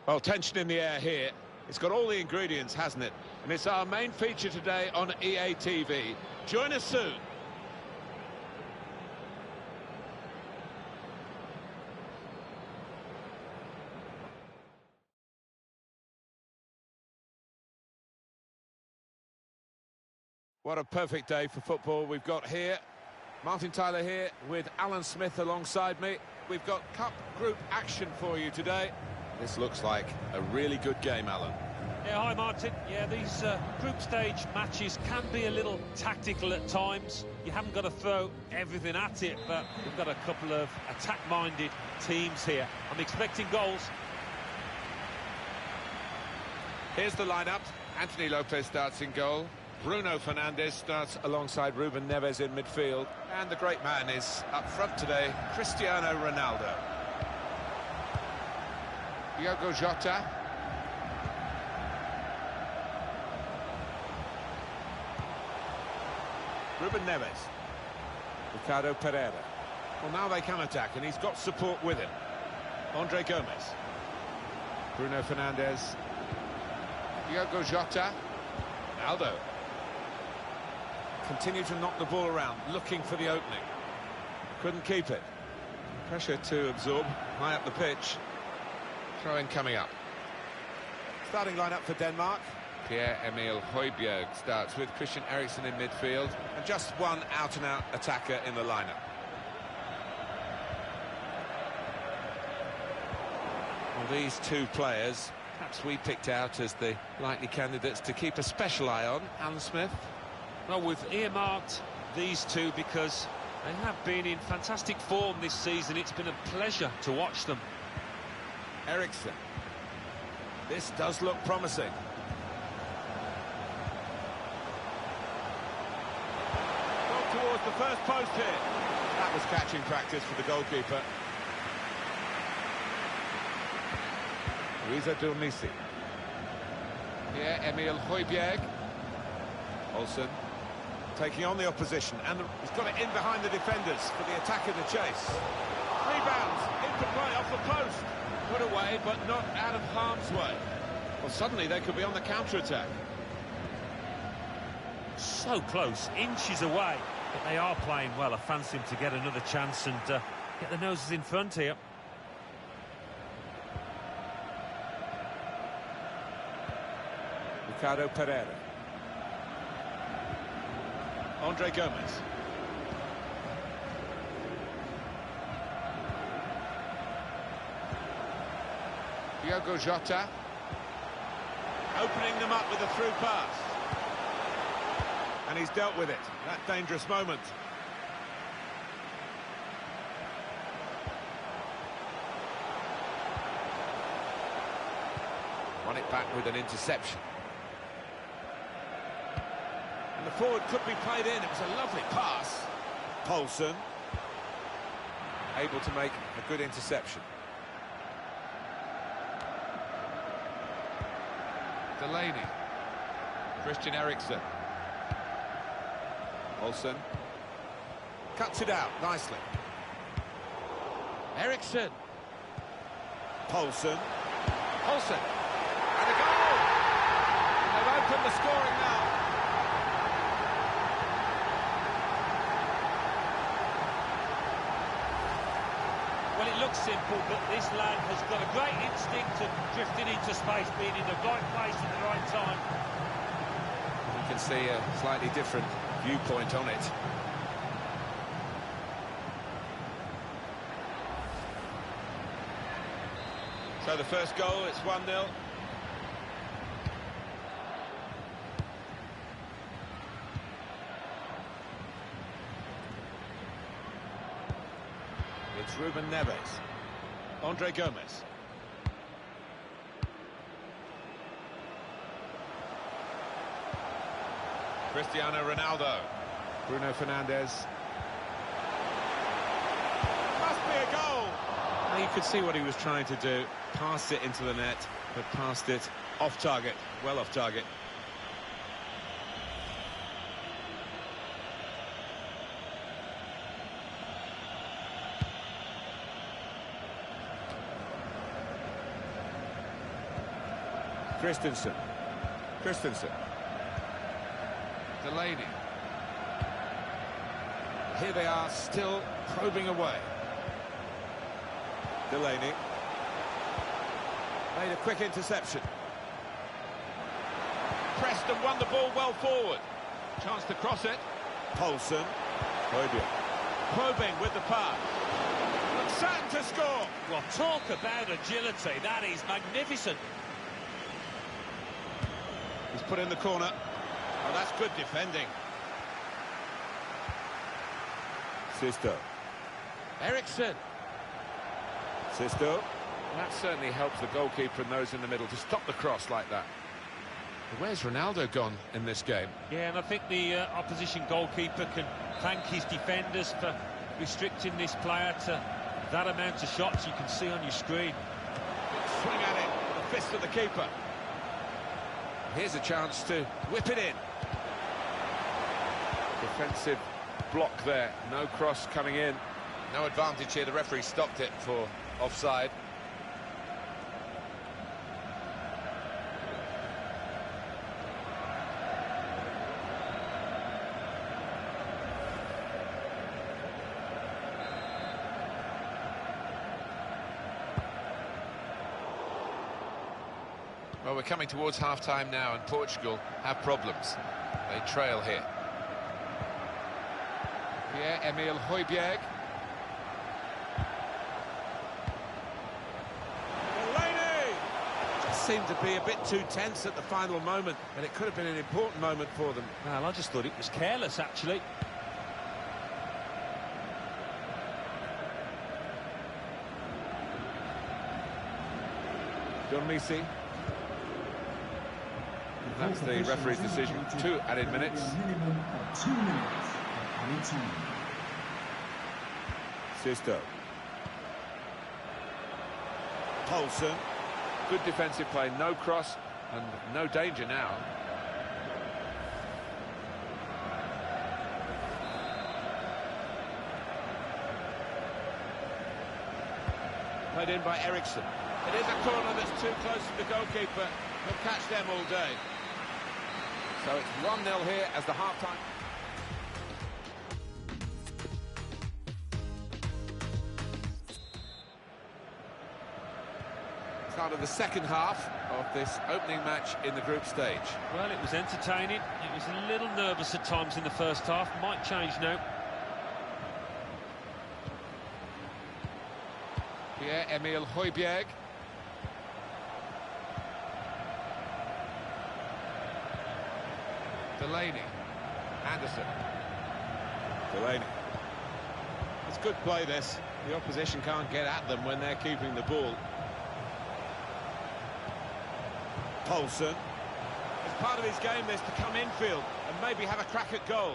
Well, tension in the air here. It's got all the ingredients, hasn't it? And it's our main feature today on EA TV. Join us soon. What a perfect day for football we've got here. Martin Tyler here with Alan Smith alongside me. We've got Cup Group action for you today. This looks like a really good game, Alan. Yeah, hi Martin. Yeah, these group stage matches can be a little tactical at times. You haven't got to throw everything at it, but we've got a couple of attack-minded teams here. I'm expecting goals. Here's the lineup. Anthony Lopez starts in goal. Bruno Fernandes starts alongside Ruben Neves in midfield. And the great man is up front today, Cristiano Ronaldo. Diogo Jota. Ruben Neves. Ricardo Pereira. Well, now they can attack, and he's got support with him. Andre Gomez. Bruno Fernandes. Diogo Jota. Ronaldo. Continue to knock the ball around, looking for the opening. Couldn't keep it. Pressure to absorb, high up the pitch. Throw-in coming up. Starting lineup for Denmark. Pierre-Emile Højbjerg starts with Christian Eriksen in midfield. And just one out-and-out attacker in the lineup. Well, these two players, perhaps we picked out as the likely candidates to keep a special eye on. Alan Smith. Well, we've earmarked these two because they have been in fantastic form this season. It's been a pleasure to watch them. Eriksen. This does look promising. Go towards the first post here. That was catching practice for the goalkeeper. Luisa Dulmisi. Pierre-Emile Højbjerg. Olsen. Taking on the opposition, and he's got it in behind the defenders for the attack of the chase. Rebounds, into play off the post. Put away, but not out of harm's way. Well, suddenly they could be on the counter-attack. So close, inches away, but they are playing well. I fancy them to get another chance and get the noses in front here. Ricardo Pereira. Andre Gomez. Diogo Jota. Opening them up with a through pass. And he's dealt with it. That dangerous moment. Won it back with an interception. The forward could be played in. It was a lovely pass. Poulsen able to make a good interception. Delaney. Christian Eriksen. Poulsen cuts it out nicely. Eriksen. Poulsen. Poulsen. And a goal! And they've opened the scoring now. Well, it looks simple, but this lad has got a great instinct of drifting into space, being in the right place at the right time. You can see a slightly different viewpoint on it. So the first goal, it's 1-0. It's Ruben Neves. Andre Gomez. Cristiano Ronaldo. Bruno Fernandes. Must be a goal! Now you could see what he was trying to do. Passed it into the net, but passed it off target. Well off target. Christensen. Christensen. Delaney. Here they are, still probing away. Delaney. Made a quick interception. Pressed and won the ball well forward. Chance to cross it. Poulsen. Probing with the pass. Looks certain to score. Well, talk about agility. That is magnificent. He's put in the corner. Oh, that's good defending. Sisto. Eriksson. Sisto. That certainly helps the goalkeeper and those in the middle to stop the cross like that. Where's Ronaldo gone in this game? Yeah, and I think the opposition goalkeeper can thank his defenders for restricting this player to that amount of shots you can see on your screen. Swing at it, the fist of the keeper. Here's a chance to whip it in. Defensive block there, no cross coming in. No advantage here, the referee stopped it for offside. Well, we're coming towards half-time now, and Portugal have problems. They trail here. Pierre-Emile Højbjerg. Delaney! Just seemed to be a bit too tense at the final moment, and it could have been an important moment for them. Well, I just thought it was careless, actually. John Messi. That's the referee's decision. 2 added minutes. Minimum of 2 minutes at any time. Sisto. Poulsen. Good defensive play, no cross and no danger now. Played in by Eriksson. It is a corner that's too close to the goalkeeper. He'll catch them all day. So it's 1-0 here as the half-time. Start of the second half of this opening match in the group stage. Well, it was entertaining. It was a little nervous at times in the first half. Might change now. Pierre-Emile Højbjerg. Delaney. Anderson. Delaney. It's good play, this. The opposition can't get at them when they're keeping the ball. Poulsen. It's part of his game, this, to come infield and maybe have a crack at goal.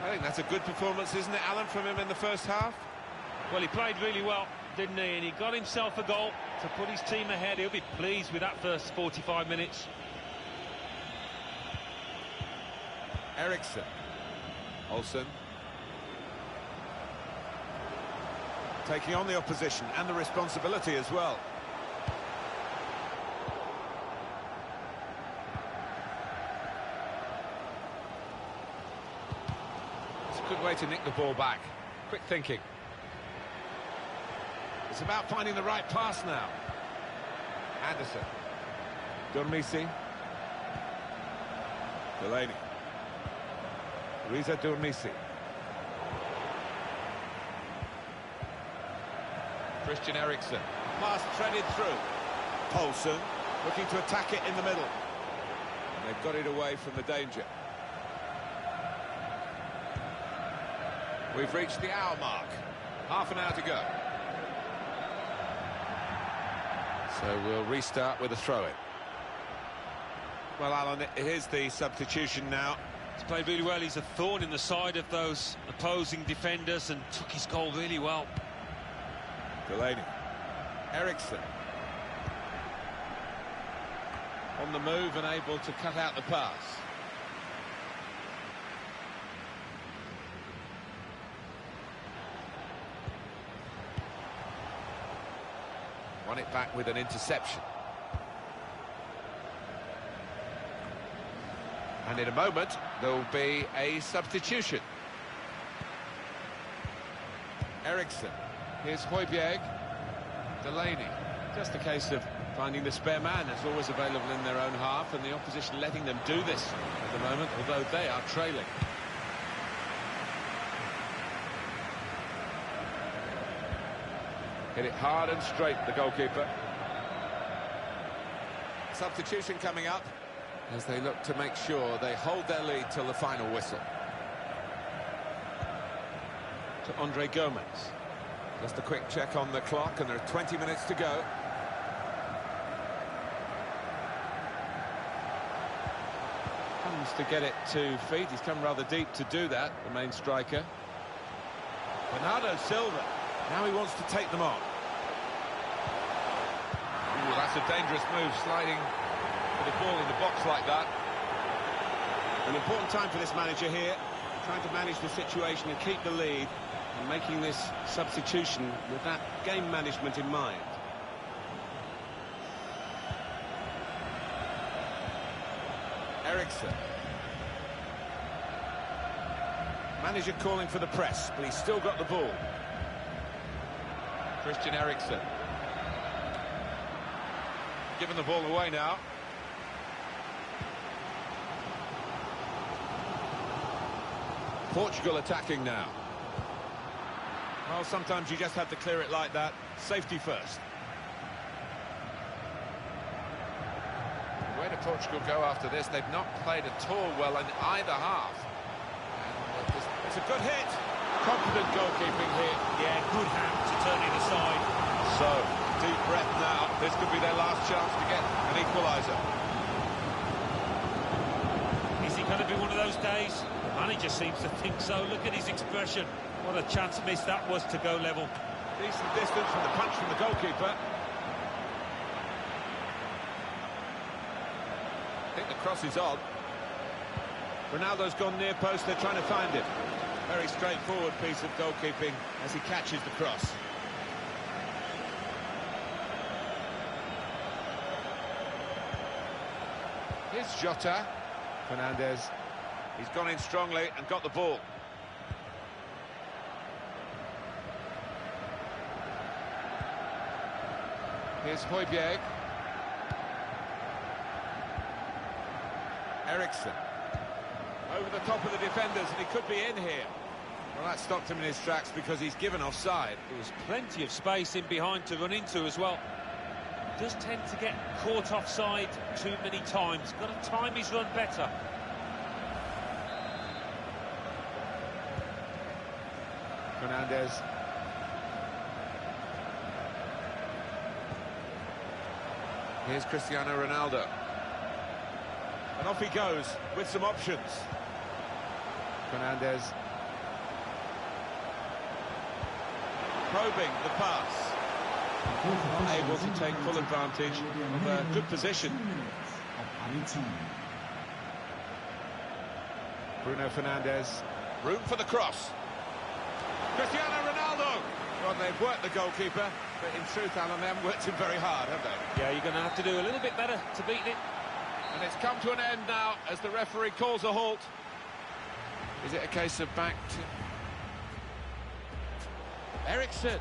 I think that's a good performance, isn't it, Alan, from him in the first half? Well, he played really well, didn't he? And he got himself a goal to put his team ahead. He'll be pleased with that first 45 minutes. Eriksson. Olsen. Taking on the opposition and the responsibility as well. It's a good way to nick the ball back. Quick thinking. It's about finding the right pass now. Anderson. John Messi. Delaney. Riza John Messi. Christian Eriksson. Pass threaded through. Poulsen looking to attack it in the middle. And they've got it away from the danger. We've reached the hour mark. Half an hour to go. So we'll restart with a throw-in. Well, Alan, here's the substitution now. He's played really well. He's a thorn in the side of those opposing defenders and took his goal really well. Delaney. Eriksson. On the move and able to cut out the pass. Won it back with an interception. And in a moment, there will be a substitution. Eriksson. Here's Højbjerg. Delaney. Just a case of finding the spare man that's always available in their own half, and the opposition letting them do this at the moment, although they are trailing. Hit it hard and straight, the goalkeeper. Substitution coming up as they look to make sure they hold their lead till the final whistle. To Andre Gomez. Just a quick check on the clock, and there are 20 minutes to go. Comes to get it to feet. He's come rather deep to do that, the main striker. Bernardo Silva. Now he wants to take them on. Ooh, that's a dangerous move, sliding with the ball in the box like that. An important time for this manager here, trying to manage the situation and keep the lead, and making this substitution with that game management in mind. Eriksson. Manager calling for the press, but he's still got the ball. Christian Eriksson. Giving the ball away now. Portugal attacking now. Well, sometimes you just have to clear it like that. Safety first. Where did Portugal go after this? They've not played at all well in either half. And it's a good hit. Confident goalkeeping here. Yeah, good hand to turn it aside. So, deep breath now. This could be their last chance to get an equaliser. Is it going to be one of those days? The manager seems to think so. Look at his expression. What a chance missed that was to go level. Decent distance from the punch from the goalkeeper. I think the cross is on. Ronaldo's gone near post, they're trying to find him. Very straightforward piece of goalkeeping as he catches the cross. Here's Jota. Fernandez. He's gone in strongly and got the ball. Here's Højbjerg. Eriksson. Over the top of the defenders, and he could be in here. Well, that stopped him in his tracks because he's given offside. There was plenty of space in behind to run into as well. Does tend to get caught offside too many times. Got to time his run better. Fernandez. Here's Cristiano Ronaldo. And off he goes with some options. Fernandez. Probing the pass. Able to take full advantage of a good position. Bruno Fernandes. Room for the cross. Cristiano Ronaldo. Well, they've worked the goalkeeper, but in truth, Alan, they haven't worked him very hard, have they? Yeah, you're going to have to do a little bit better to beat it. And it's come to an end now as the referee calls a halt. Is it a case of back to Eriksson?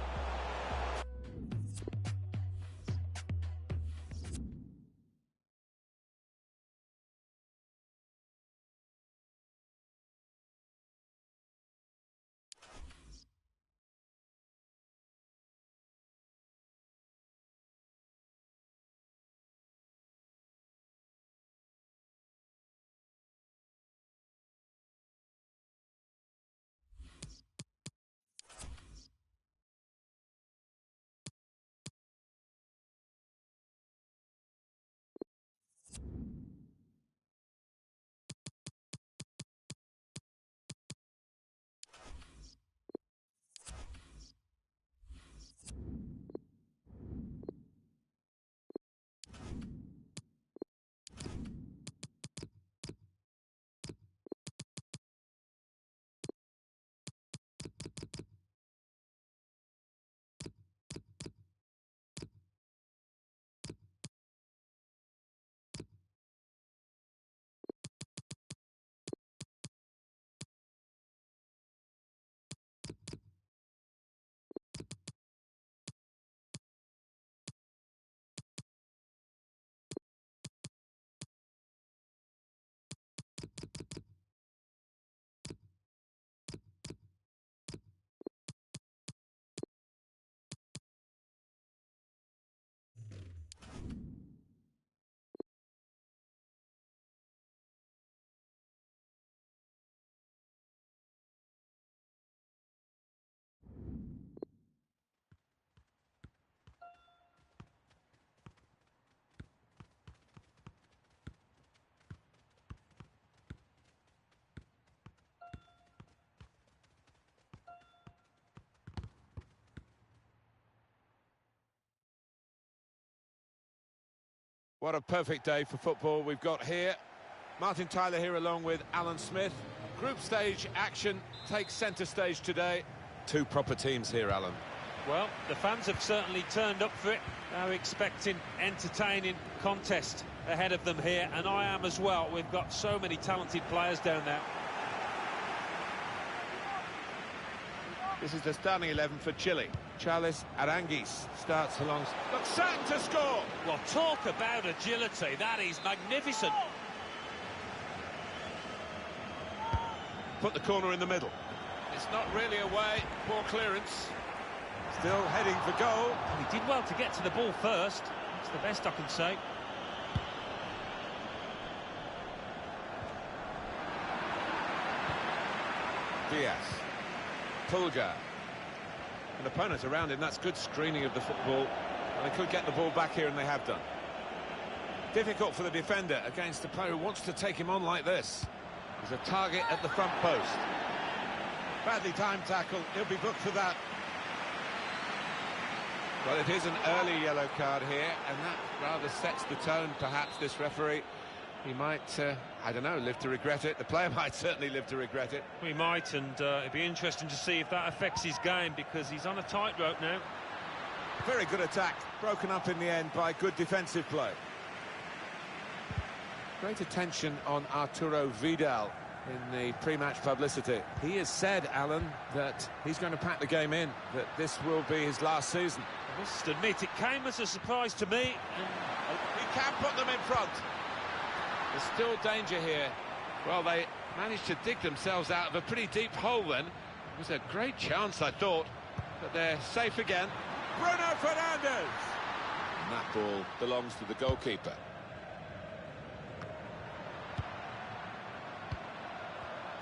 What a perfect day for football we've got here. Martin Tyler here along with Alan Smith. Group stage action takes centre stage today. Two proper teams here, Alan. Well, the fans have certainly turned up for it. They're expecting entertaining contest ahead of them here, and I am as well. We've got so many talented players down there. This is the starting 11 for Chile. Charles Aranguis starts along. Looks certain to score. Well, talk about agility. That is magnificent. Put the corner in the middle. It's not really away. Poor clearance. Still heading for goal. He did well to get to the ball first. That's the best I can say. Diaz. Pulgar. An opponent around him. That's good screening of the football. And they could get the ball back here, and they have done. Difficult for the defender against a player who wants to take him on like this. There's a target at the front post. Badly timed tackle. He'll be booked for that. Well, it is an early yellow card here, and that rather sets the tone, perhaps, this referee. He might, I don't know, live to regret it. The player might certainly live to regret it. We might, and it'd be interesting to see if that affects his game, because he's on a tightrope now. Very good attack, broken up in the end by good defensive play. Great attention on Arturo Vidal in the pre-match publicity. He has said, Alan, that he's going to pack the game in, that this will be his last season. I must admit, it came as a surprise to me. He can put them in front. There's still danger here. Well, they managed to dig themselves out of a pretty deep hole then. It was a great chance, I thought, but they're safe again. Bruno Fernandes! And that ball belongs to the goalkeeper.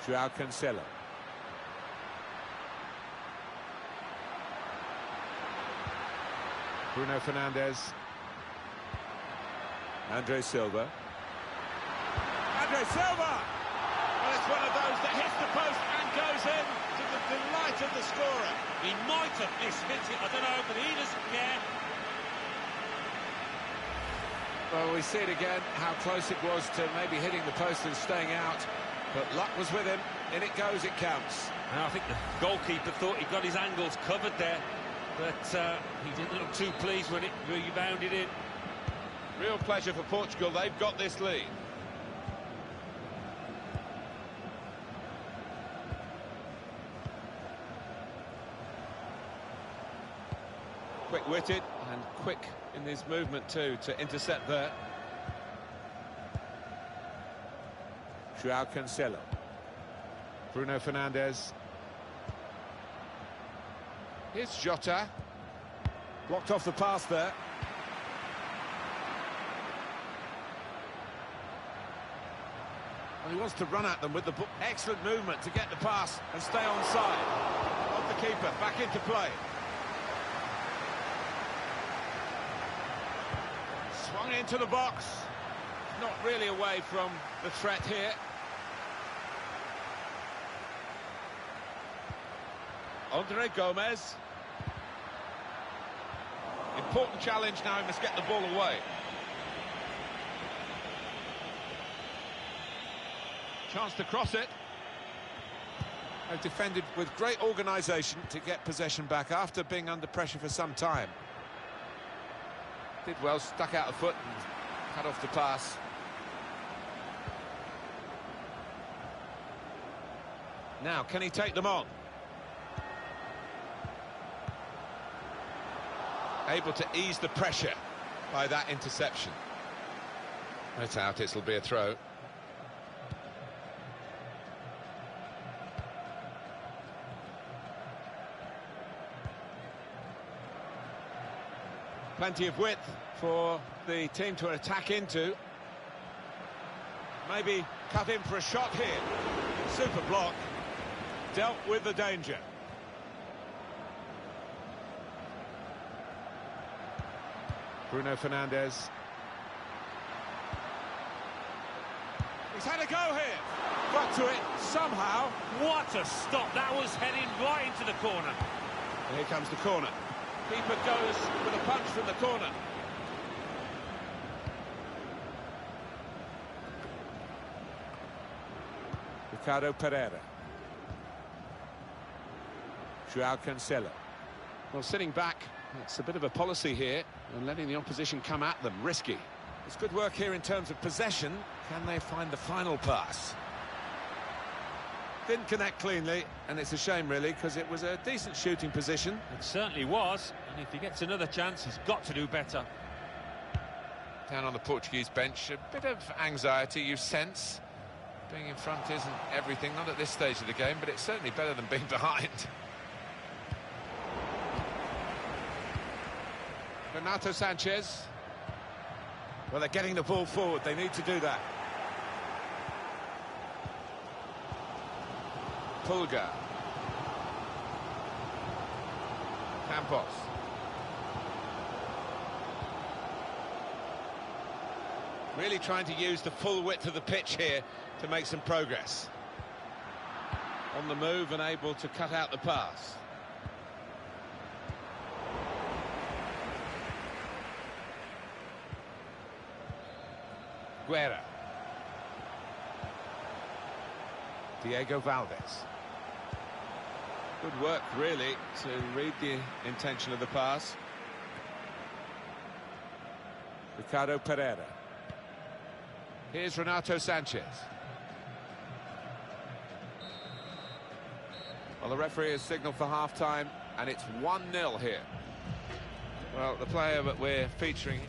João Cancelo. Bruno Fernandes. Andre Silva. Andre Silva! Well, it's one of those that hits the post and goes in to the delight of the scorer. He might have mishit it, I don't know, but he doesn't care. Well, we see it again, how close it was to maybe hitting the post and staying out. But luck was with him. In it goes, it counts. And I think the goalkeeper thought he got his angles covered there, but he didn't look too pleased when it rebounded in. Real pleasure for Portugal. They've got this lead. Quick-witted and quick in his movement too to intercept there. João Cancelo. Bruno Fernandes. Here's Jota. Blocked off the pass there. Well, he wants to run at them with the excellent movement to get the pass and stay onside. Off the keeper, back into play. Swung into the box. Not really away from the threat here. Andre Gomez. Important challenge now, he must get the ball away. Chance to cross it. They've defended with great organisation to get possession back after being under pressure for some time. Did well, stuck out a foot and cut off the pass. Now, can he take them on? Able to ease the pressure by that interception. It's out, it'll be a throw. Plenty of width for the team to attack into. Maybe cut in for a shot here. Super block. Dealt with the danger. Bruno Fernandes. He's had a go here. Got to it somehow. What a stop. That was heading right into the corner. And here comes the corner. Keeper goes with a punch from the corner. Ricardo Pereira. Joao Cancelo. Well, sitting back, it's a bit of a policy here, and letting the opposition come at them, risky. It's good work here in terms of possession. Can they find the final pass? Didn't connect cleanly, and it's a shame, really, because it was a decent shooting position. It certainly was, and if he gets another chance, he's got to do better. Down on the Portuguese bench, a bit of anxiety you sense. Being in front isn't everything, not at this stage of the game, but it's certainly better than being behind. Renato Sanchez. Well, they're getting the ball forward. They need to do that. Pulga. Campos. Really trying to use the full width of the pitch here to make some progress. On the move and able to cut out the pass. Guerra. Diego Valdez. Good work, really, to read the intention of the pass. Ricardo Pereira. Here's Renato Sanchez. Well, the referee has signalled for half-time, and it's 1-0 here. Well, the player that we're featuring...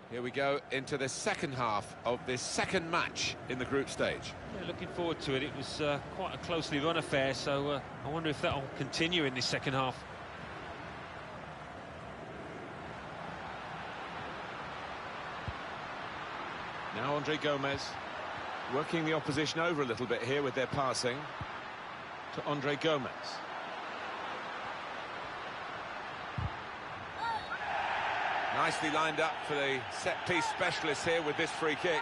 Here we go into the second half of this second match in the group stage. Yeah, looking forward to it. It was quite a closely run affair, so I wonder if that will continue in this second half. Now Andre Gomez working the opposition over a little bit here with their passing to Andre Gomez. Nicely lined up for the set-piece specialist here with this free kick.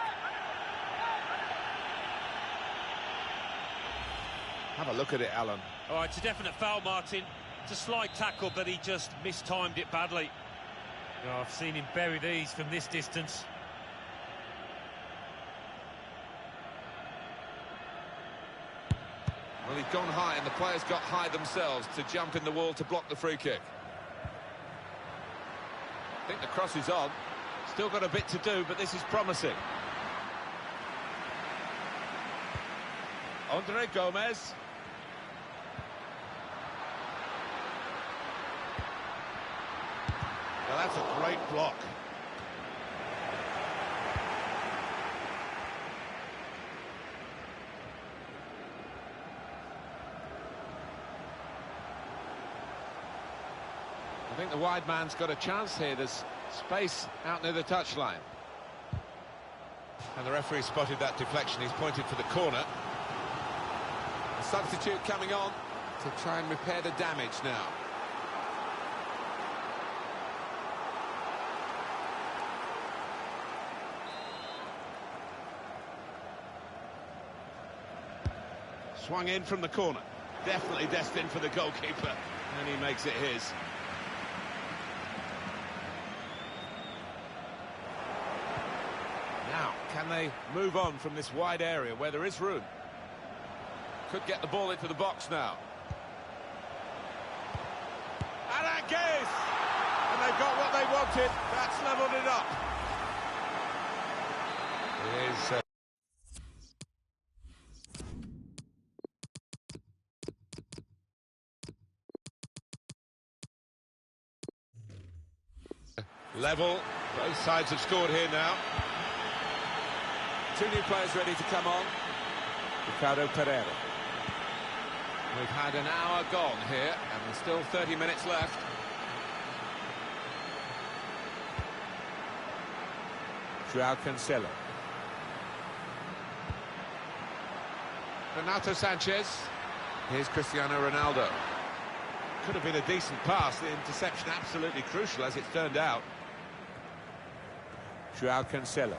Have a look at it, Alan. Oh, it's a definite foul, Martin. It's a slight tackle, but he just mistimed it badly. Oh, I've seen him bury these from this distance. Well, he's gone high, and the players got high themselves to jump in the wall to block the free kick. I think the cross is on. Still got a bit to do, but this is promising. Andre Gomez. Well, that's a great block. I think the wide man's got a chance here. There's space out near the touchline. And the referee spotted that deflection. He's pointed for the corner. A substitute coming on to try and repair the damage now. Swung in from the corner. Definitely destined for the goalkeeper. And he makes it his. Now, can they move on from this wide area where there is room? Could get the ball into the box now. Aranguez! And they've got what they wanted. That's levelled it up. It is... level. Both sides have scored here now. Two new players ready to come on. Ricardo Pereira. We've had an hour gone here, and there's still 30 minutes left. Joao Cancelo. Renato Sanchez. Here's Cristiano Ronaldo. Could have been a decent pass. The interception absolutely crucial, as it's turned out. Joao Cancelo.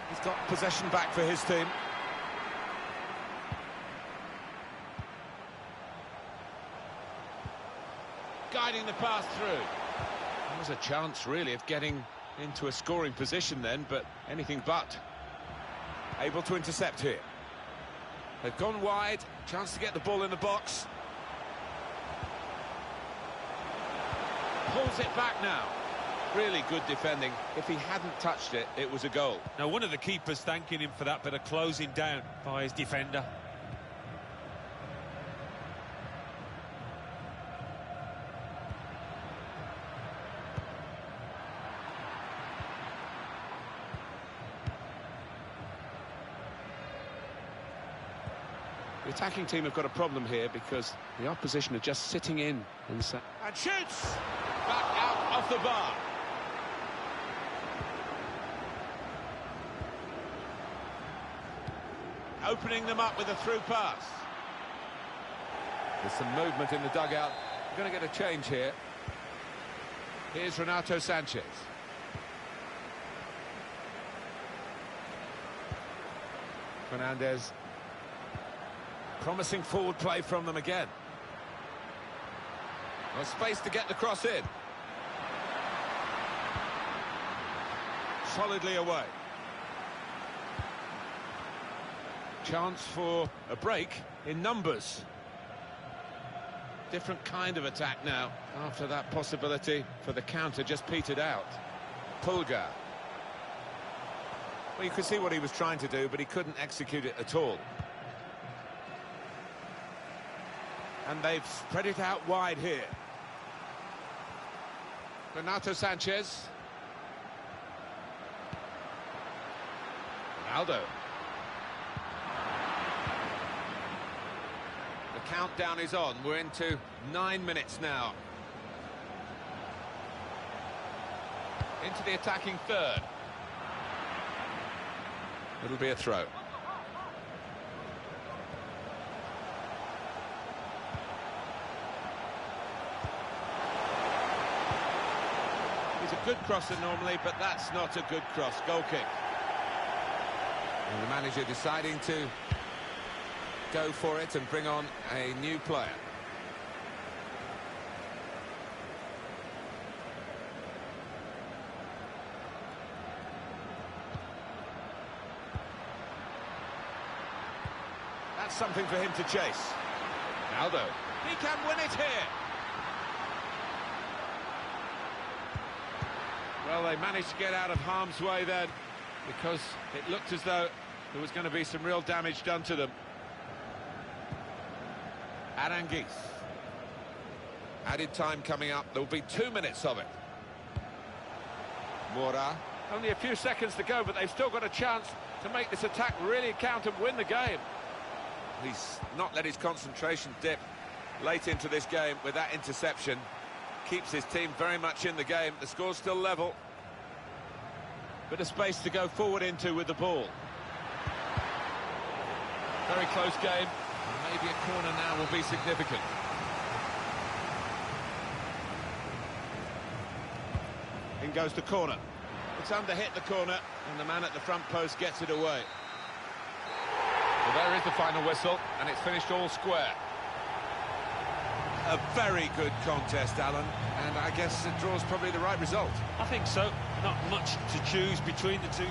He's got possession back for his team. Guiding the pass through. was a chance, really, of getting into a scoring position then, but anything but. Able to intercept here. They've gone wide, chance to get the ball in the box. Pulls it back now. Really good defending. If he hadn't touched it, it was a goal. Now, one of the keepers thanking him for that bit of closing down by his defender. The attacking team have got a problem here because the opposition are just sitting in and shoots! Back out off the bar. Opening them up with a through pass. There's some movement in the dugout. We're going to get a change here. Here's Renato Sanchez. Fernandez. Promising forward play from them again. Well, space to get the cross in. Solidly away. Chance for a break in numbers. Different kind of attack now after that possibility for the counter just petered out. Pulgar. Well, you could see what he was trying to do, but he couldn't execute it at all. And they've spread it out wide here. Renato Sanchez. Ronaldo. The countdown is on. We're into 9 minutes now. Into the attacking third. It'll be a throw. He's a good crosser normally, but that's not a good cross. Goal kick. And the manager deciding to go for it and bring on a new player. That's something for him to chase. Aldo, he can win it here. Well, they managed to get out of harm's way then, because it looked as though there was going to be some real damage done to them. Aranguiz. Added time coming up. There will be 2 minutes of it. Mora. Only a few seconds to go, but they've still got a chance to make this attack really count and win the game. He's not let his concentration dip late into this game with that interception. Keeps his team very much in the game. The score's still level. Bit of space to go forward into with the ball. Very close game. Maybe a corner now will be significant. In goes the corner. It's under-hit the corner, and the man at the front post gets it away. Well, there is the final whistle, and it's finished all square. A very good contest, Alan, and I guess it draws probably the right result. I think so. Not much to choose between the two.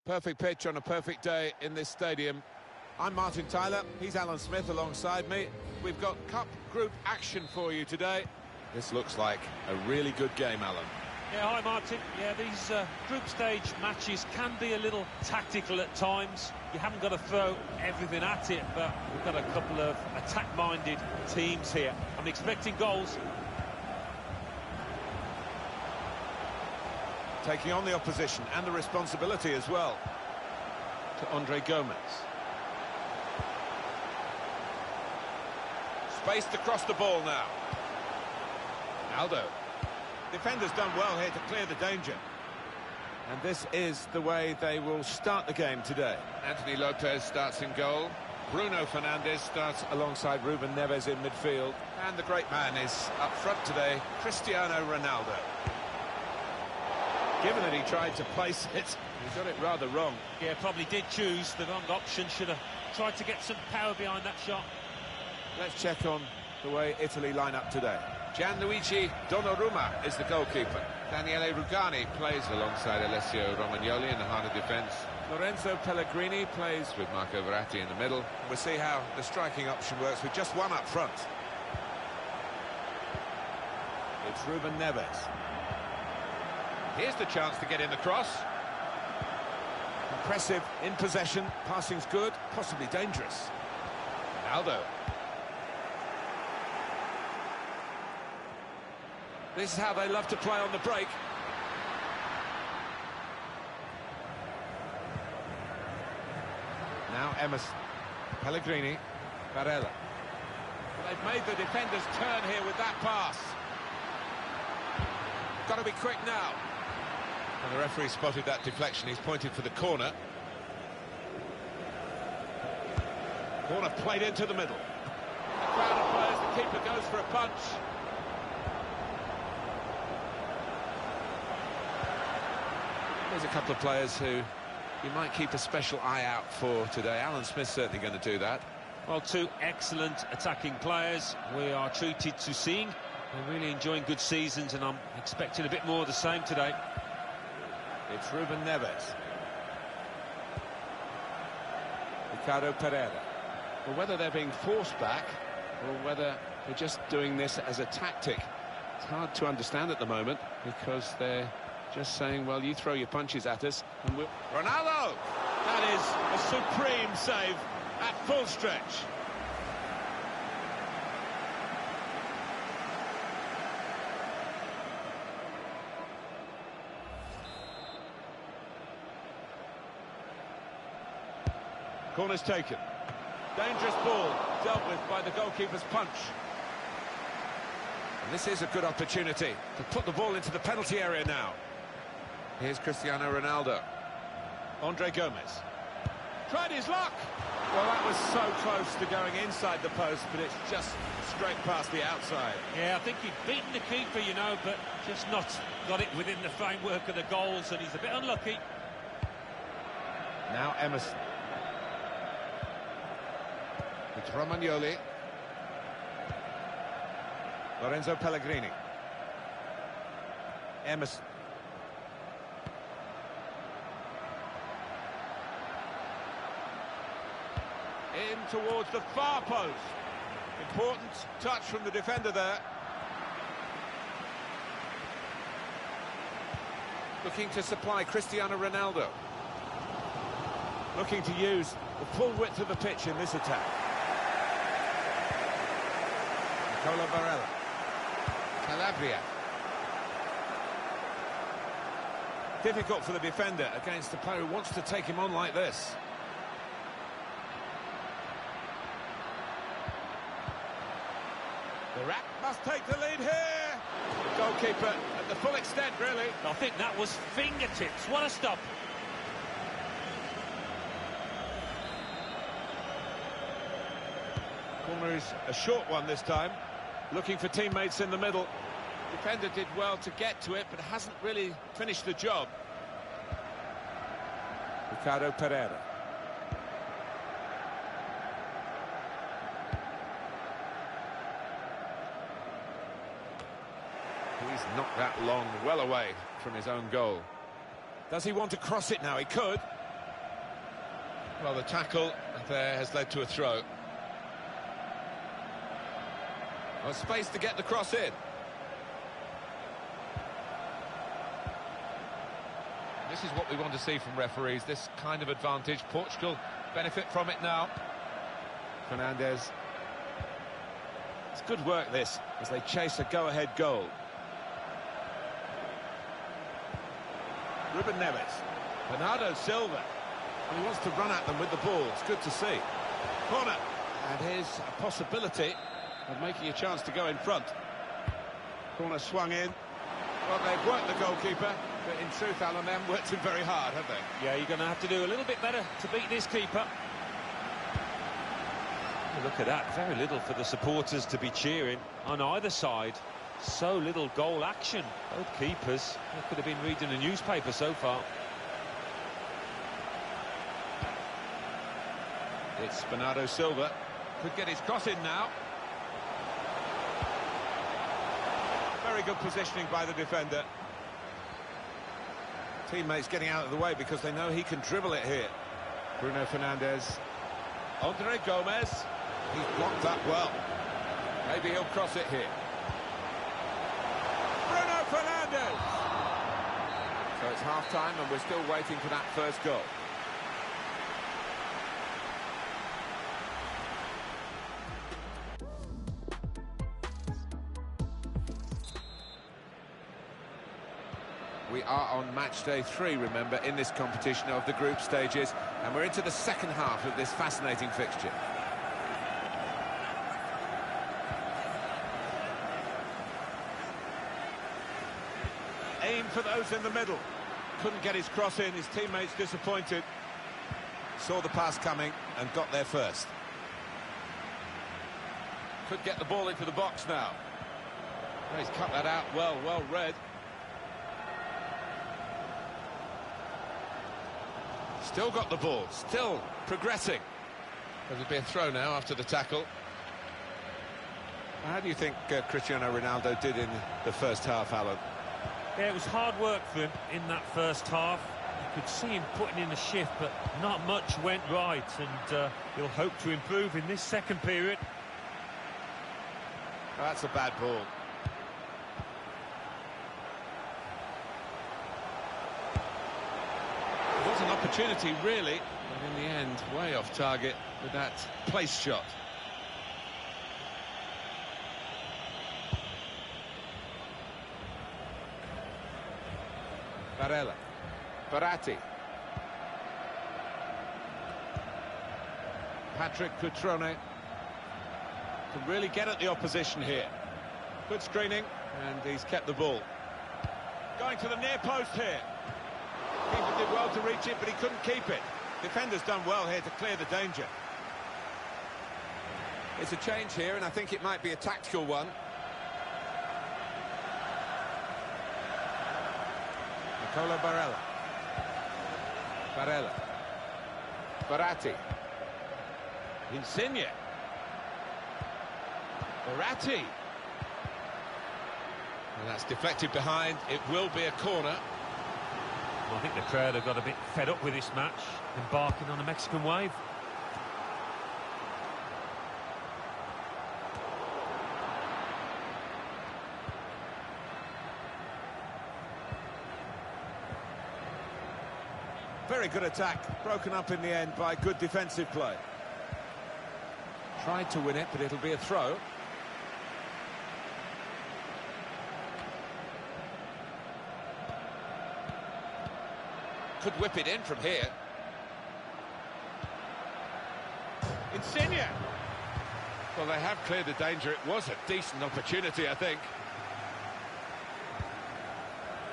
Perfect pitch on a perfect day in this stadium. I'm Martin Tyler, he's Alan Smith alongside me. We've got Cup Group action for you today. This looks like a really good game, Alan. Yeah, hi Martin. Yeah, these group stage matches can be a little tactical at times. You haven't got to throw everything at it, but we've got a couple of attack-minded teams here. I'm expecting goals. Taking on the opposition and the responsibility as well. To Andre Gomez. Spaced across the ball now. Ronaldo. Defender's done well here to clear the danger. And this is the way they will start the game today. Anthony Lopez starts in goal. Bruno Fernandes starts alongside Ruben Neves in midfield. And the great man is up front today, Cristiano Ronaldo. Given that he tried to place it, he got it rather wrong. Yeah, probably did choose the wrong option. Should have tried to get some power behind that shot. Let's check on the way Italy line up today. Gianluigi Donnarumma is the goalkeeper. Daniele Rugani plays alongside Alessio Romagnoli in the heart of defence. Lorenzo Pellegrini plays with Marco Verratti in the middle. We'll see how the striking option works with just one up front. It's Ruben Neves. Here's the chance to get in the cross. Impressive in possession, passing's good, possibly dangerous. Ronaldo. This is how they love to play on the break. Now Emerson. Pellegrini. Barella. They've made the defenders turn here with that pass. Got to be quick now. And the referee spotted that deflection. He's pointed for the corner. Corner played into the middle. A crowd of players, the keeper goes for a punch. There's a couple of players who you might keep a special eye out for today. Alan Smith's certainly going to do that. Well, two excellent attacking players we are treated to seeing. They're really enjoying good seasons, and I'm expecting a bit more of the same today. It's Ruben Neves. Ricardo Pereira. Well, whether they're being forced back or whether they're just doing this as a tactic, it's hard to understand at the moment, because they're just saying, well, you throw your punches at us and we'll... Ronaldo! That is a supreme save at full stretch. Corner's taken. Dangerous ball dealt with by the goalkeeper's punch. And this is a good opportunity to put the ball into the penalty area now. Here's Cristiano Ronaldo. Andre Gomez. Tried his luck. Well, that was so close to going inside the post, but it's just straight past the outside. Yeah, I think he'd beaten the keeper, you know, but just not got it within the framework of the goals, and he's a bit unlucky. Now Emerson. It's Romagnoli. Lorenzo Pellegrini. Emerson. In towards the far post. Important touch from the defender there. Looking to supply Cristiano Ronaldo. Looking to use the full width of the pitch in this attack. Nicola Barella. Calabria. Difficult for the defender against a player who wants to take him on like this. The Rat must take the lead here. The goalkeeper at the full extent, really. I think that was fingertips. What a stop. Corner is a short one this time. Looking for teammates in the middle. Defender did well to get to it, but hasn't really finished the job. Ricardo Pereira. He's knocked that long, well away from his own goal. Does he want to cross it now? He could. Well, the tackle there has led to a throw. Well, space to get the cross in. This is what we want to see from referees, this kind of advantage. Portugal benefit from it now. Fernandes. It's good work, this, as they chase a go-ahead goal. Ruben Neves. Bernardo Silva. And he wants to run at them with the ball. It's good to see. Corner. And here's a possibility of making a chance to go in front. Corner swung in. Well, they've worked the goalkeeper, but in truth, Alan, they haven't worked him very hard, have they? Yeah, you're going to have to do a little bit better to beat this keeper. Look at that, very little for the supporters to be cheering on either side. So little goal action. Both keepers, they could have been reading a newspaper so far. It's Bernardo Silva. Could get his cross in now. Very good positioning by the defender. Teammates getting out of the way because they know he can dribble it here. Bruno Fernandes. Andre Gomez. He's blocked that well. Maybe he'll cross it here. Bruno Fernandes! So it's half-time and we're still waiting for that first goal. We are on match day 3, remember, in this competition of the group stages, and we're into the second half of this fascinating fixture. Aim for those in the middle. Couldn't get his cross in, his teammates disappointed. Saw the pass coming and got there first. Could get the ball into the box now. Well, he's cut that out well read. Still got the ball, still progressing. It'll be a throw now after the tackle. How do you think Cristiano Ronaldo did in the first half, Alan? Yeah, it was hard work for him in that first half. You could see him putting in a shift, but not much went right, and he'll hope to improve in this second period. Oh, that's a bad ball. It was an opportunity, really, but in the end, way off target with that place shot. Barella. Barati. Patrick Cutrone can really get at the opposition here. Good screening, and he's kept the ball. Going to the near post here. Keeper did well to reach it, but he couldn't keep it. Defender's done well here to clear the danger. It's a change here, and I think it might be a tactical one. Nicola Barella. Barella. Barati. Insigne. Barati. And that's deflected behind. It will be a corner. Well, I think the crowd have got a bit fed up with this match, embarking on a Mexican wave. Very good attack, broken up in the end by good defensive play. Tried to win it, but it'll be a throw. Could whip it in from here. Insigne. Well, they have cleared the danger. It was a decent opportunity, I think.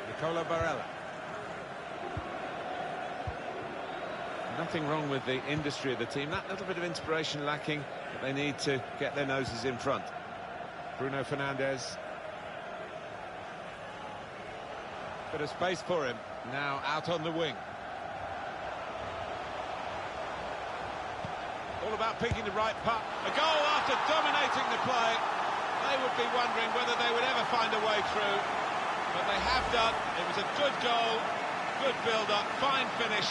Nicola Barella. Nothing wrong with the industry of the team. That little bit of inspiration lacking, but they need to get their noses in front. Bruno Fernandes. Bit of space for him. Now out on the wing. All about picking the right putt. A goal after dominating the play. They would be wondering whether they would ever find a way through. But they have done. It was a good goal, good build-up, fine finish.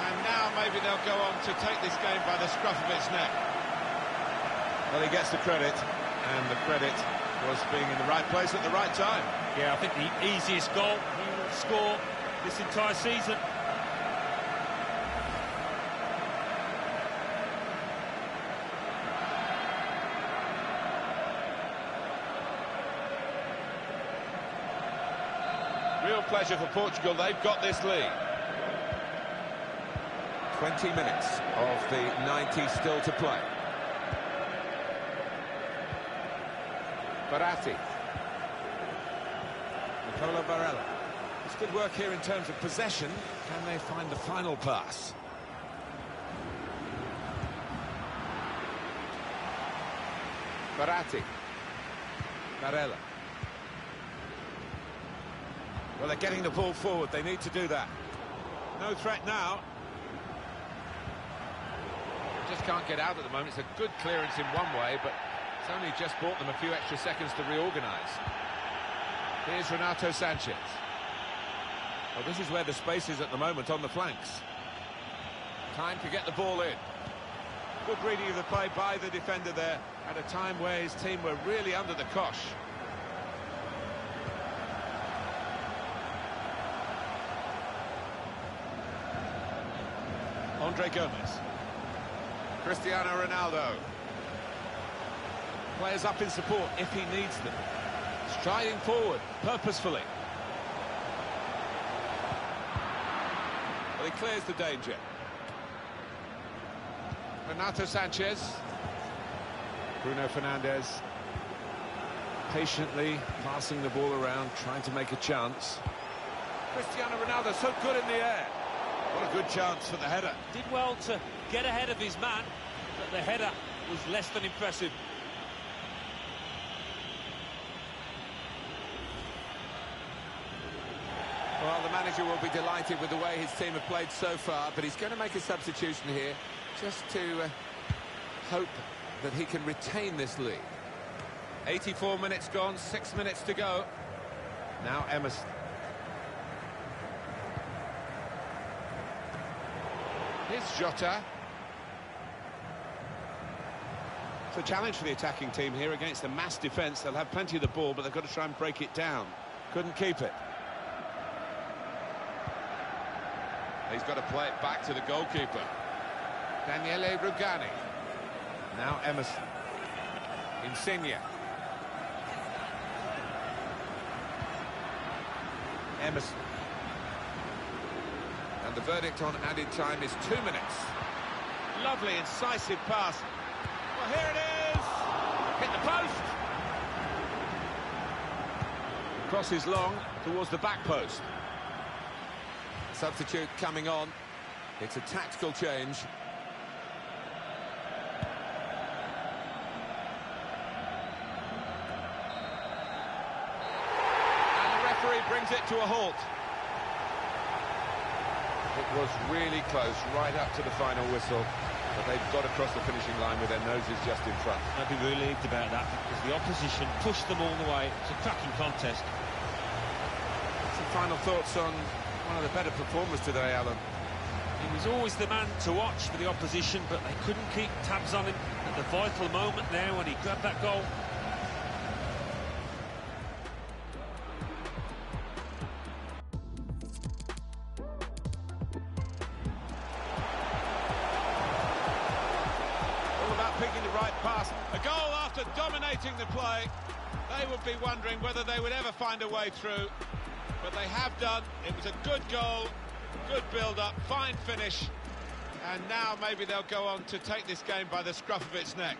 And now maybe they'll go on to take this game by the scruff of its neck. Well, he gets the credit, and the credit was being in the right place at the right time. Yeah, I think the easiest goal he will score this entire season. Real pleasure for Portugal, they've got this lead. 20 minutes of the 90 still to play. Baratti. Nicola Barella. It's good work here in terms of possession. Can they find the final pass? Baratti. Barella. Well, they're getting the ball forward. They need to do that. No threat now. Just can't get out at the moment. It's a good clearance in one way, but it's only just bought them a few extra seconds to reorganise. Here's Renato Sanchez. Well, this is where the space is at the moment on the flanks. Time to get the ball in. Good reading of the play by the defender there at a time where his team were really under the cosh. Andre Gomez. Cristiano Ronaldo. Players up in support if he needs them. Striding forward, purposefully. Well, he clears the danger. Renato Sanchez. Bruno Fernandes. Patiently passing the ball around, trying to make a chance. Cristiano Ronaldo, so good in the air. What a good chance for the header. Did well to get ahead of his man, but the header was less than impressive. Well, the manager will be delighted with the way his team have played so far, but he's going to make a substitution here just to hope that he can retain this lead. 84 minutes gone, 6 minutes to go. Now Emerson. Here's Jota. It's a challenge for the attacking team here against a mass defence. They'll have plenty of the ball, but they've got to try and break it down. Couldn't keep it. He's got to play it back to the goalkeeper. Daniele Rugani. Now Emerson. Insigne. Emerson. And the verdict on added time is 2 minutes. Lovely, incisive pass. Well, here it is! Hit the post! Crosses long towards the back post. Substitute coming on. It's a tactical change. And the referee brings it to a halt. It was really close, right up to the final whistle. But they've got across the finishing line with their noses just in front. I'd be relieved about that because the opposition pushed them all the way. It's a cracking contest. Some final thoughts on one of the better performers today, Alan. He was always the man to watch for the opposition, but they couldn't keep tabs on him at the vital moment there when he grabbed that goal. Picking the right pass, a goal after dominating the play. They would be wondering whether they would ever find a way through, but they have done. It was a good goal, good build-up, fine finish, and now maybe they'll go on to take this game by the scruff of its neck.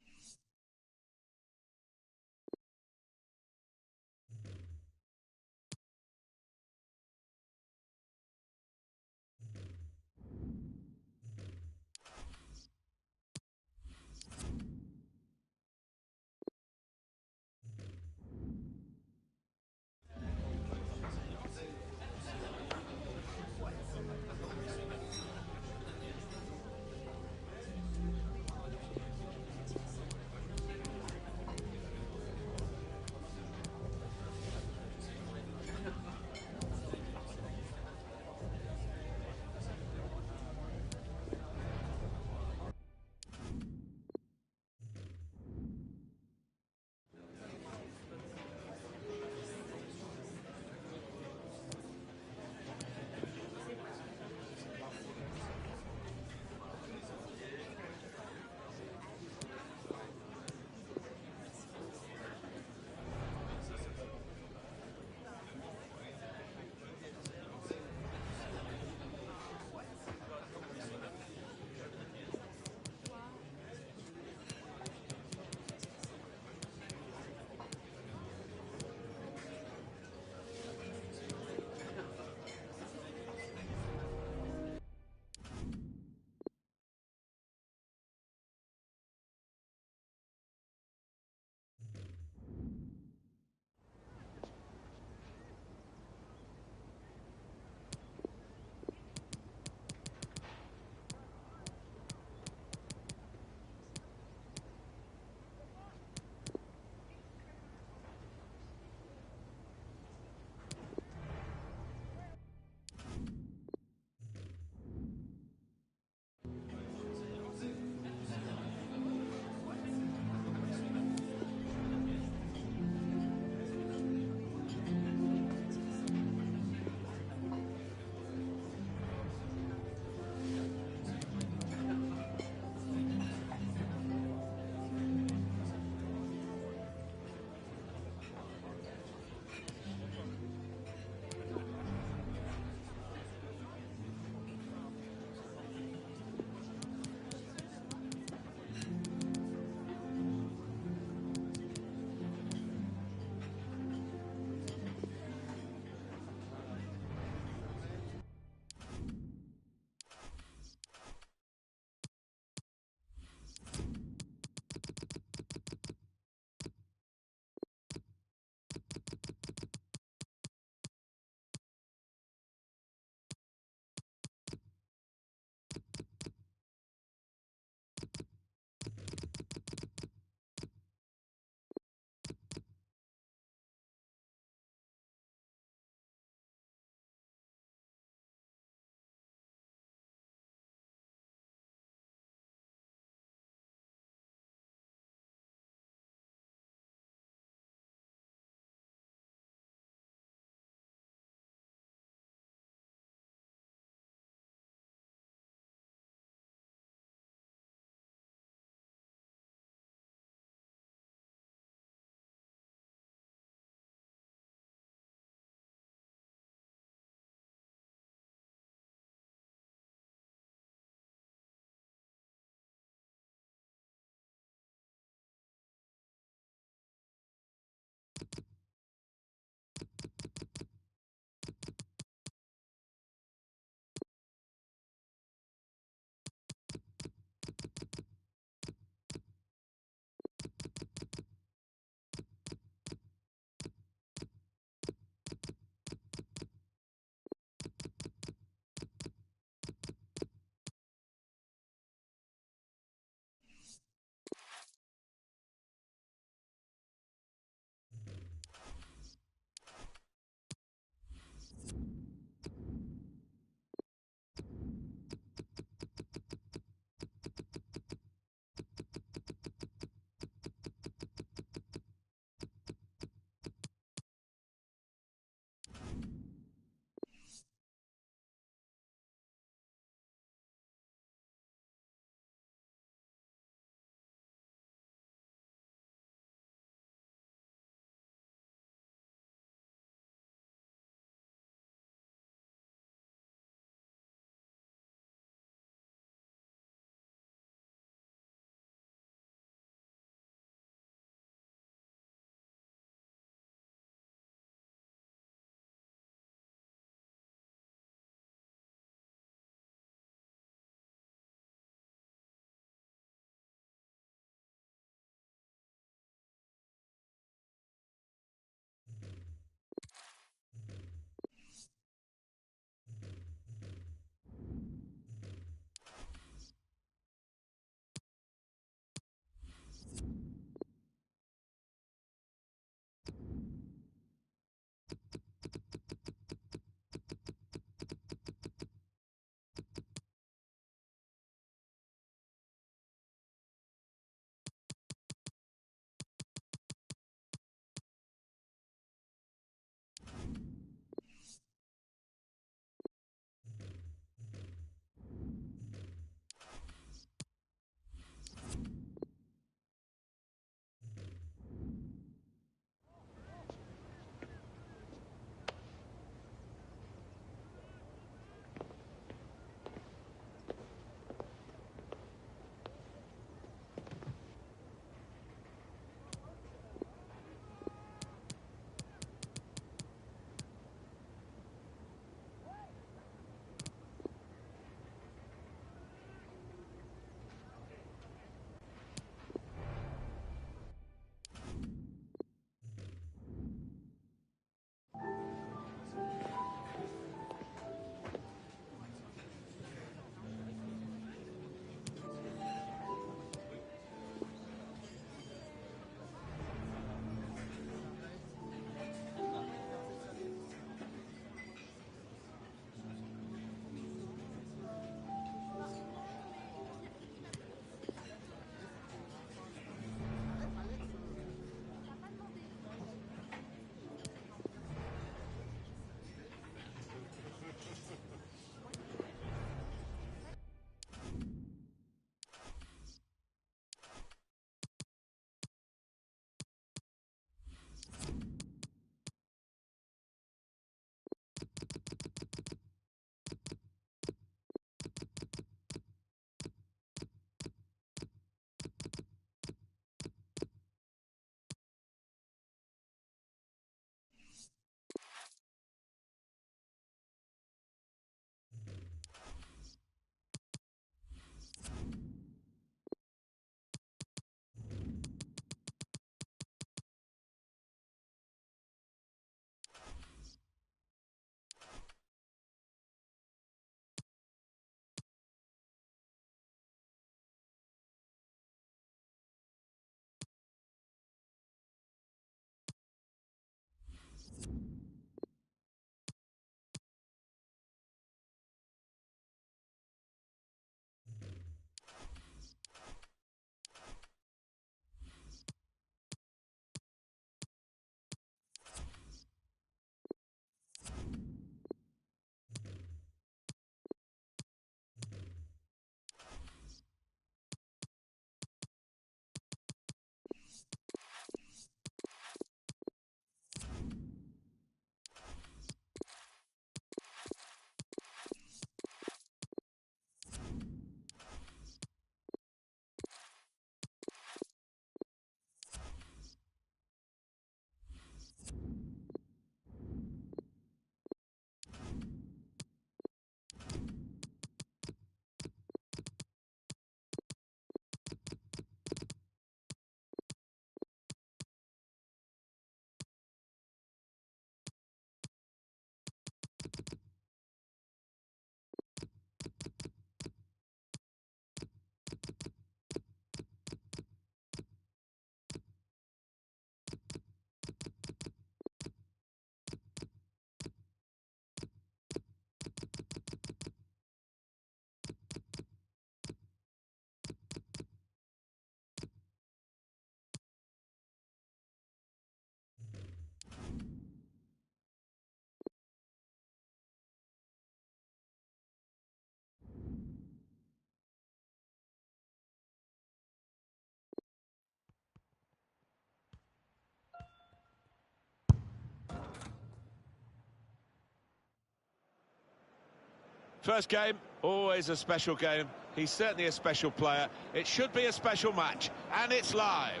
First game, always a special game. He's certainly a special player. It should be a special match, and it's live.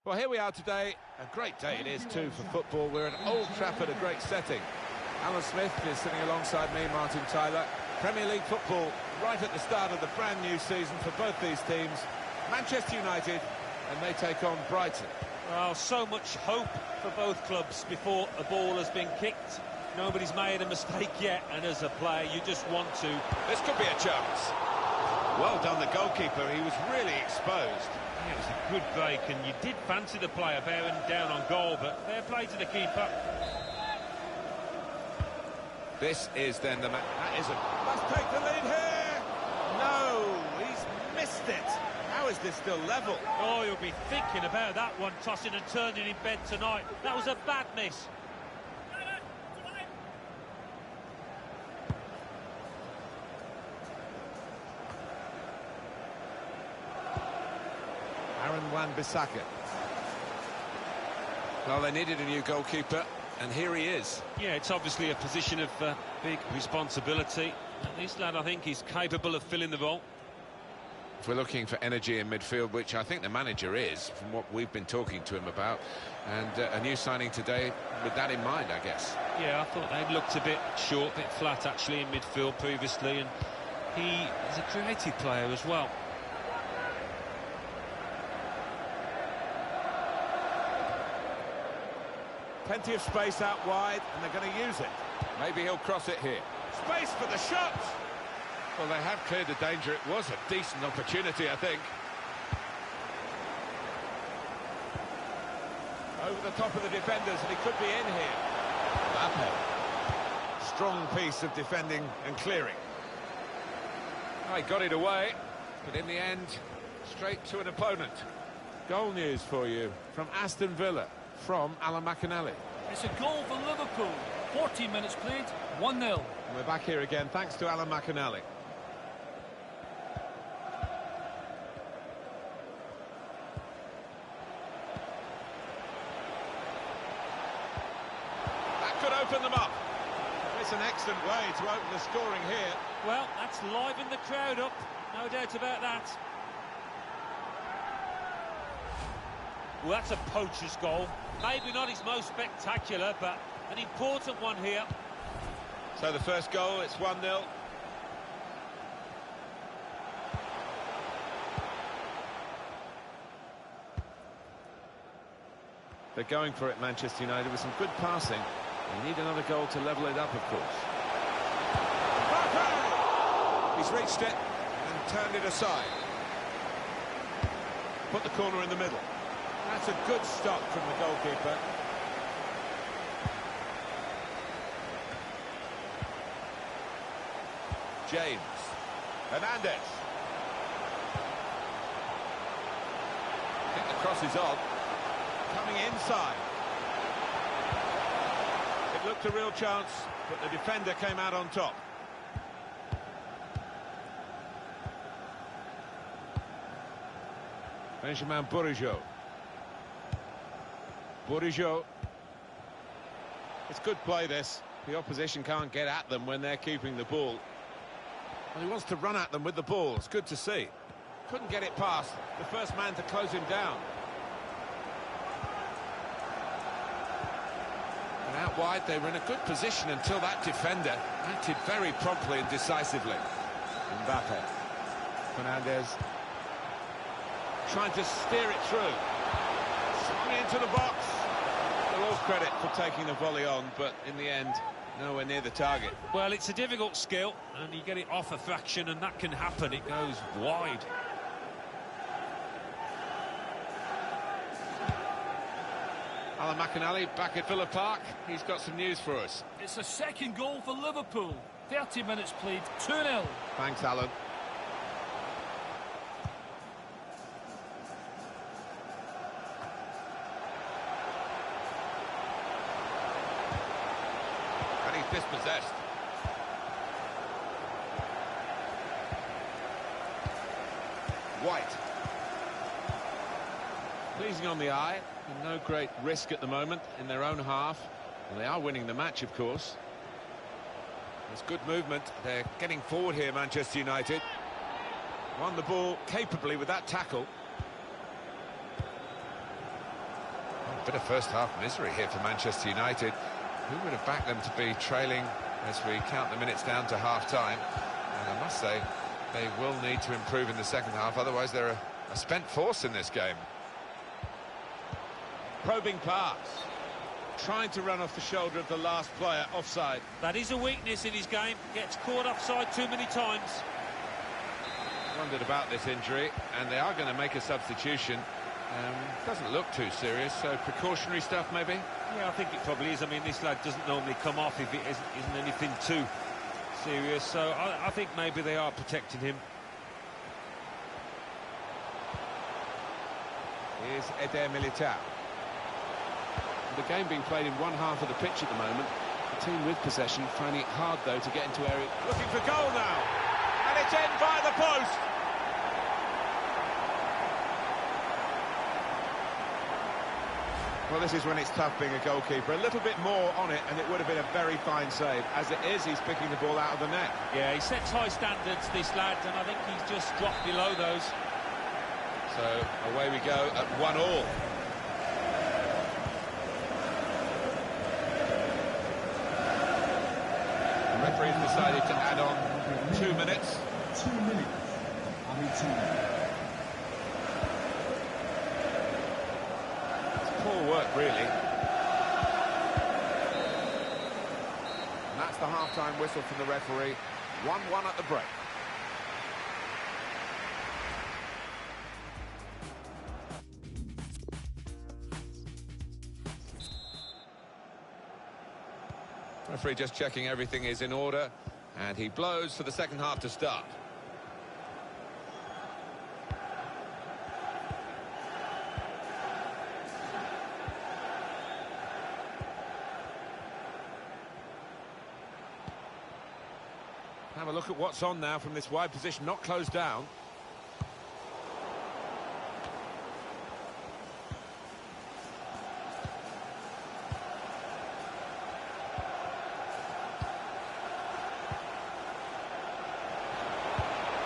Well, here we are today. A great day it is, too, for football. We're at Old Trafford, a great setting. Alan Smith is sitting alongside me, Martin Tyler. Premier League football right at the start of the brand-new season for both these teams. Manchester United, and they take on Brighton. Well, so much hope for both clubs before a ball has been kicked. Nobody's made a mistake yet, and as a player, you just want to. This could be a chance. Well done, the goalkeeper. He was really exposed. Yeah, it was a good break, and you did fancy the player bearing down on goal, but fair play to the keeper. This is then the match. That is a... Must take the lead here! No, he's missed it. How is this still level? Oh, you'll be thinking about that one, tossing and turning in bed tonight. That was a bad miss. Aaron Wan-Bissaka. Well, they needed a new goalkeeper, and here he is. Yeah, it's obviously a position of big responsibility. This lad, I think, is capable of filling the role. If we're looking for energy in midfield, which I think the manager is, from what we've been talking to him about, and a new signing today with that in mind, I guess. Yeah, I thought they looked a bit short, a bit flat, actually, in midfield previously, and he is a creative player as well. Plenty of space out wide, and they're going to use it. Maybe he'll cross it here. Space for the shot! Well, they have cleared the danger. It was a decent opportunity, I think. Over the top of the defenders, and he could be in here. Mbappe. Strong piece of defending and clearing. Oh, he got it away, but in the end, straight to an opponent. Goal news for you from Aston Villa, from Alan McAnally. It's a goal for Liverpool. 14 minutes played, 1-0. And we're back here again, thanks to Alan McAnally. That could open them up. It's an excellent way to open the scoring here. Well, that's livened the crowd up, no doubt about that. Well, that's a poacher's goal. Maybe not his most spectacular, but an important one here. So the first goal, it's 1-0. They're going for it, Manchester United, with some good passing. They need another goal to level it up, of course. Mbappe! He's reached it and turned it aside. Put the corner in the middle. That's a good stop from the goalkeeper. James. Hernandez. I think the cross is on. Coming inside. It looked a real chance, but the defender came out on top. Benjamin Bourigeaud. Bourigeaud. It's good play, this. The opposition can't get at them when they're keeping the ball. And he wants to run at them with the ball. It's good to see. Couldn't get it past the first man to close him down. And out wide, they were in a good position until that defender acted very promptly and decisively. Mbappe. Fernandez. Trying to steer it through. Swung into the box. Well, all credit for taking the volley on, but in the end, nowhere near the target. Well, it's a difficult skill, and you get it off a fraction, and that can happen. It goes wide. Alan McAnally back at Villa Park. He's got some news for us. It's a second goal for Liverpool. 30 minutes played, 2-0. Thanks, Alan. And he's dispossessed. White. Pleasing on the eye, and no great risk at the moment in their own half. And they are winning the match, of course. There's good movement. They're getting forward here, Manchester United. Won the ball capably with that tackle. A bit of first-half misery here for Manchester United. Who would have backed them to be trailing as we count the minutes down to half-time? And I must say, they will need to improve in the second half, otherwise they're a spent force in this game. Probing pass. Trying to run off the shoulder of the last player, offside. That is a weakness in his game. Gets caught offside too many times. Wondered about this injury, and they are going to make a substitution. Doesn't look too serious, so precautionary stuff maybe? Yeah, I think it probably is. I mean, this lad doesn't normally come off if it isn't anything too serious, so I think maybe they are protecting him. Here's Eder Militao. The game being played in one half of the pitch at the moment. The team with possession finding it hard, though, to get into area. Looking for goal now, and it's in by the post. Well, this is when it's tough being a goalkeeper. A little bit more on it, and it would have been a very fine save. As it is, he's picking the ball out of the net. Yeah, he sets high standards, this lad, and I think he's just dropped below those. So, away we go at 1-1. The referee's decided to add on 2 minutes. 2 minutes. Added time. Poor work, really. And that's the half-time whistle from the referee. 1-1 at the break. Referee just checking everything is in order, and he blows for the second half to start. Have a look at what's on now from this wide position, not closed down.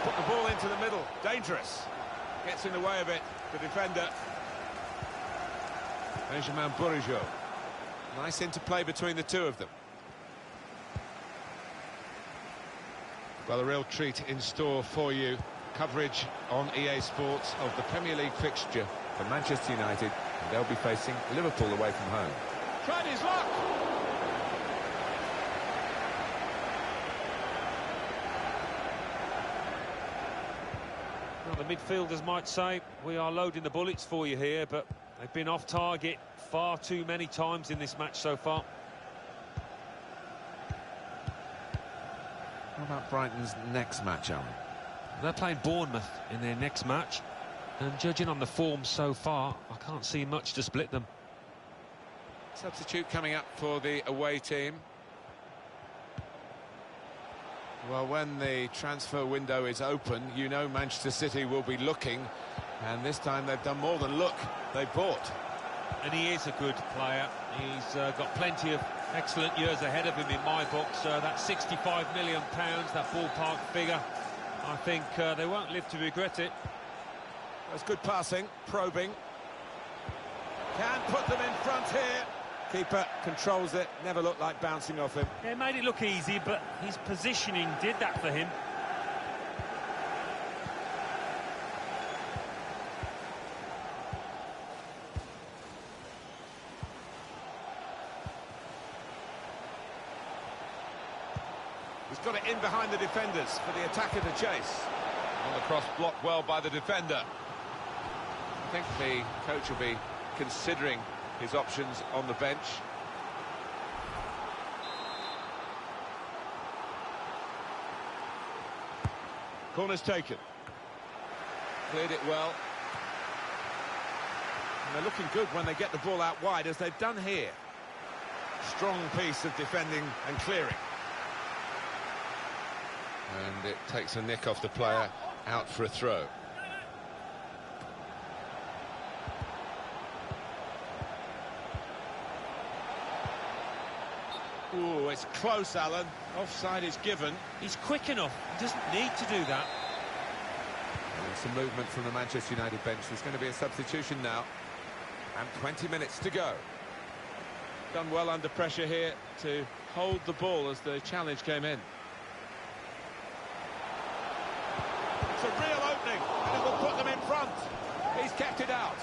Put the ball into the middle, dangerous. Gets in the way of it, the defender. Benjamin Bourigeaud. Nice interplay between the two of them. Well, a real treat in store for you. Coverage on EA Sports of the Premier League fixture for Manchester United. And they'll be facing Liverpool away from home. Tried his luck! Well, the midfielders might say, we are loading the bullets for you here, but they've been off target far too many times in this match so far. How about Brighton's next match, Alan? They're playing Bournemouth in their next match, and judging on the form so far, I can't see much to split them. Substitute coming up for the away team. Well, when the transfer window is open, you know Manchester City will be looking, and this time they've done more than look, they've bought. And he is a good player. He's got plenty of excellent years ahead of him in my books. That £65 million, that ballpark figure, I think they won't live to regret it. That's good passing, probing. Can put them in front here. Keeper controls it, never looked like bouncing off him. Yeah, it made it look easy, but his positioning did that for him. He's got it in behind the defenders for the attacker to chase. On the cross, blocked well by the defender. I think the coach will be considering his options on the bench. Corner's taken. Cleared it well. And they're looking good when they get the ball out wide, as they've done here. Strong piece of defending and clearing. And it takes a nick off the player, out for a throw. Ooh, it's close, Alan. Offside is given. He's quick enough. He doesn't need to do that. And some movement from the Manchester United bench. There's going to be a substitution now. And 20 minutes to go. Done well under pressure here to hold the ball as the challenge came in. It's a real opening, and it will put them in front. He's kept it out.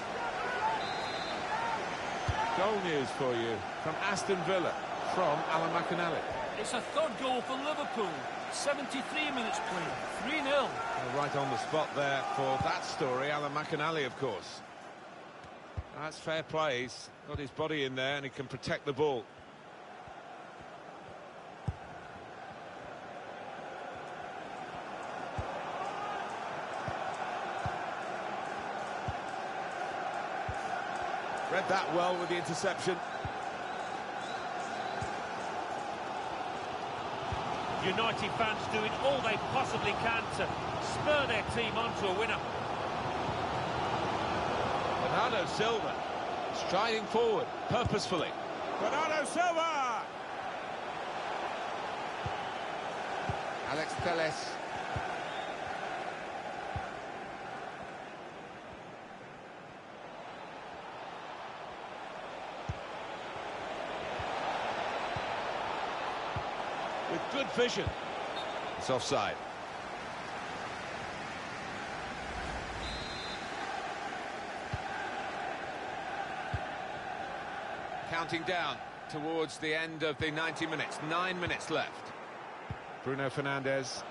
Goal news for you from Aston Villa, from Alan McInally. It's a third goal for Liverpool. 73 minutes played. 3-0. Well, right on the spot there for that story, Alan McInally, of course. That's fair play. He's got his body in there and he can protect the ball. Read that well with the interception. United fans doing all they possibly can to spur their team onto a winner. Bernardo Silva striding forward purposefully. Bernardo Silva! Alex Telles. With good vision. It's offside. Counting down towards the end of the 90 minutes. 9 minutes left. Bruno Fernandes.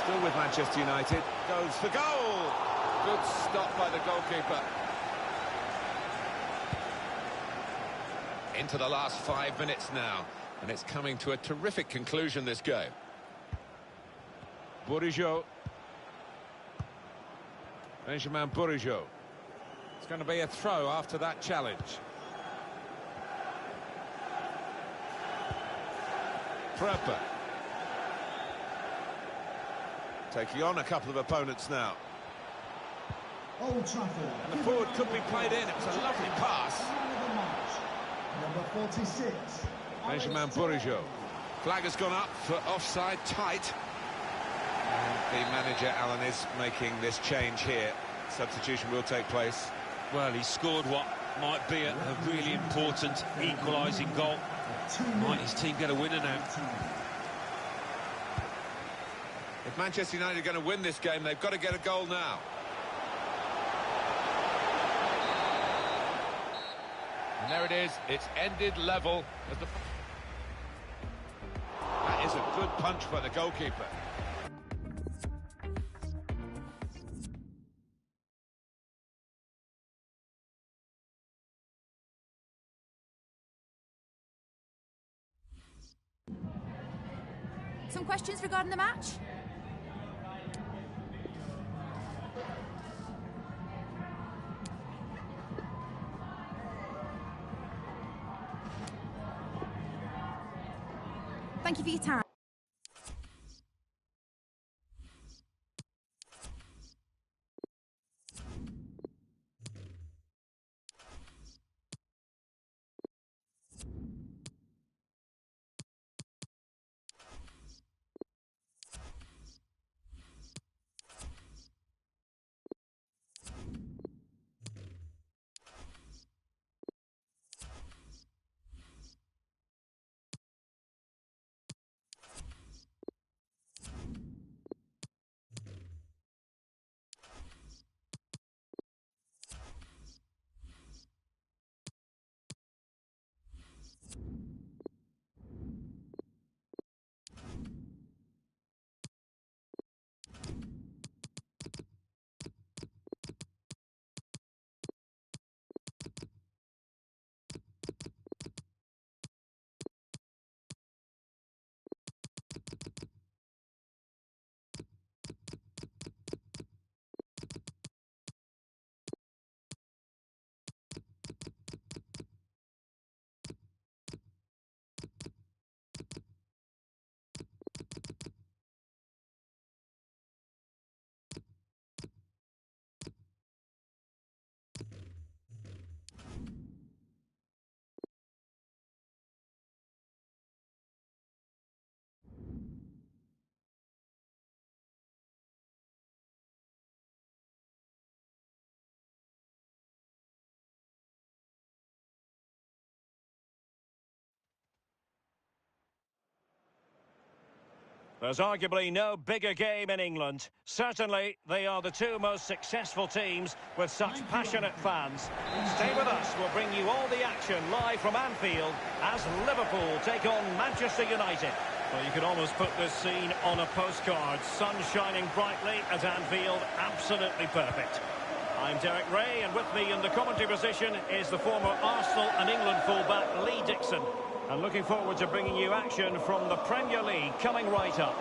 Still with Manchester United. Goes for goal. Good stop by the goalkeeper. Into the last 5 minutes now, and it's coming to a terrific conclusion, this game. Bourigeaud. Benjamin Bourigeaud. It's going to be a throw after that challenge. Prepper. Taking on a couple of opponents now. Old Trafford. And the forward could be played in. It was a lovely pass. Number 46. Benjamin Bourigeaud. Flag has gone up for offside tight. And the manager, Alan, is making this change here. Substitution will take place. Well, he scored what might be a really important equalising goal. Might his team get a winner now? If Manchester United are going to win this game, they've got to get a goal now. And there it is, it's ended level. That is a good punch by the goalkeeper. Some questions regarding the match? Thank you for your time. There's arguably no bigger game in England. Certainly, they are the two most successful teams with such passionate fans. Stay with us, we'll bring you all the action live from Anfield as Liverpool take on Manchester United. Well, you could almost put this scene on a postcard. Sun shining brightly at Anfield, absolutely perfect. I'm Derek Ray, and with me in the commentary position is the former Arsenal and England fullback Lee Dixon. And looking forward to bringing you action from the Premier League coming right up.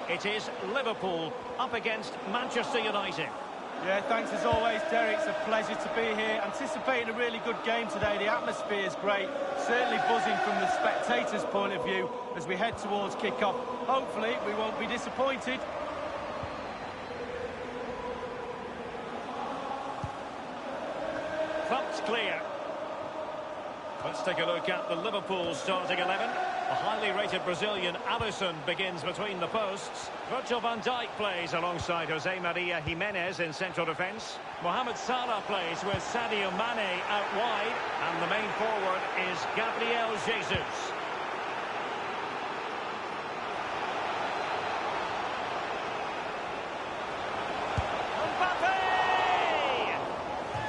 It is Liverpool up against Manchester United. Yeah, thanks as always, Derek. It's a pleasure to be here. Anticipating a really good game today. The atmosphere is great. Certainly buzzing from the spectators' point of view as we head towards kick-off. Hopefully, we won't be disappointed. Thumped clear. Let's take a look at the Liverpool starting 11. A highly rated Brazilian, Alisson, begins between the posts. Virgil van Dijk plays alongside Jose Maria Jimenez in central defence. Mohamed Salah plays with Sadio Mane out wide. And the main forward is Gabriel Jesus.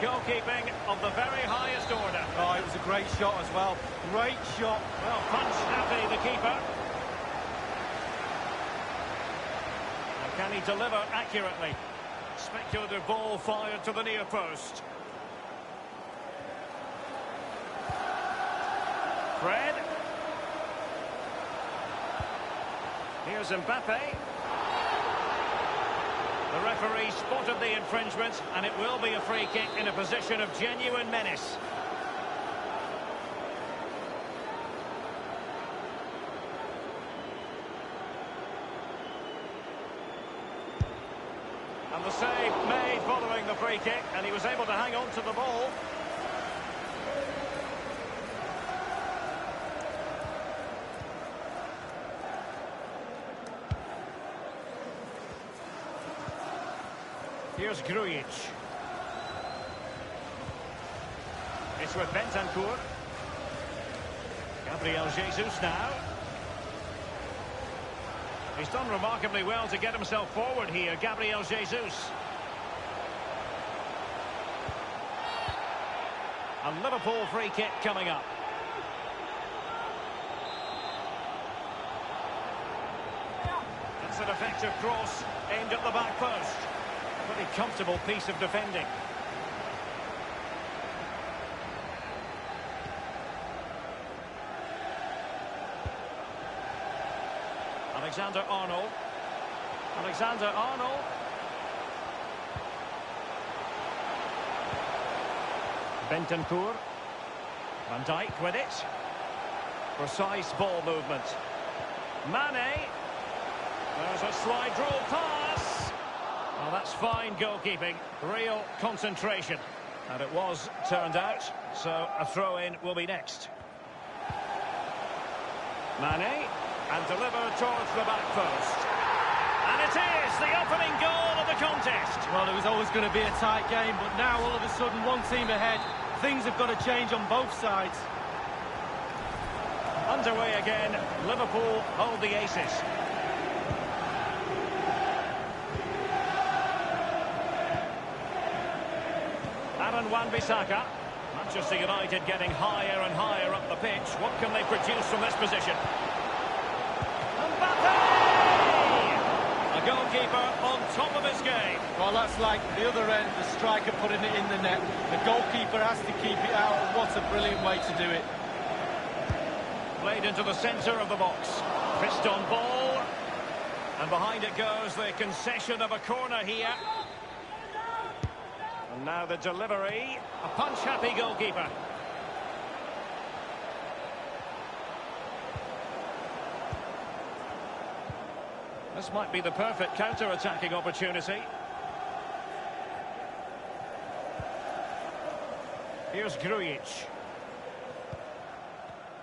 Goalkeeping of the very highest order. Oh, it was a great shot as well. Great shot. Well, punch happy, the keeper. Now, can he deliver accurately? Speculative ball fired to the near post. Fred. Here's Mbappe. The referee spotted the infringement, and it will be a free kick in a position of genuine menace. And the save made following the free kick, and he was able to hang on to the ball. Here's Grujic. It's with Bentancur. Gabriel Jesus now. He's done remarkably well to get himself forward here, Gabriel Jesus. A Liverpool free kick coming up. It's an effective cross aimed at the back post. Pretty comfortable piece of defending. Alexander-Arnold. Alexander-Arnold. Bentancur. Van Dijk with it. Precise ball movement. Mane. There's a slide rule pass. Well, that's fine goalkeeping, real concentration. And it was turned out, so a throw-in will be next. Mane, and delivered towards the back post. And it is the opening goal of the contest. Well, it was always going to be a tight game, but now all of a sudden one team ahead. Things have got to change on both sides. Underway again, Liverpool hold the aces. Wan-Bissaka. Manchester United getting higher and higher up the pitch. What can they produce from this position? Mbappe! A goalkeeper on top of his game. Well, that's like the other end, the striker putting it in the net. The goalkeeper has to keep it out. What a brilliant way to do it. Played into the centre of the box. Fist on ball. And behind it goes the concession of a corner here. And now the delivery, a punch-happy goalkeeper. This might be the perfect counter-attacking opportunity. Here's Grujic.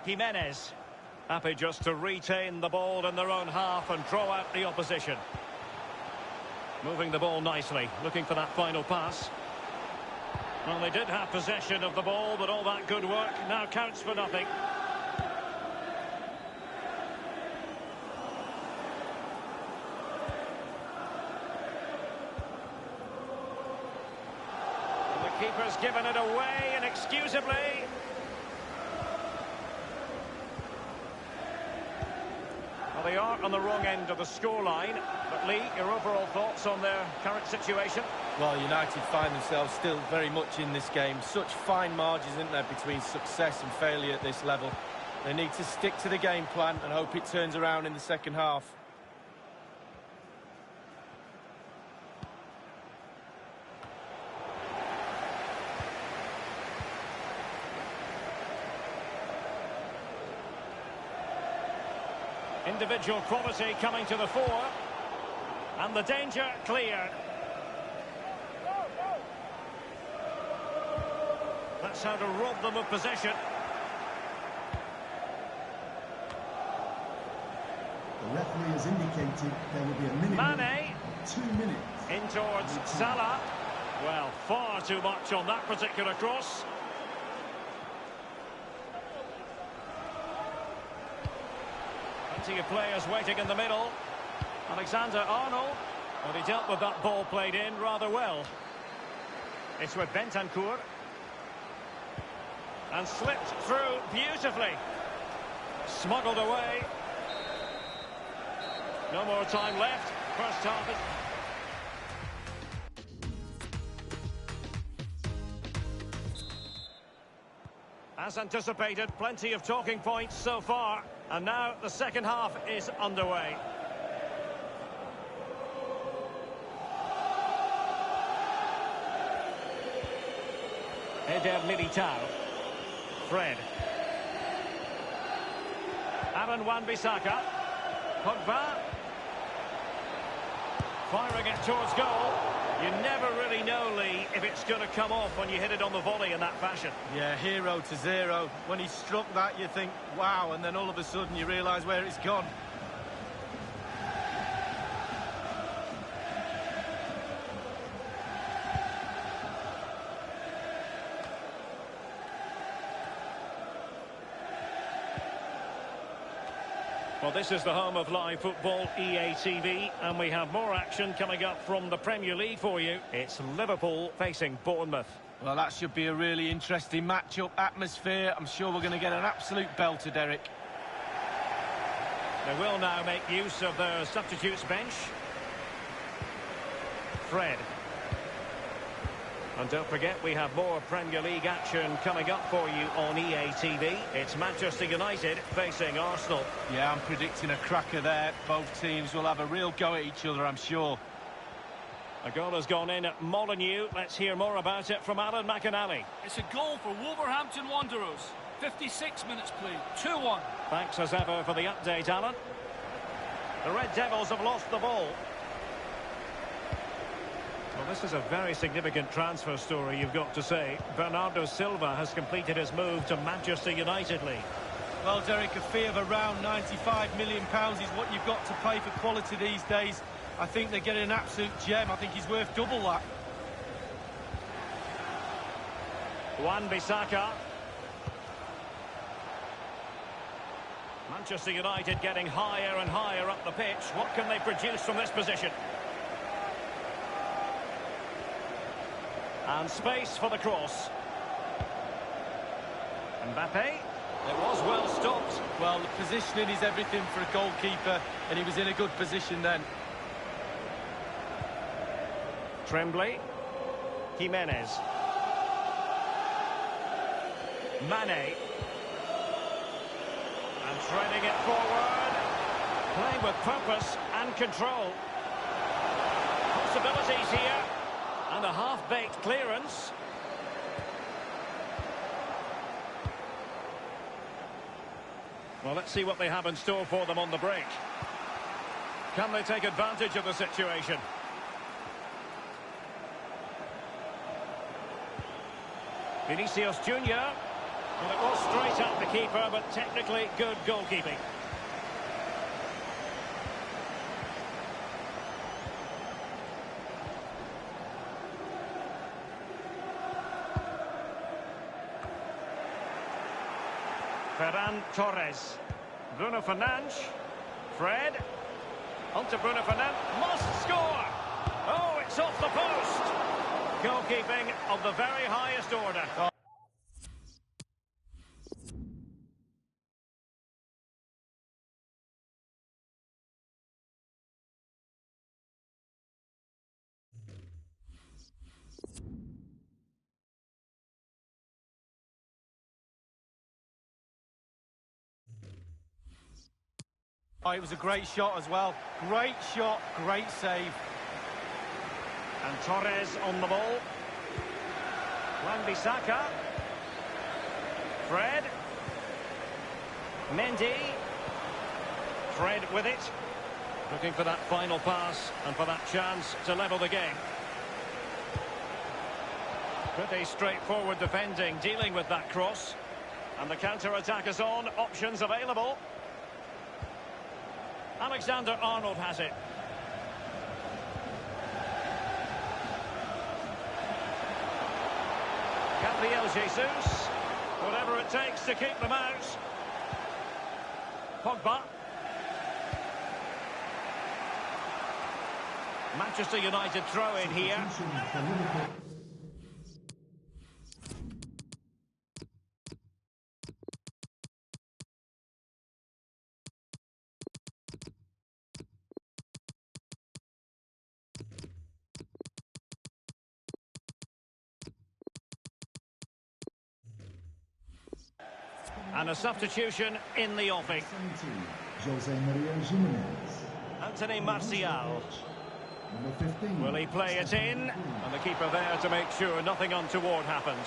Jimenez. Happy just to retain the ball in their own half and draw out the opposition. Moving the ball nicely, looking for that final pass. Well, they did have possession of the ball, but all that good work now counts for nothing. has given it away inexcusably. Well, they are on the wrong end of the scoreline. But Lee, your overall thoughts on their current situation? Well, United find themselves still very much in this game. Such fine margins, isn't there, between success and failure at this level. They need to stick to the game plan and hope it turns around in the second half. Individual quality coming to the fore. And the danger cleared. That's how to rob them of possession. The referee has indicated there will be a minimum Mane. 2 minutes. In towards Salah. Well, far too much on that particular cross. Plenty of players waiting in the middle. Alexander-Arnold. Well, he dealt with that ball played in rather well. It's with Bentancur. And slipped through beautifully. Smuggled away. No more time left. First half is... As anticipated, plenty of talking points so far. And now the second half is underway. Eder Militao. Fred. Aaron Wan-Bissaka. Pogba. Firing it towards goal. You never really know, Lee, if it's going to come off when you hit it on the volley in that fashion. Yeah, 0-0. When he struck that, you think, wow, and then all of a sudden you realise where it's gone. Well, this is the home of live football, EA TV, and we have more action coming up from the Premier League for you. It's Liverpool facing Bournemouth. Well, that should be a really interesting match-up atmosphere. I'm sure we're going to get an absolute belter, Derek. They will now make use of their substitutes bench. Fred. And don't forget, we have more Premier League action coming up for you on EA TV. It's Manchester United facing Arsenal. Yeah, I'm predicting a cracker there. Both teams will have a real go at each other, I'm sure. A goal has gone in at Molineux. Let's hear more about it from Alan McInally. It's a goal for Wolverhampton Wanderers. 56 minutes played, 2-1. Thanks as ever for the update, Alan. The Red Devils have lost the ball. Well, this is a very significant transfer story, you've got to say. Bernardo Silva has completed his move to Manchester United, Lee. Well, Derek, a fee of around £95 million is what you've got to pay for quality these days. I think they're getting an absolute gem. I think he's worth double that. Wan-Bissaka. Manchester United getting higher and higher up the pitch. What can they produce from this position? And space for the cross. Mbappe. It was well stopped. Well, the positioning is everything for a goalkeeper, and he was in a good position then. Tremblay. Jimenez. Mane. And threading it forward. Playing with purpose and control. Possibilities here. And a half-baked clearance. Well, let's see what they have in store for them on the break. Can they take advantage of the situation? Vinicius Junior. Well, it was straight at the keeper, but technically good goalkeeping. Ferran Torres. Bruno Fernandes. Fred. On to Bruno Fernandes. Must score! Oh, it's off the post! Goalkeeping of the very highest order. Oh, it was a great shot as well. Great shot, great save. And Torres on the ball. Wan-Bissaka. Fred. Mendy. Fred with it. Looking for that final pass and for that chance to level the game. Pretty straightforward defending, dealing with that cross. And the counter-attack is on. Options available. Alexander-Arnold has it. Gabriel Jesus. Whatever it takes to keep them out. Pogba. Manchester United throw in here. And a substitution in the offing. Jose Maria Jimenez. Anthony Martial. Number 15. Will he play it in? And the keeper there to make sure nothing untoward happens.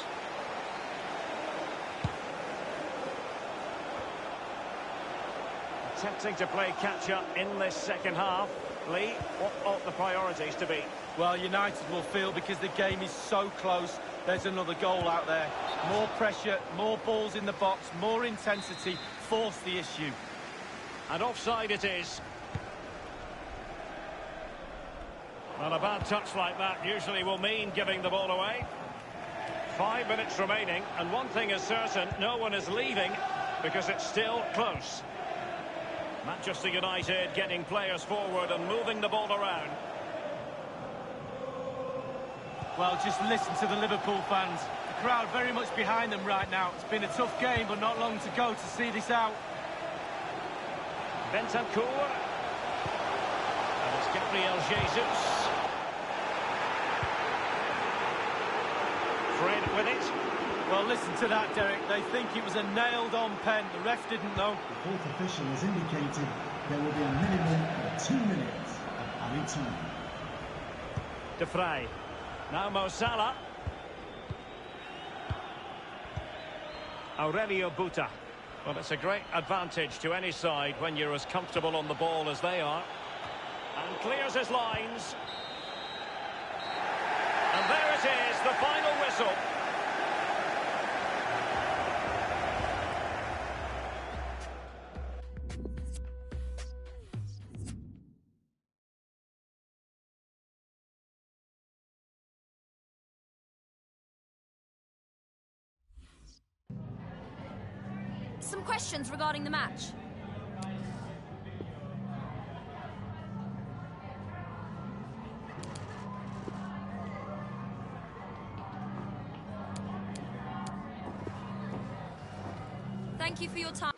Attempting to play catch-up in this second half. Lee, what ought the priorities to be? Well, United will feel because the game is so close. There's another goal out there. More pressure, more balls in the box, more intensity. Force the issue. And offside it is. Well, a bad touch like that usually will mean giving the ball away. 5 minutes remaining, and one thing is certain, no one is leaving because it's still close. Manchester United getting players forward and moving the ball around. Well, just listen to the Liverpool fans. The crowd very much behind them right now. It's been a tough game, but not long to go to see this out. Bentancur. And it's Gabriel Jesus. Fred with it. Well, listen to that, Derek. They think it was a nailed-on pen. The ref didn't know. The fourth official has indicated there will be a minimum of 2 minutes of added time. De Vrij. Now Mo Salah. Aurelio Buta. Well, it's a great advantage to any side when you're as comfortable on the ball as they are. And clears his lines. And there it is, the final whistle. Some questions regarding the match. Thank you for your time.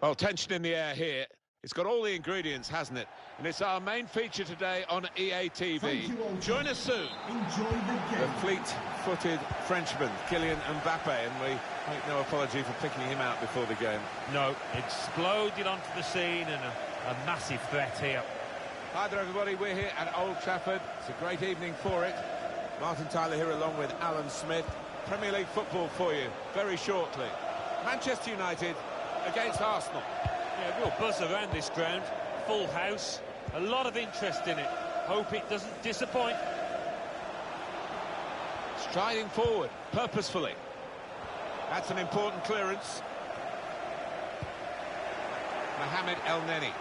Well, tension in the air here. It's got all the ingredients, hasn't it? And it's our main feature today on EA TV. Join us soon. Enjoy the game. The fleet-footed Frenchman, Kylian Mbappe, and we make no apology for picking him out before the game. No, exploded onto the scene and a massive threat here. Hi there, everybody. We're here at Old Trafford. It's a great evening for it. Martin Tyler here along with Alan Smith. Premier League football for you very shortly. Manchester United against Arsenal. Yeah, real buzz around this ground. Full house. A lot of interest in it. Hope it doesn't disappoint. Striding forward, purposefully. That's an important clearance. Mohamed El Neni.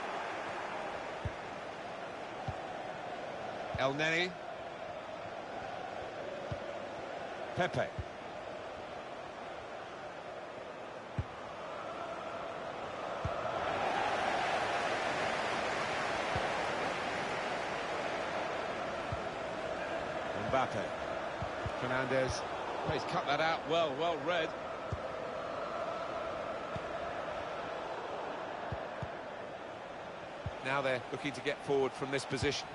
El Neni. Pepe. Mbappe. Fernandez. He's cut that out well read. Now they're looking to get forward from this position.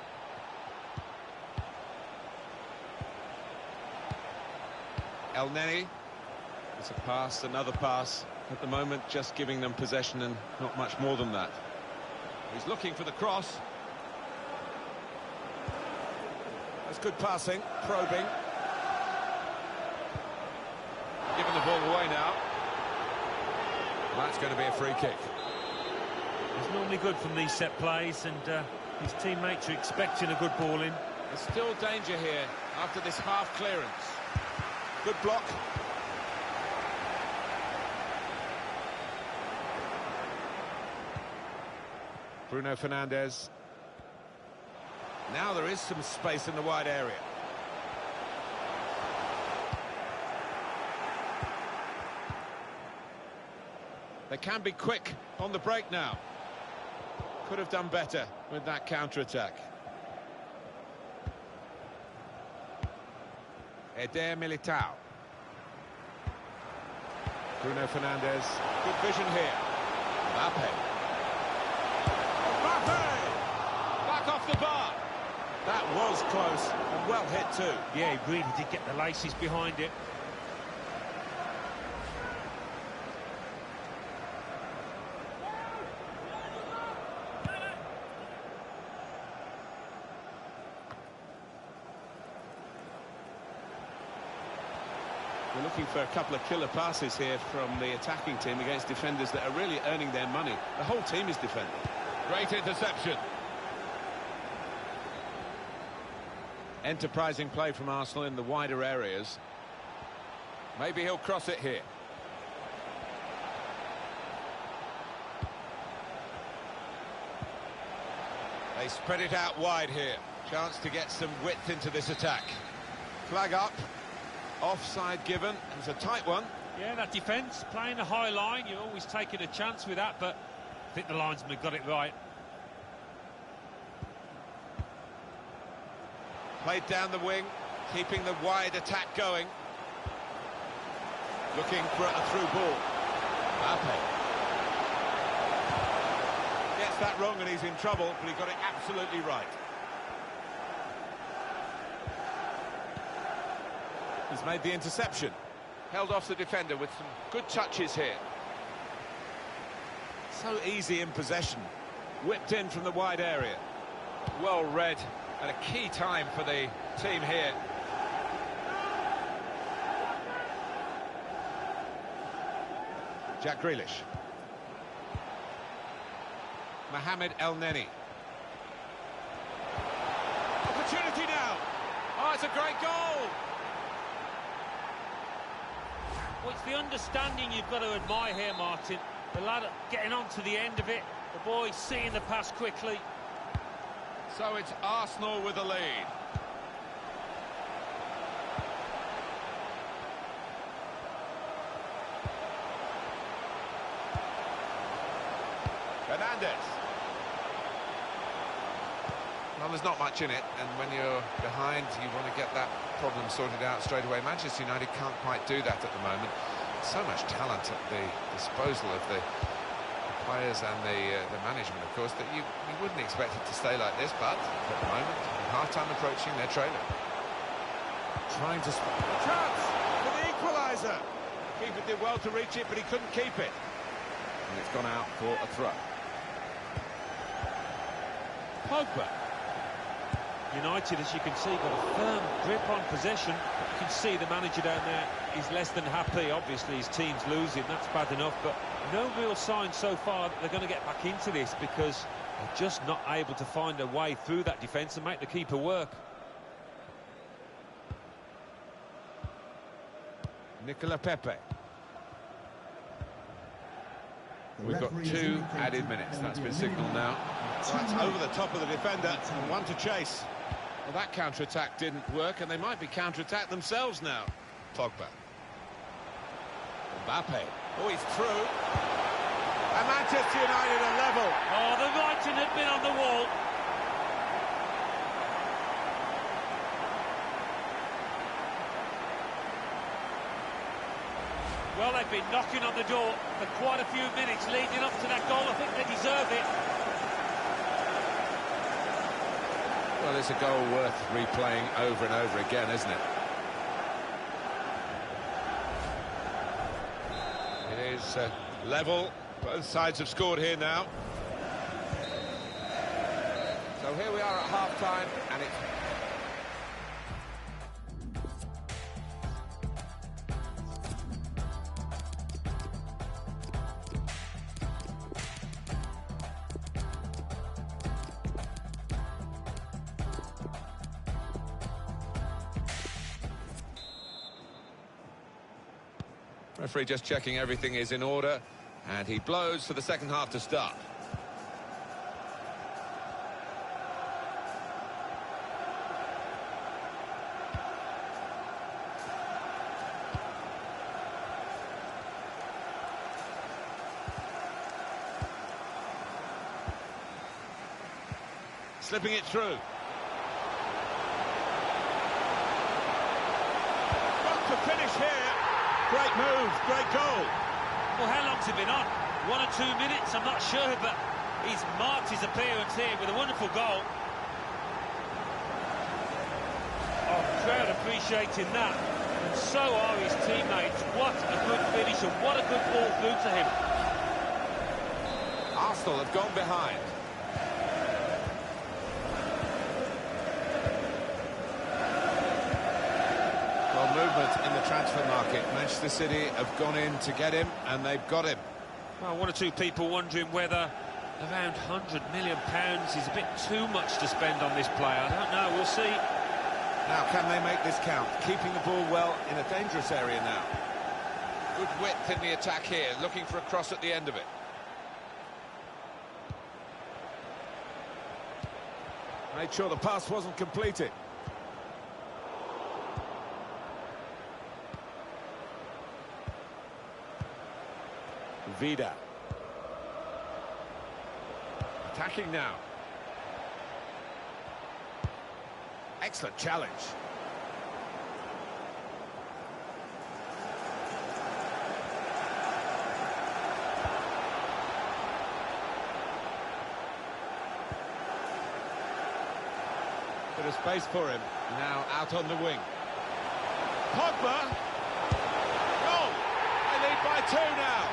El Neni. It's a pass, another pass. At the moment, just giving them possession and not much more than that. He's looking for the cross. That's good passing, probing. Giving the ball away now. That's going to be a free kick. He's normally good from these set plays, and his teammates are expecting a good ball in. There's still danger here after this half clearance. Good block. Bruno Fernandes. Now there is some space in the wide area. They can be quick on the break now. Could have done better with that counter-attack. Eder Militao. Bruno Fernandes. Good vision here. Mbappe. Mbappe! Back off the bar. That was close and well hit too. Yeah, he really did get the laces behind it. We're looking for a couple of killer passes here from the attacking team against defenders that are really earning their money. The whole team is defending. Great interception. Enterprising play from Arsenal in the wider areas. Maybe he'll cross it here. They spread it out wide here. Chance to get some width into this attack. Flag up. Offside given. It was a tight one. Yeah, that defence, playing a high line, you're always taking a chance with that, but I think the linesman got it right. Played down the wing, keeping the wide attack going. Looking for a through ball. Mbappe. Gets that wrong and he's in trouble, but he got it absolutely right. He's made the interception. Held off the defender with some good touches here. So easy in possession. Whipped in from the wide area. Well read at a key time for the team here. Jack Grealish. Mohamed El Neni. Opportunity now. Oh, it's a great goal. Well, it's the understanding you've got to admire here, Martin. The lad getting on to the end of it, the boy seeing the pass quickly. So it's Arsenal with the lead. Fernandes. Well, there's not much in it, and when you're behind, you want to get that problem sorted out straight away. Manchester United can't quite do that at the moment. So much talent at the disposal of the players and the management, of course, that you wouldn't expect it to stay like this, but at the moment, half-time approaching, their trailer. Trying to... Chance for the equaliser! Keeper did well to reach it, but he couldn't keep it. And it's gone out for a throw. Pogba. United, as you can see, got a firm grip on possession. You can see the manager down there is less than happy. Obviously, his team's losing, that's bad enough, but no real sign so far that they're going to get back into this, because they're just not able to find a way through that defence and make the keeper work. Nicola Pepe. We've got 2 added minutes. That's been signalled now. That's over the top of the defender and one to chase. Well, that counter-attack didn't work, and they might be counter-attacked themselves now. Pogba. Mbappe. Oh, he's through. And Manchester United are level. Oh, the writing had been on the wall. Well, they've been knocking on the door for quite a few minutes leading up to that goal. I think they deserve it. Well, it's a goal worth replaying over and over again, isn't it? It is level. Both sides have scored here now. So here we are at half-time, and it's... Referee just checking everything is in order, and he blows for the second half to start. Slipping it through. Got to finish here. Great move, great goal. Well, how long's he been on? 1 or 2 minutes, I'm not sure, but he's marked his appearance here with a wonderful goal. Oh, crowd appreciating that, and so are his teammates. What a good finish, and what a good ball through to him. Arsenal have gone behind. Well, movement in the transfer market. Manchester City have gone in to get him, and they've got him. Well, 1 or 2 people wondering whether around £100 million is a bit too much to spend on this player. I don't know, we'll see. Now, can they make this count? Keeping the ball well in a dangerous area now. Good width in the attack here, looking for a cross at the end of it. Made sure the pass wasn't completed. Vida. Attacking now. Excellent challenge. Bit of space for him. Now out on the wing. Pogba. Goal! They lead by 2 now.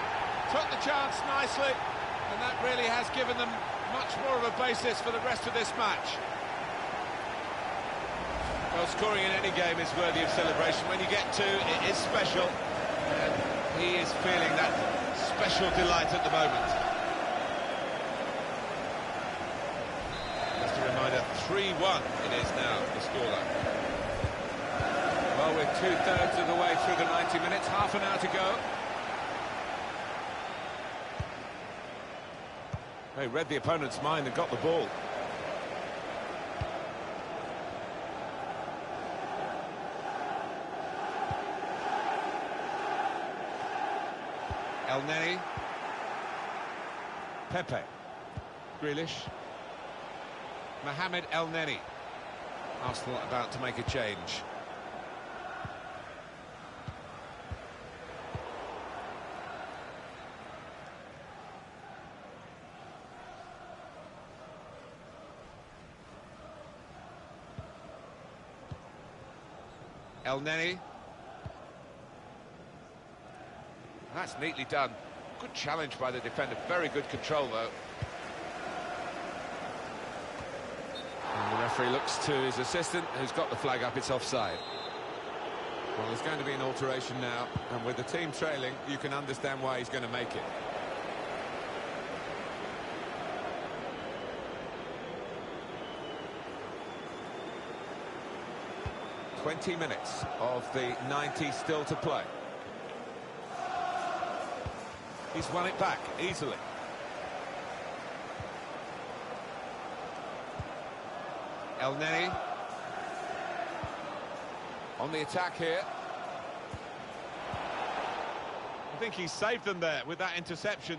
Took the chance nicely, and that really has given them much more of a basis for the rest of this match. Well, scoring in any game is worthy of celebration. When you get 2, it is special, and he is feeling that special delight at the moment. Just a reminder, 3-1 it is now, the scoreline. Well, we're 2/3 of the way through the 90 minutes, half an hour to go. They read the opponent's mind and got the ball. El Neni. Pepe. Grealish. Mohamed El Neni. Arsenal about to make a change. El Neni. That's neatly done. Good challenge by the defender. Very good control, though. And the referee looks to his assistant, who's got the flag up. It's offside. Well, there's going to be an alteration now, and with the team trailing, you can understand why he's going to make it. "20 minutes of the 90 still to play. He's won it back easily. El Neni on the attack here. I think he saved them there with that interception.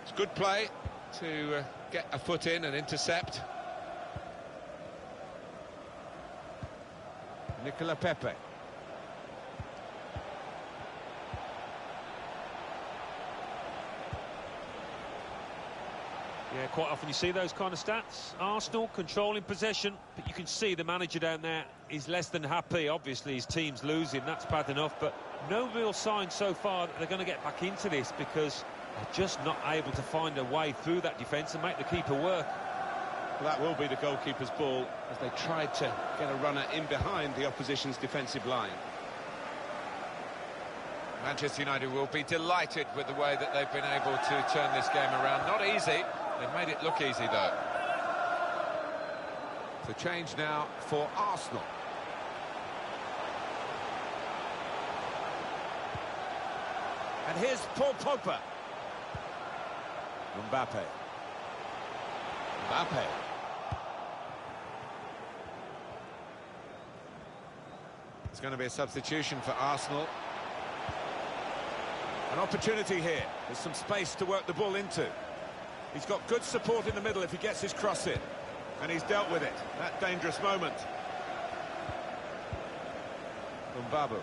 It's good play to get a foot in and intercept. Nicola Pepe. Yeah, quite often you see those kind of stats. Arsenal controlling possession, but you can see the manager down there is less than happy. Obviously, his team's losing, that's bad enough, but no real sign so far that they're going to get back into this because they're just not able to find a way through that defence and make the keeper work. Well, that will be the goalkeeper's ball as they tried to get a runner in behind the opposition's defensive line. Manchester United will be delighted with the way that they've been able to turn this game around. Not easy. They've made it look easy, though. The change now for Arsenal. And here's Paul Pogba. Mbappe. Mbappe. It's going to be a substitution for Arsenal. An opportunity here. There's some space to work the ball into. He's got good support in the middle if he gets his cross in. And he's dealt with it. That dangerous moment. Mbappe.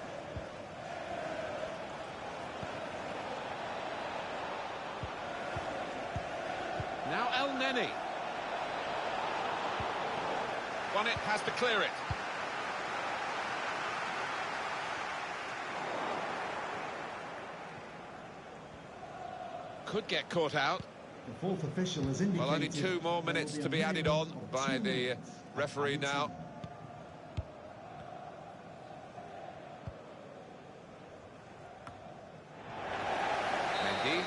Now El Neni. Won it, has to clear it. Could get caught out. The fourth official has indicated. Well, only 2 more minutes to be added on by the referee now. Mendy.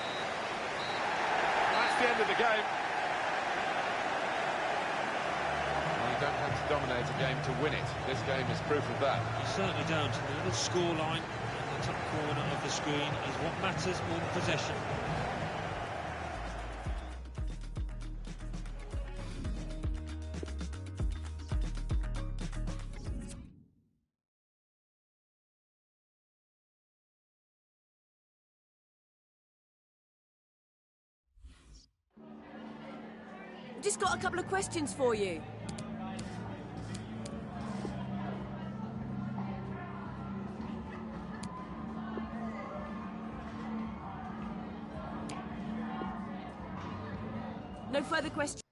That's the end of the game. Well, you don't have to dominate a game to win it. This game is proof of that. You certainly don't. The little scoreline in the top corner of the screen is what matters more than possession. Just got a couple of questions for you. No further questions.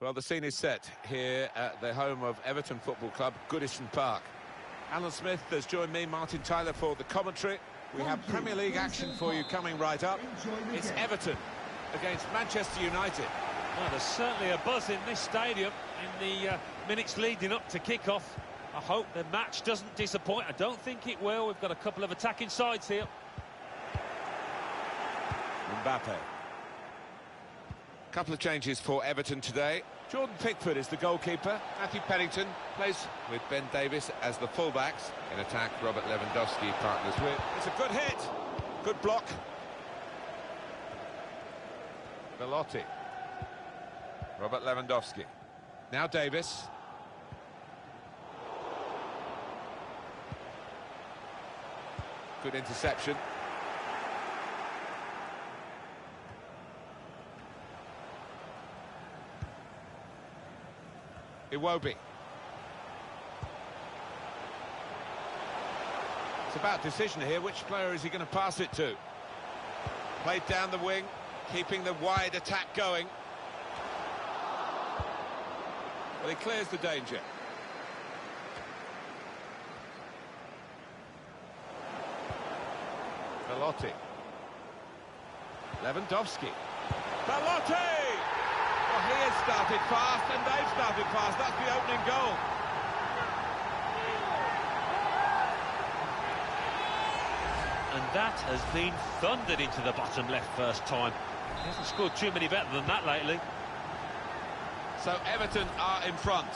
Well, the scene is set here at the home of Everton Football Club, Goodison Park. Alan Smith has joined me, Martin Tyler, for the commentary. We have Premier League action for you coming right up. It's Everton against Manchester United. Well, there's certainly a buzz in this stadium in the minutes leading up to kick-off. I hope the match doesn't disappoint. I don't think it will. We've got a couple of attacking sides here. Mbappe. Couple of changes for Everton today. Jordan Pickford is the goalkeeper. Matthew Pennington plays with Ben Davies as the fullbacks. In attack, Robert Lewandowski partners with. It's a good hit. Good block. Belotti. Robert Lewandowski. Now Davies. Good interception. Iwobi. It's about decision here. Which player is he going to pass it to? Played down the wing, keeping the wide attack going. Well, he clears the danger. Belotti. Lewandowski. Belotti! Well, he has started fast, and they've started fast. That's the opening goal. And that has been thundered into the bottom left first time. He hasn't scored too many better than that lately. So Everton are in front.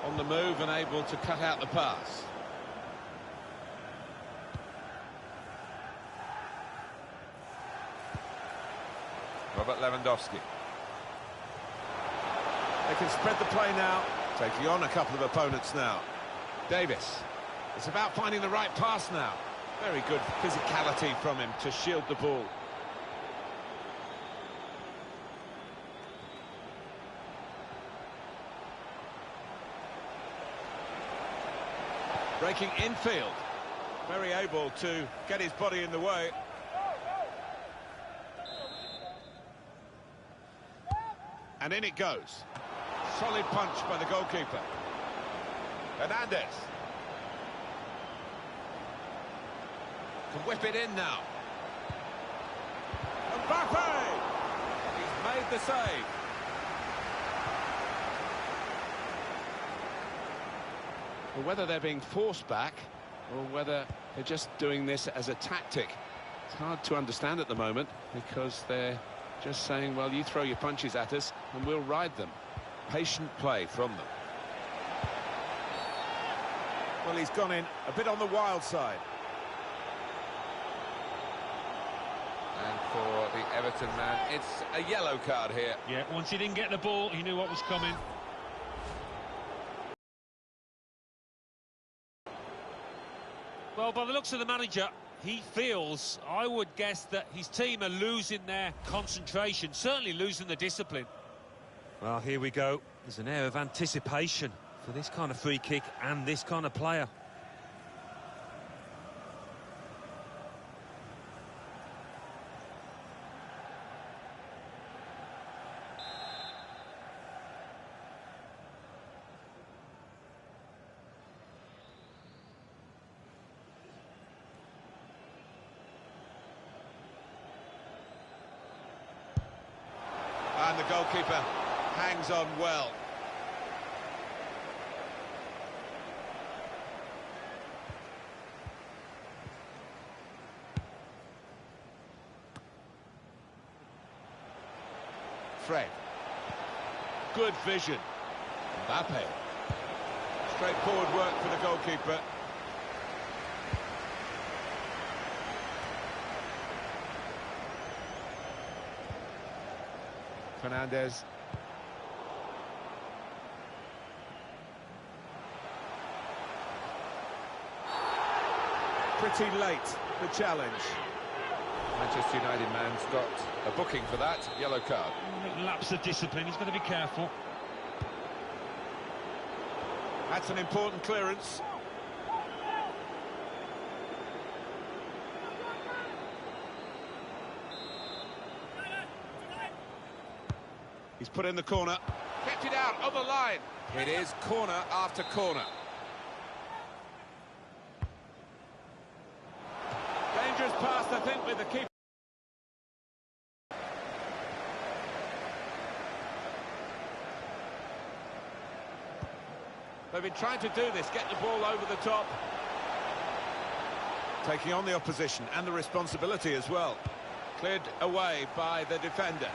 On the move and able to cut out the pass. Robert Lewandowski. They can spread the play now, taking on a couple of opponents now. Davies. It's about finding the right pass now. Very good physicality from him to shield the ball. Breaking infield. Very able to get his body in the way. And in it goes. Solid punch by the goalkeeper. Hernandez. Can whip it in now. Mbappe! He's made the save. Well, whether they're being forced back or whether they're just doing this as a tactic, it's hard to understand at the moment, because they're just saying, well, you throw your punches at us and we'll ride them. Patient play from them. Well, he's gone in a bit on the wild side. And for the Everton man, it's a yellow card here. Yeah, once he didn't get the ball, he knew what was coming. Well, by the looks of the manager, he feels, I would guess, that his team are losing their concentration, certainly losing the discipline. Well, here we go. There's an air of anticipation for this kind of free kick and this kind of player. And the goalkeeper hangs on well. Fred. Good vision. Mbappe. Straightforward work for the goalkeeper. Hernandez. Pretty late, the challenge. Manchester United man's got a booking for that, yellow card. Lapse of discipline, he's got to be careful. That's an important clearance. He's put in the corner. Kept it out, on the line. It is corner after corner. Dangerous pass, I think, with the keeper. They've been trying to do this, get the ball over the top. Taking on the opposition and the responsibility as well. Cleared away by the defender.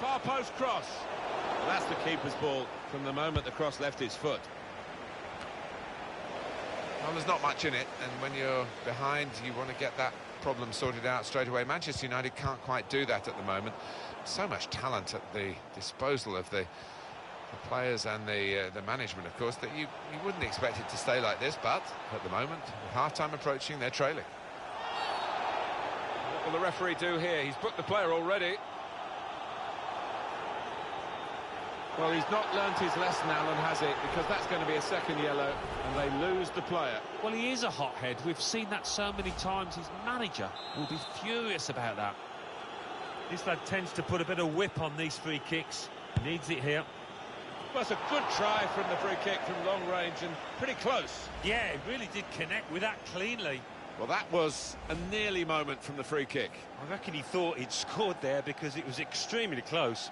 Far post cross. Well, that's the keeper's ball from the moment the cross left his foot. Well, there's not much in it, and when you're behind, you want to get that problem sorted out straight away. Manchester United can't quite do that at the moment. So much talent at the disposal of the players and the management, of course, that you wouldn't expect it to stay like this, but at the moment, with half-time approaching, they're trailing. What will the referee do here? He's booked the player already. Well, he's not learnt his lesson, Alan, has it? Because that's going to be a second yellow, and they lose the player. Well, he is a hothead. We've seen that so many times. His manager will be furious about that. This lad tends to put a bit of whip on these free kicks. Needs it here. Well, it's a good try from the free kick from long range, and pretty close. Yeah, he really did connect with that cleanly. Well, that was a nearly moment from the free kick. I reckon he thought he'd scored there because it was extremely close.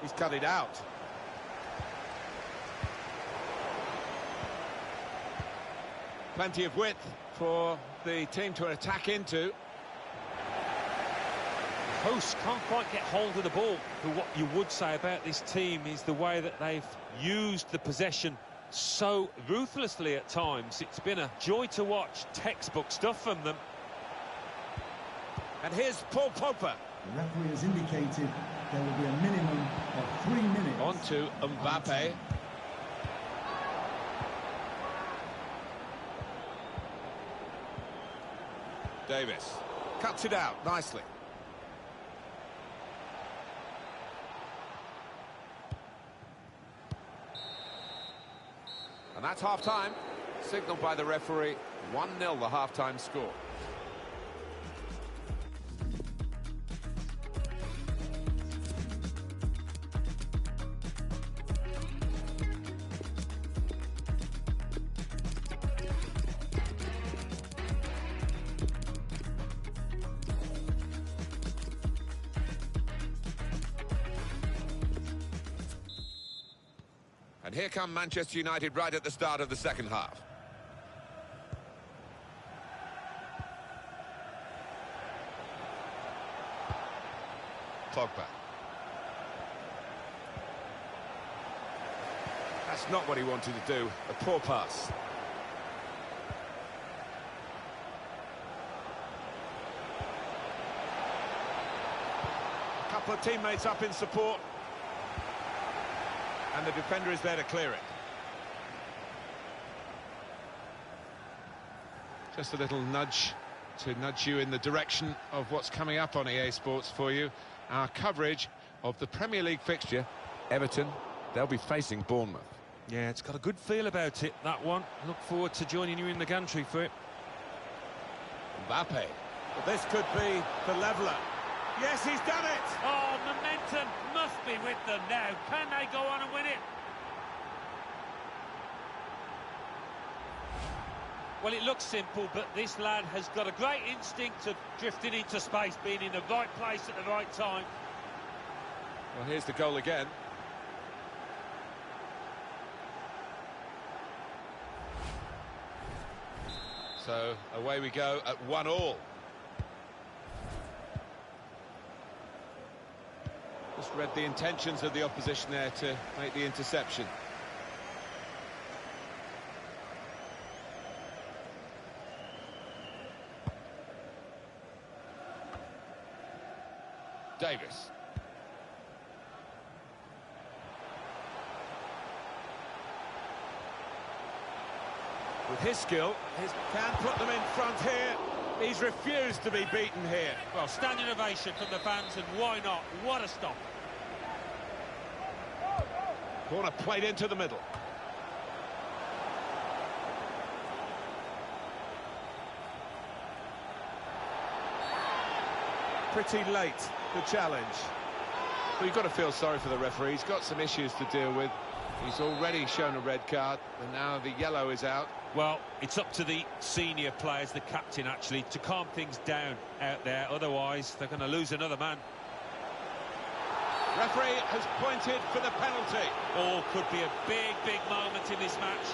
He's cut it out. Plenty of width for the team to attack into. Hosts can't quite get hold of the ball. But what you would say about this team is the way that they've used the possession so ruthlessly at times. It's been a joy to watch. Textbook stuff from them. And here's Paul Pogba. The referee has indicated there will be a minimum of 3 minutes. On to Mbappe. Davis cuts it out nicely. And that's half-time, signalled by the referee. 1-0 the half-time score. And here come Manchester United right at the start of the second half. Pogba. That's not what he wanted to do. A poor pass. A couple of teammates up in support. And the defender is there to clear it. Just a little nudge to nudge you in the direction of what's coming up on EA Sports for you. Our coverage of the Premier League fixture. Everton, they'll be facing Bournemouth. Yeah, it's got a good feel about it, that one. Look forward to joining you in the gantry for it. Mbappe. Well, this could be the leveller. Yes, he's done it! Oh, momentum must be with them now. Can they go on and win it? Well, it looks simple, but this lad has got a great instinct of drifting into space, being in the right place at the right time. Well, here's the goal again. So, away we go at 1-1. Just read the intentions of the opposition there to make the interception. Davis. With his skill, he can put them in front here. He's refused to be beaten here. Well, standing ovation from the fans, and why not? What a stop. Corner played into the middle. Pretty late, the challenge. Well, you've got to feel sorry for the referee. He's got some issues to deal with. He's already shown a red card, and now the yellow is out. Well, it's up to the senior players, the captain actually, to calm things down out there. Otherwise, they're going to lose another man. Referee has pointed for the penalty. Oh, could be a big, big moment in this match.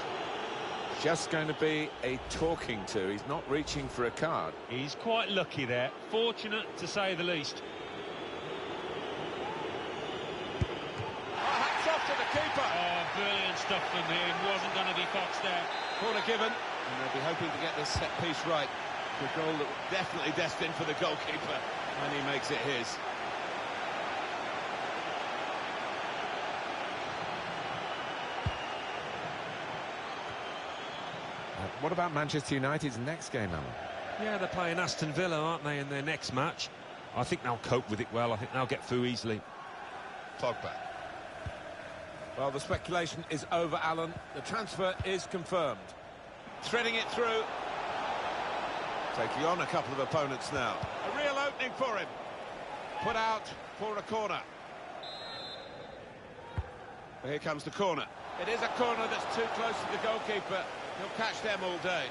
Just going to be a talking to. He's not reaching for a card. He's quite lucky there. Fortunate, to say the least. Hats off to the keeper. Oh, brilliant stuff from him. Wasn't going to be foxed there. Corner given. And they'll be hoping to get this set piece right. The goal that was definitely destined for the goalkeeper. And he makes it his. What about Manchester United's next game, Alan? Yeah, they're playing Aston Villa, aren't they, in their next match? I think they'll cope with it well. I think they'll get through easily. Pogba. Well, the speculation is over, Alan. The transfer is confirmed. Threading it through. Taking on a couple of opponents now. A real opening for him. Put out for a corner. Here comes the corner. It is a corner that's too close to the goalkeeper. He'll catch them all day.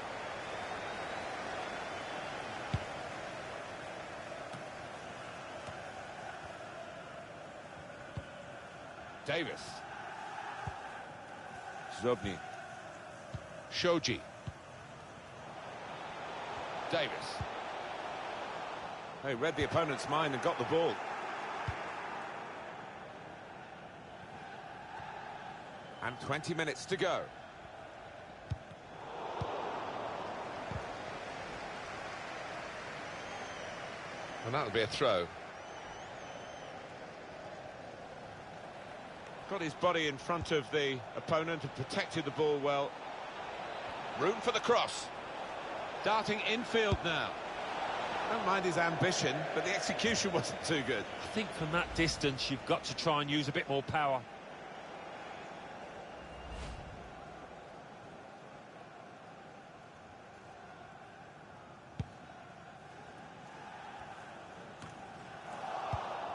Davis. Zobny. Shoji. Davis. They read the opponent's mind and got the ball. And 20 minutes to go. And that'll be a throw. Got his body in front of the opponent and protected the ball well. Room for the cross. Darting infield now. Don't mind his ambition, but the execution wasn't too good. I think from that distance, you've got to try and use a bit more power.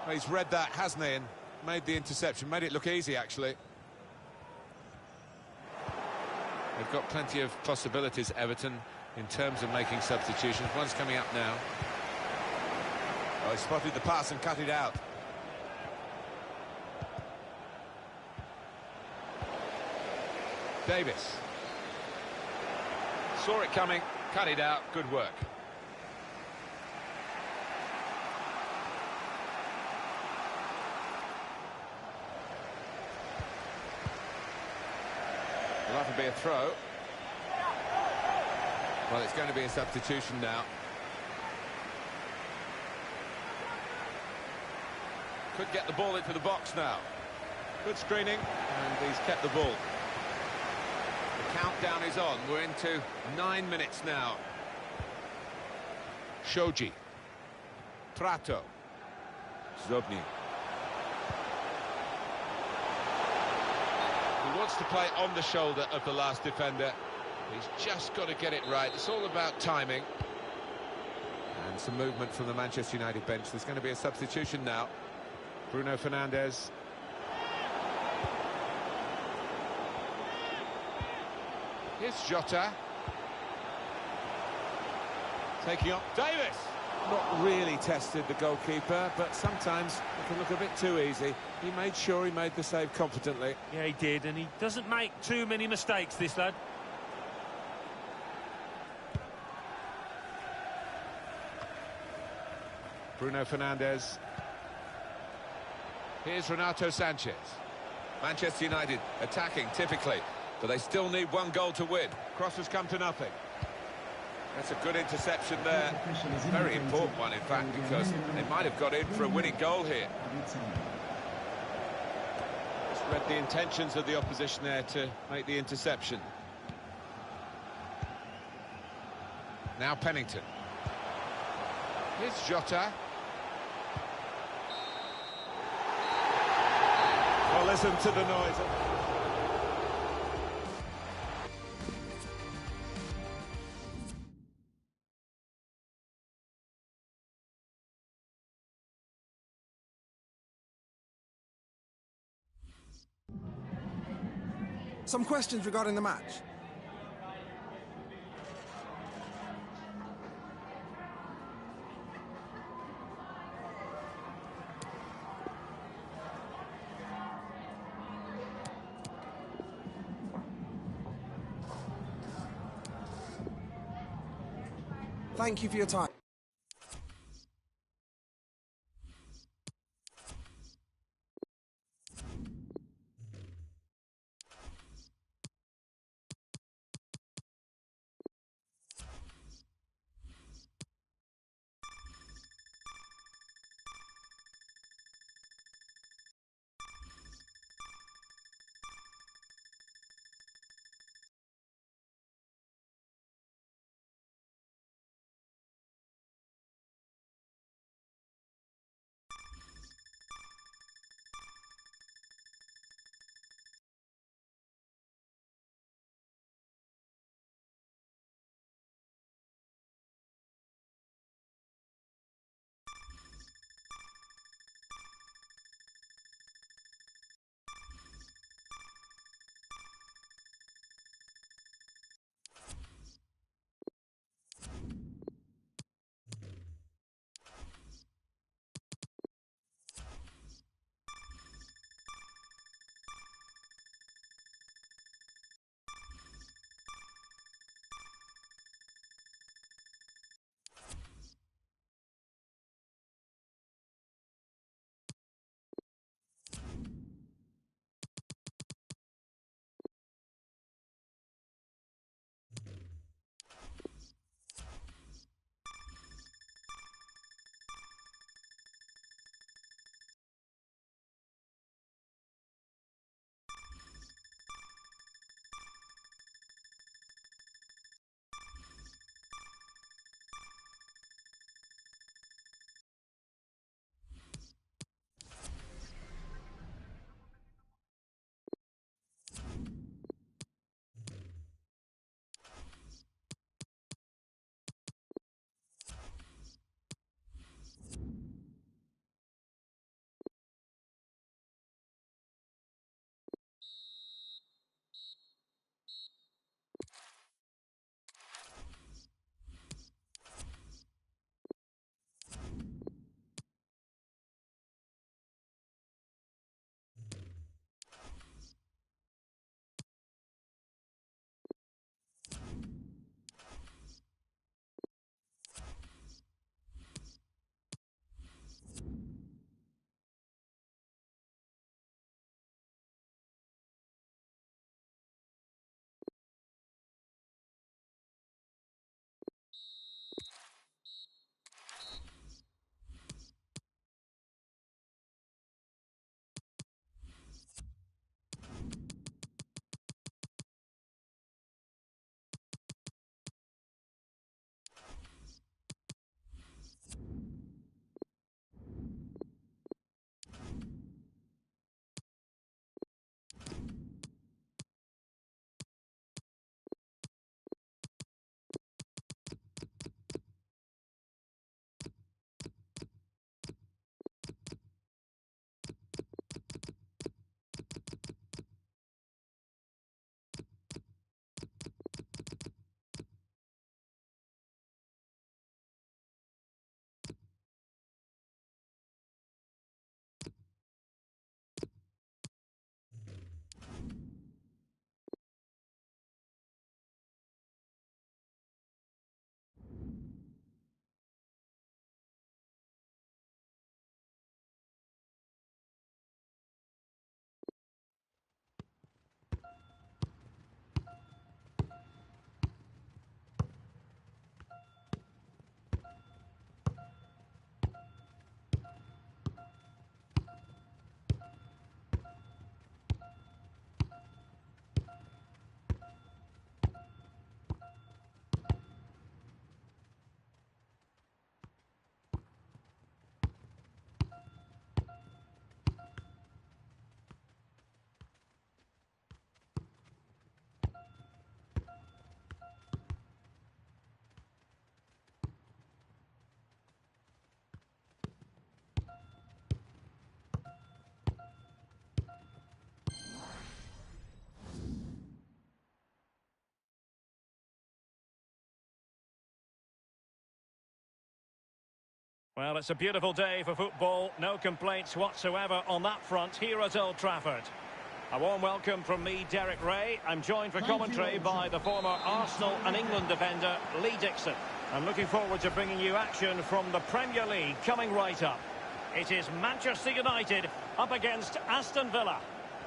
Well, he's read that, hasn't he, and made the interception. Made it look easy, actually. They've got plenty of possibilities, Everton, in terms of making substitutions. One's coming up now. Oh, he spotted the pass and cut it out. Davis. Saw it coming, cut it out. Good work. Will have to be a throw. Well, it's going to be a substitution now. Could get the ball into the box now. Good screening, and he's kept the ball. The countdown is on. We're into 9 minutes now. Shoji. Prato. Zobny. He wants to play on the shoulder of the last defender. He's just got to get it right. It's all about timing. And some movement from the Manchester United bench. There's going to be a substitution now. Bruno Fernandes. Here's Jota. Taking on Davis. Not really tested the goalkeeper, but sometimes it can look a bit too easy. He made sure he made the save competently. Yeah, he did, and he doesn't make too many mistakes, this lad. Bruno Fernandes. Here's Renato Sanchez. Manchester United attacking typically, but they still need one goal to win. Cross has come to nothing. That's a good interception there. Very important one, in fact, because they might have got in for a winning goal here. Just read the intentions of the opposition there to make the interception. Now Pennington. Here's Jota. Well, listen to the noise. Some questions regarding the match. Thank you for your time. Well, it's a beautiful day for football. No complaints whatsoever on that front here at Old Trafford. A warm welcome from me, Derek Ray. I'm joined for commentary by the former Arsenal and England defender, Lee Dixon. I'm looking forward to bringing you action from the Premier League coming right up. It is Manchester United up against Aston Villa.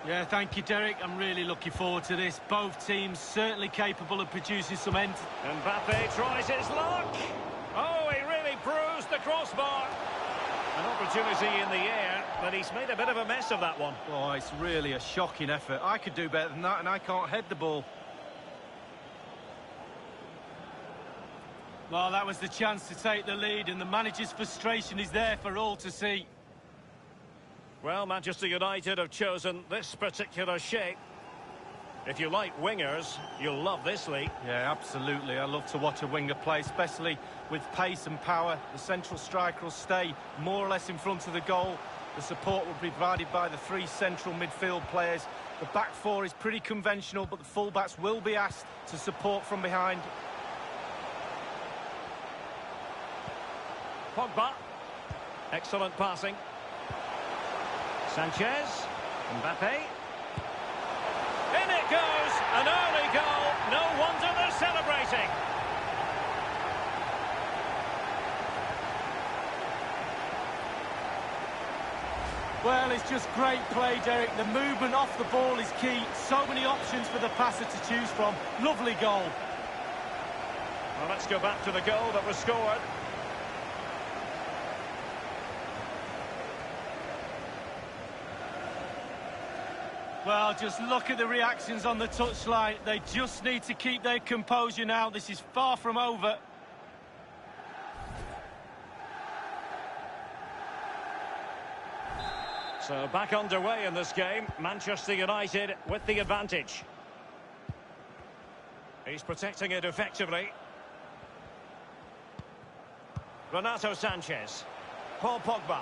Yeah, thank you, Derek. I'm really looking forward to this. Both teams certainly capable of producing some end. Mbappe tries his luck. Oh, he really bruised the crossbar. An opportunity in the air, but he's made a bit of a mess of that one. Oh, it's really a shocking effort. I could do better than that, and I can't head the ball. Well, that was the chance to take the lead, and the manager's frustration is there for all to see. Well, Manchester United have chosen this particular shape. If you like wingers, you'll love this, Lee. Yeah, absolutely. I love to watch a winger play, especially with pace and power. The central striker will stay more or less in front of the goal. The support will be provided by the three central midfield players. The back four is pretty conventional, but the fullbacks will be asked to support from behind. Pogba. Excellent passing. Sanchez. Mbappe. In it goes! An early goal. No wonder they're celebrating. Well, it's just great play, Derek. The movement off the ball is key. So many options for the passer to choose from. Lovely goal. Well, let's go back to the goal that was scored. Well, just look at the reactions on the touchline. They just need to keep their composure now. This is far from over. So back underway in this game. Manchester United with the advantage. He's protecting it effectively. Renato Sanchez. Paul Pogba.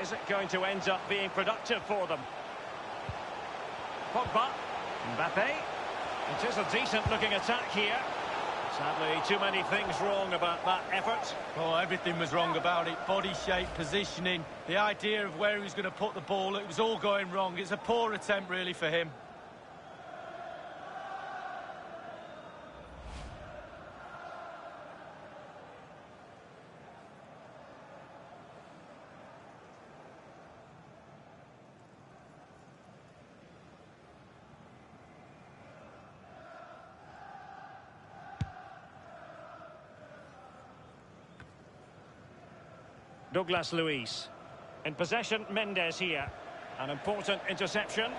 Is it going to end up being productive for them? Pogba. Mbappe. It is a decent-looking attack here. Sadly, too many things wrong about that effort. Oh, everything was wrong about it. Body shape, positioning, the idea of where he was going to put the ball. It was all going wrong. It's a poor attempt, really, for him. Douglas Luiz. In possession, Mendes here. An important interception.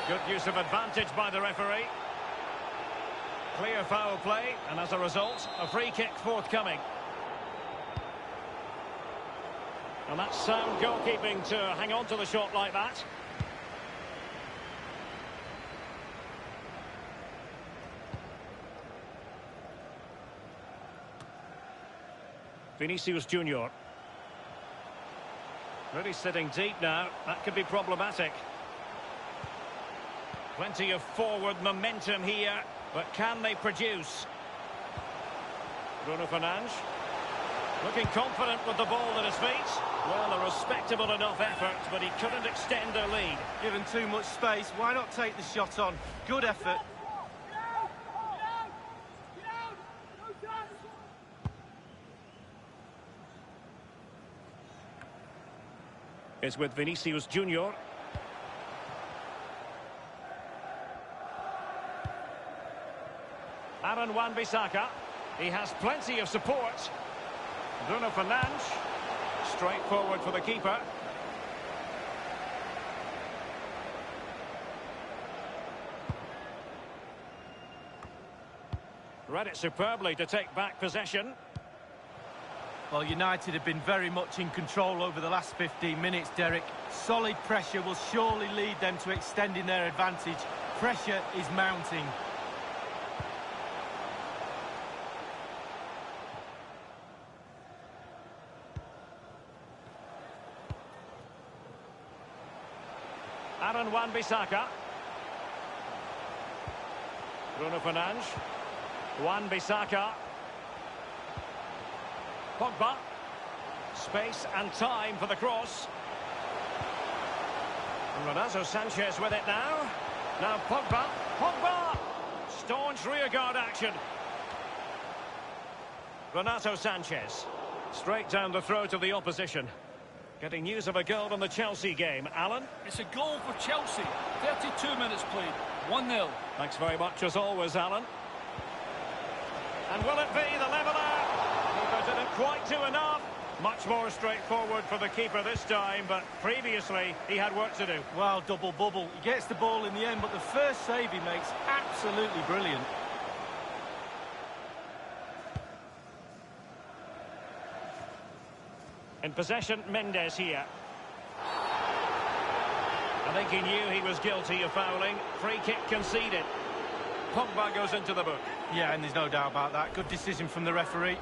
Good use of advantage by the referee. Clear foul play, and as a result, a free kick forthcoming. And that's sound goalkeeping to hang on to the shot like that. Vinicius Junior. Really sitting deep now. That could be problematic. Plenty of forward momentum here, but can they produce? Bruno Fernandes. Looking confident with the ball at his feet. Well, a respectable enough effort, but he couldn't extend their lead. Given too much space, why not take the shot on? Good effort. Is with Vinicius Junior. Aaron Wan-Bissaka. He has plenty of support. Bruno Fernandes. Straight forward for the keeper. Read it superbly to take back possession. Well, United have been very much in control over the last 15 minutes, Derek. Solid pressure will surely lead them to extending their advantage. Pressure is mounting. Aaron Wan-Bissaka. Bruno Fernandes. Wan-Bissaka. Pogba. Space and time for the cross. Renato Sanchez with it now. Now Pogba. Pogba! Staunch rearguard action. Renato Sanchez. Straight down the throat of the opposition. Getting news of a goal in the Chelsea game. Alan? It's a goal for Chelsea. 32 minutes played. 1-0. Thanks very much as always, Alan. And will it be the leveller? Keeper didn't quite do enough. Much more straightforward for the keeper this time, but previously he had work to do. Well, double bubble. He gets the ball in the end, but the first save he makes, absolutely brilliant. In possession, Mendes here. I think he knew he was guilty of fouling. Free kick conceded. Pogba goes into the book. Yeah, and there's no doubt about that. Good decision from the referee.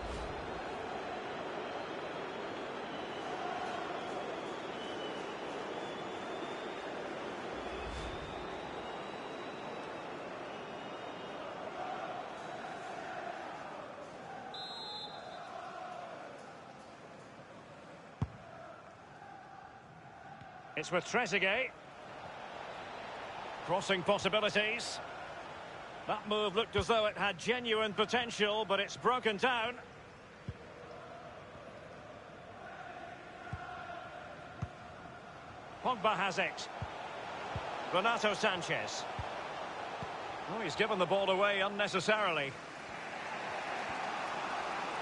It's with Trezeguet. Crossing possibilities. That move looked as though it had genuine potential, but it's broken down. Pogba has it. Renato Sanchez. Oh, he's given the ball away unnecessarily.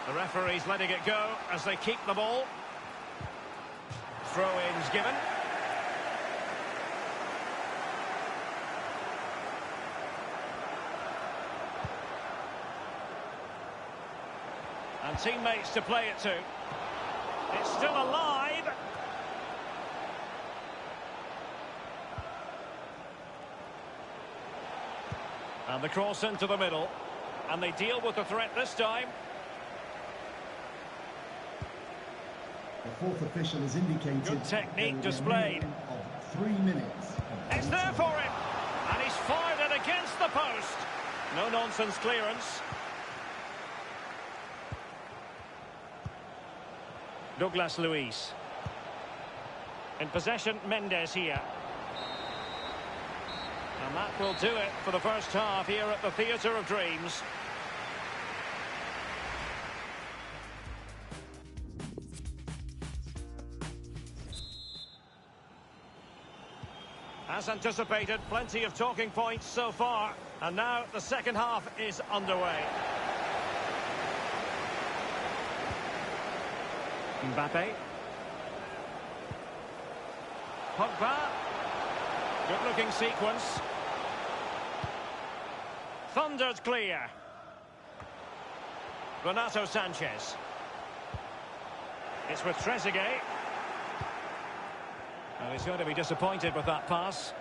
The referee's letting it go as they keep the ball. Throw-ins given. And teammates to play it to. It's still alive. And the cross into the middle. And they deal with the threat this time. The fourth official has indicated good technique displayed. Of 3 minutes. It's there for him. And he's fired it against the post. No-nonsense clearance. Douglas Luiz. In possession, Mendes here. And that will do it for the first half here at the Theatre of Dreams. As anticipated, plenty of talking points so far. And now the second half is underway. Mbappe. Pogba. Good-looking sequence. Thundered clear. Renato Sanchez. It's with Trezeguet. And he's going to be disappointed with that pass.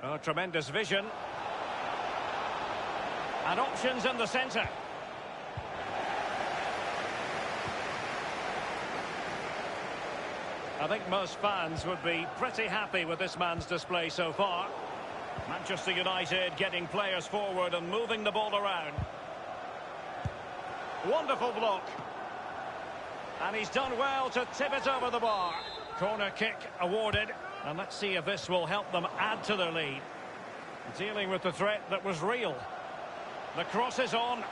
Oh, tremendous vision. And options in the centre. I think most fans would be pretty happy with this man's display so far. Manchester United getting players forward and moving the ball around. Wonderful block. And he's done well to tip it over the bar. Corner kick awarded. And let's see if this will help them add to their lead. Dealing with the threat that was real. The cross is on.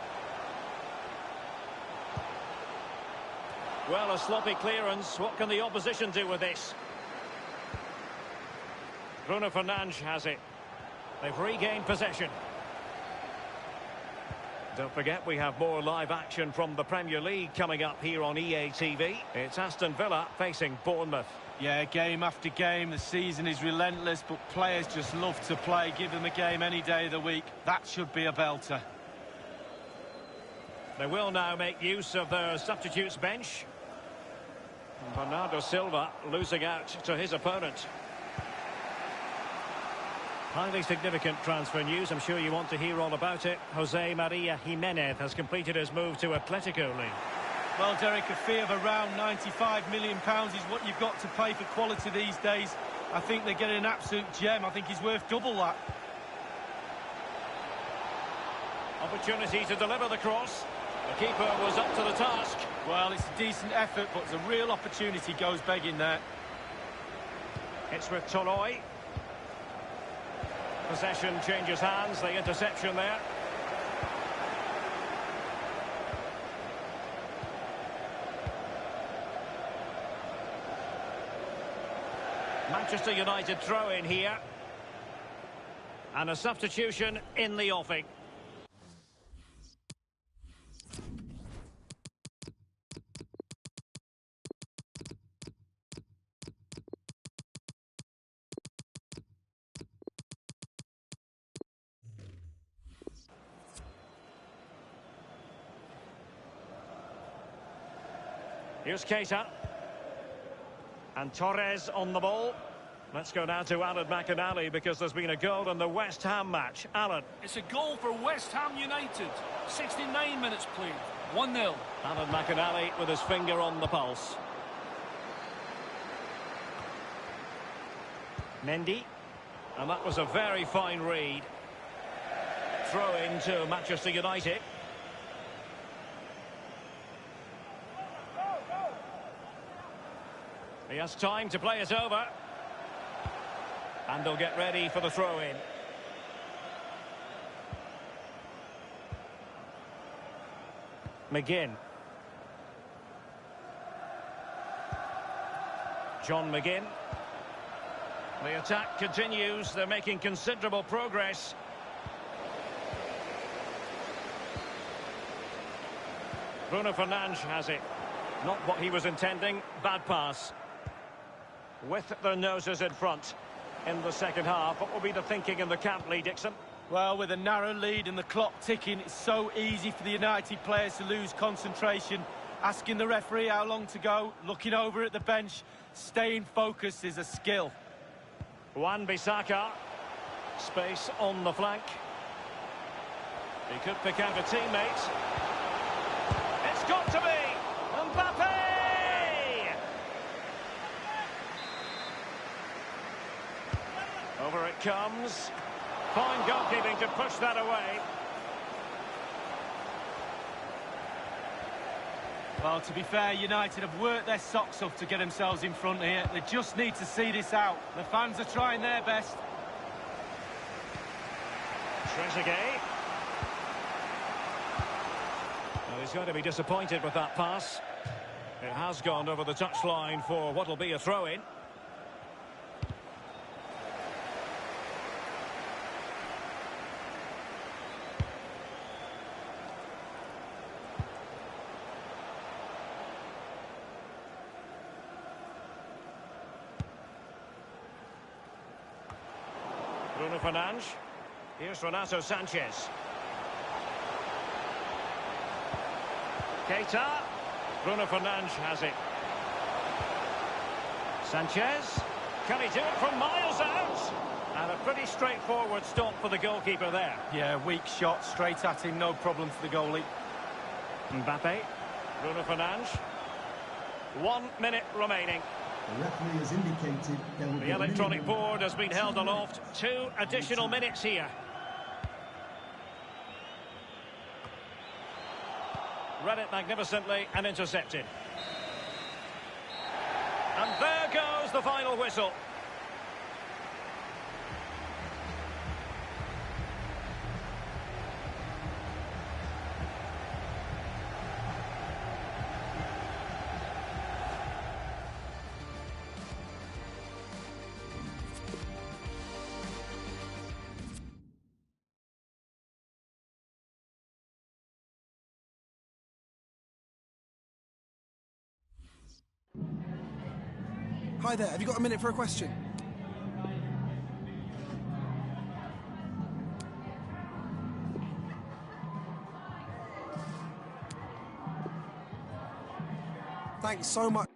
Well, a sloppy clearance. What can the opposition do with this? Bruno Fernandes has it. They've regained possession. Don't forget, we have more live action from the Premier League coming up here on EA TV. It's Aston Villa facing Bournemouth. Yeah, game after game, the season is relentless, but players just love to play. Give them a game any day of the week. That should be a belter. They will now make use of their substitutes bench. Bernardo Silva losing out to his opponent. Highly significant transfer news. I'm sure you want to hear all about it. Jose Maria Jimenez has completed his move to Atletico League. Well, Derek, a fee of around £95 million is what you've got to pay for quality these days. I think they're getting an absolute gem. I think he's worth double that. Opportunity to deliver the cross. The keeper was up to the task. Well, it's a decent effort, but it's a real opportunity goes begging there. It's with Toloi. Possession changes hands, the interception there. Manchester United throw in here. And a substitution in the offing. Here's Keita. And Torres on the ball. Let's go now to Alan McInally because there's been a goal in the West Ham match. Alan. It's a goal for West Ham United. 69 minutes played. 1-0. Alan McInally with his finger on the pulse. Mendy. And that was a very fine read. Throw in to Manchester United. He has time to play it over. And they'll get ready for the throw-in. McGinn. John McGinn. The attack continues. They're making considerable progress. Bruno Fernandes has it. Not what he was intending. Bad pass. With their noses in front in the second half. What will be the thinking in the camp, Lee Dixon? Well, with a narrow lead and the clock ticking, it's so easy for the United players to lose concentration. Asking the referee how long to go, looking over at the bench, staying focused is a skill. Wan-Bissaka. Space on the flank. He could pick out a teammate. It's got to be Mbappe! Over it comes. Fine goalkeeping to push that away. Well, to be fair, United have worked their socks off to get themselves in front here. They just need to see this out. The fans are trying their best. Trezeguet. Well, he's going to be disappointed with that pass. It has gone over the touchline for what will be a throw-in. Bruno Fernandes. Here's Renato Sanchez. Keita. Bruno Fernandes has it. Sanchez. Can he do it from miles out? And a pretty straightforward stop for the goalkeeper there. Yeah, weak shot, straight at him, no problem for the goalie. Mbappe. Bruno Fernandes. 1 minute remaining. The referee has indicated there will be The a electronic minimum board has been held aloft. 2 additional minutes here. Read it magnificently and intercepted. And there goes the final whistle. Hi there, have you got a minute for a question? Thanks so much.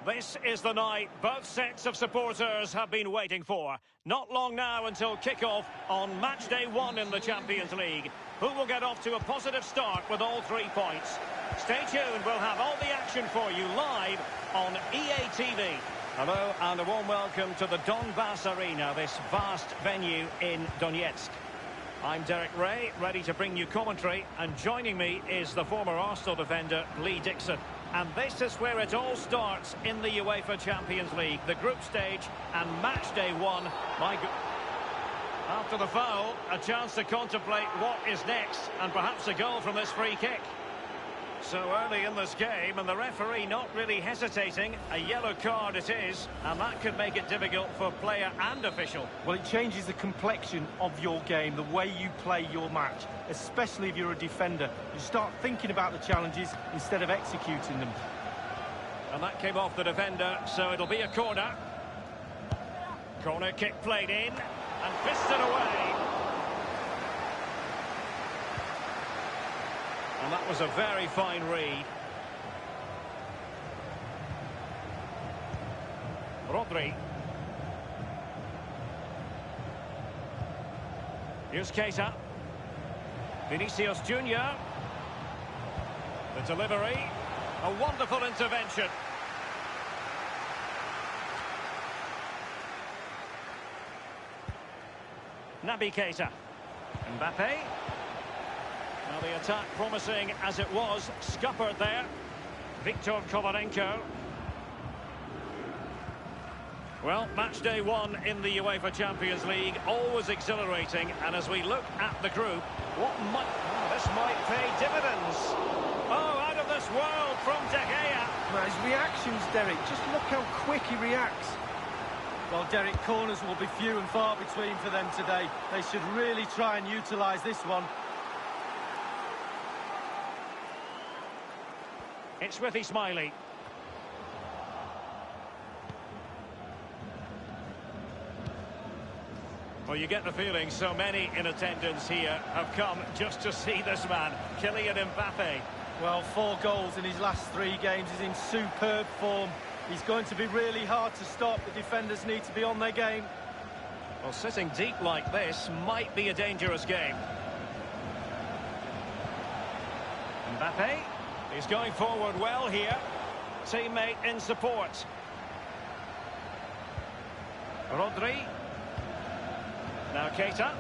This is the night both sets of supporters have been waiting for. Not long now until kick-off on match day 1 in the Champions League. Who will get off to a positive start with all 3 points? Stay tuned, we'll have all the action for you live on EA TV. Hello and a warm welcome to the Donbass Arena, this vast venue in Donetsk. I'm Derek Ray, ready to bring you commentary, and joining me is the former Arsenal defender Lee Dixon. And this is where it all starts in the UEFA Champions League, the group stage and match day 1. After the foul, a chance to contemplate what is next, and perhaps a goal from this free kick. So early in this game, and the referee not really hesitating. A yellow card it is, and that could make it difficult for player and official. Well, it changes the complexion of your game, the way you play your match, especially if you're a defender. You start thinking about the challenges instead of executing them. And that came off the defender, so it'll be a corner. Corner kick played in, and fisted away. And that was a very fine read. Rodri. Here's Keita. Vinicius Junior. The delivery. A wonderful intervention. Naby Keita. Mbappe. Now the attack promising as it was, scuppered there. Viktor Kovalenko. Well, match day 1 in the UEFA Champions League, always exhilarating. And as we look at the group, this might pay dividends. Oh, out of this world from De Gea. Well, his reactions, Derek, just look how quick he reacts. Well, Derek, corners will be few and far between for them today. They should really try and utilise this one. It's with Ismaili. Well, you get the feeling so many in attendance here have come just to see this man, Kylian Mbappe. Well, 4 goals in his last 3 games. He's in superb form. He's going to be really hard to stop. The defenders need to be on their game. Well, sitting deep like this might be a dangerous game. Mbappe. He's going forward well here. Teammate in support. Rodri. Now Keita.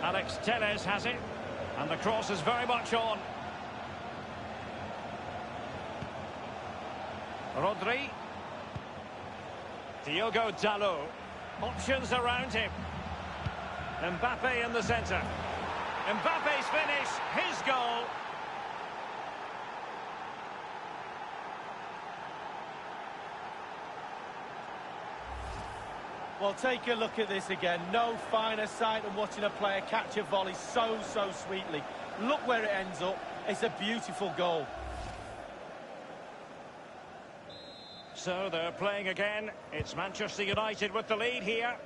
Alex Telles has it. And the cross is very much on. Rodri. Diogo Dalot. Options around him. Mbappe in the centre. Mbappe's finish. His goal. Well, take a look at this again. No finer sight than watching a player catch a volley so sweetly. Look where it ends up. It's a beautiful goal. So they're playing again. It's Manchester United with the lead here.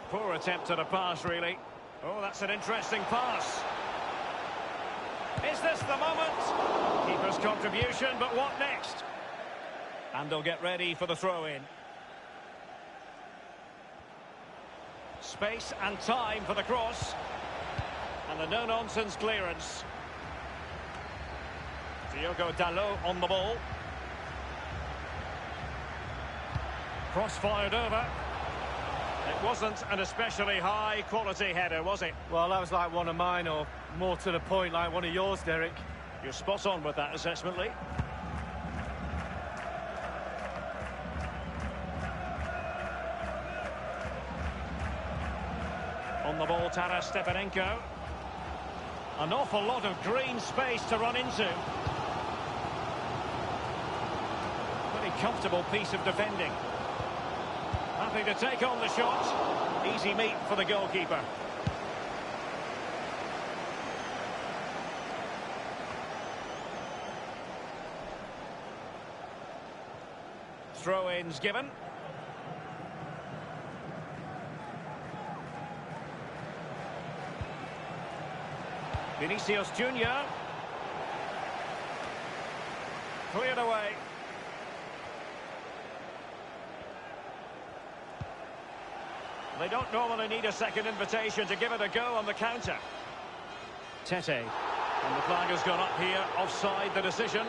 Poor attempt at a pass, really. Oh, that's an interesting pass. Is this the moment? Keeper's contribution, but what next? And they'll get ready for the throw-in. Space and time for the cross. And the no-nonsense clearance. Diogo Dalot on the ball. Cross fired over. It wasn't an especially high-quality header, was it? Well, that was like one of mine, or more to the point, like one of yours, Derek. You're spot on with that assessment, Lee. On the ball, Taras Stepanenko. An awful lot of green space to run into. Pretty comfortable piece of defending. Happy to take on the shot. Easy meet for the goalkeeper. Throw-ins given. Vinicius Junior. Cleared away. They don't normally need a second invitation to give it a go on the counter. Tete. And the flag has gone up here. Offside the decision.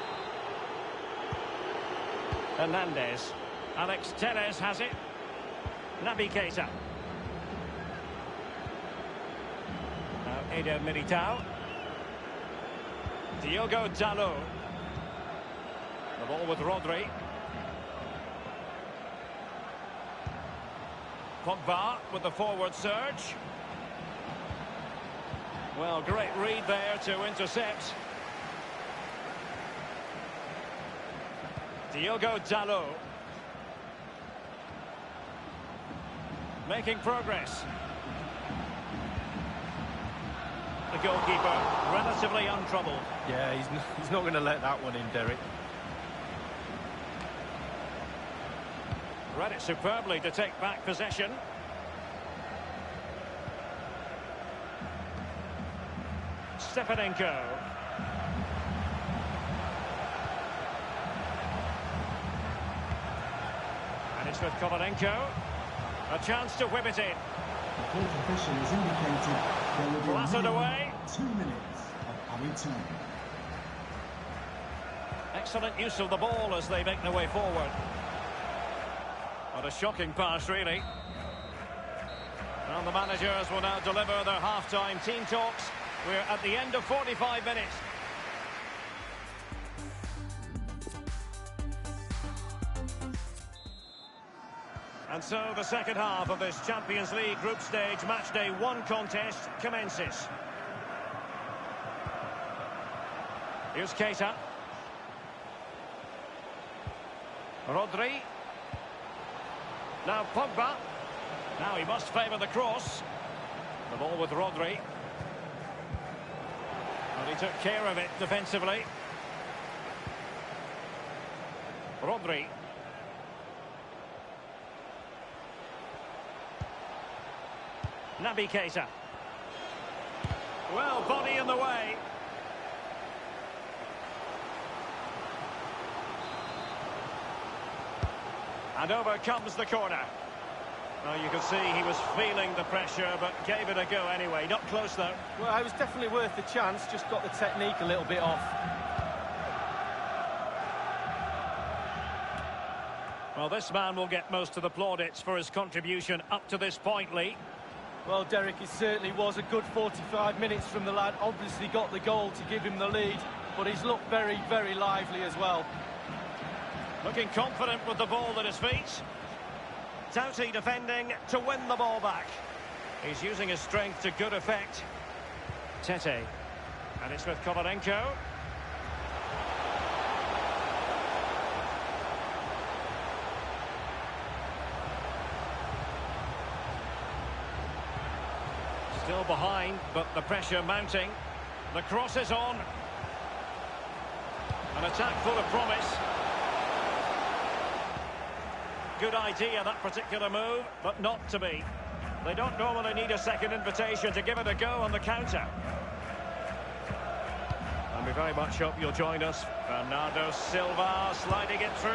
Hernandez. Alex Telles has it. Naby Keita. Now Eder Militao. Diogo Dalot. The ball with Rodri. Pogba with the forward surge. Well, great read there to intercept. Diogo Dalot. Making progress. The goalkeeper relatively untroubled. Yeah, he's not going to let that one in, Derek. Read it superbly to take back possession. Stepanenko. And it's with Kovalenko. A chance to whip it in. The court official has indicated there will be Blasted a minimum away. 2 minutes of added time. Excellent use of the ball as they make their way forward. What a shocking pass, really. And the managers will now deliver their half-time team talks. We're at the end of 45 minutes. And so the second half of this Champions League group stage matchday 1 contest commences. Here's Keita. Rodri. Now Pogba. Now he must favour the cross. The ball with Rodri. And he took care of it defensively. Rodri. Naby Keita. Well, body in the way. And over comes the corner. Well, you can see he was feeling the pressure, but gave it a go anyway. Not close, though. Well, it was definitely worth the chance, just got the technique a little bit off. Well, this man will get most of the plaudits for his contribution up to this point, Lee. Well, Derek, it certainly was a good 45 minutes from the lad. Obviously got the goal to give him the lead, but he's looked very, very lively as well. Looking confident with the ball at his feet. Doughty defending to win the ball back. He's using his strength to good effect. Tete. And it's with Kovalenko. Still behind, but the pressure mounting. The cross is on. An attack full of promise. Good idea, that particular move, but not to be. They don't normally need a second invitation to give it a go on the counter. And we very much hope you'll join us. Bernardo Silva sliding it through.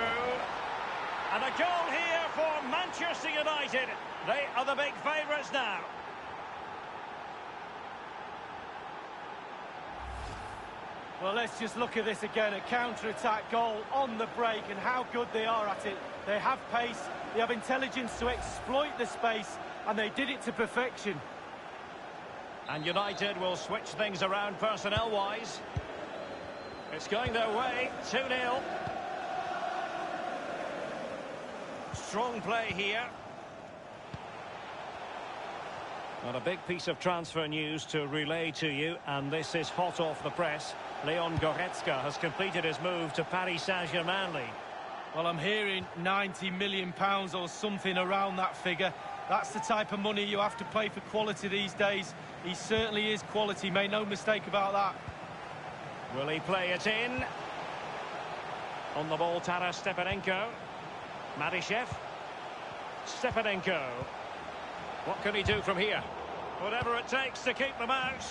And a goal here for Manchester United. They are the big favourites now. Well, let's just look at this again. A counter-attack goal on the break, and how good they are at it. They have pace, they have intelligence to exploit the space, and they did it to perfection. And United will switch things around personnel-wise. It's going their way, 2-0. Strong play here. Well, a big piece of transfer news to relay to you, and this is hot off the press. Leon Goretzka has completed his move to Paris Saint-Germain, Lee. Well, I'm hearing £90 million or something around that figure. That's the type of money you have to pay for quality these days. He certainly is quality, make no mistake about that. Will he play it in? On the ball, Taras Stepanenko. Madishev. Stepanenko. What can he do from here? Whatever it takes to keep them out.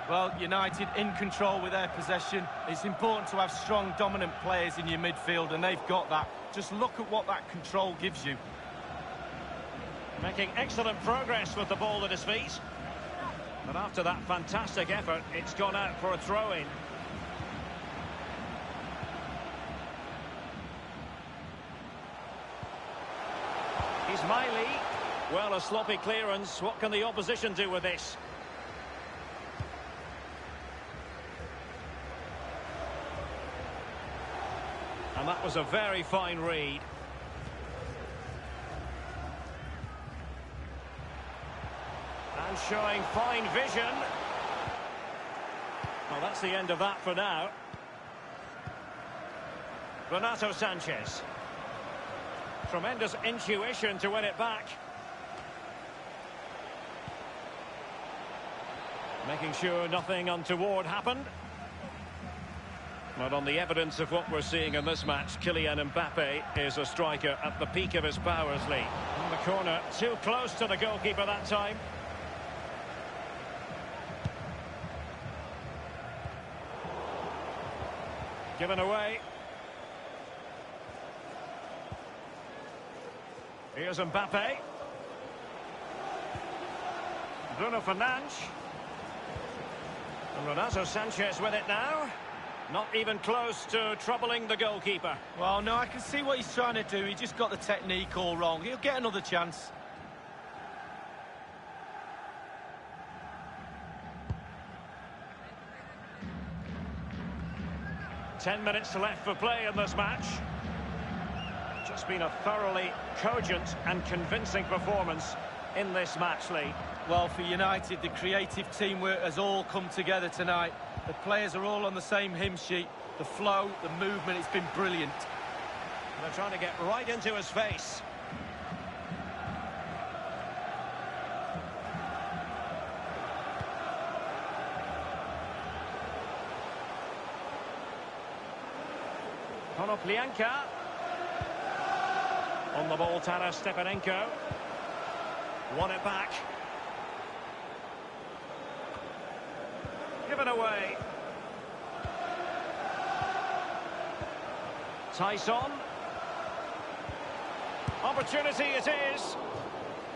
Well, United in control with their possession. It's important to have strong, dominant players in your midfield, and they've got that. Just look at what that control gives you. Making excellent progress with the ball at his feet. But after that fantastic effort, it's gone out for a throw-in. Ismaili. Well, a sloppy clearance. What can the opposition do with this? And that was a very fine read. And showing fine vision. Well, that's the end of that for now. Renato Sanchez. Tremendous intuition to win it back. Making sure nothing untoward happened. But on the evidence of what we're seeing in this match, Kylian Mbappe is a striker at the peak of his powers, Lee. In the corner, too close to the goalkeeper that time. Given away. Here's Mbappe. Bruno Fernandes. And Renato Sanchez with it now. Not even close to troubling the goalkeeper. Well, no, I can see what he's trying to do. He just got the technique all wrong. He'll get another chance. Ten minutes left for play in this match. Just been a thoroughly cogent and convincing performance in this match, Lee. Well, for United, the creative teamwork has all come together tonight. The players are all on the same hymn sheet. The flow, the movement, it's been brilliant. They're trying to get right into his face. Konoplyanka. On the ball, Taras Stepanenko. Won it back. Given away. Tyson. Opportunity it is.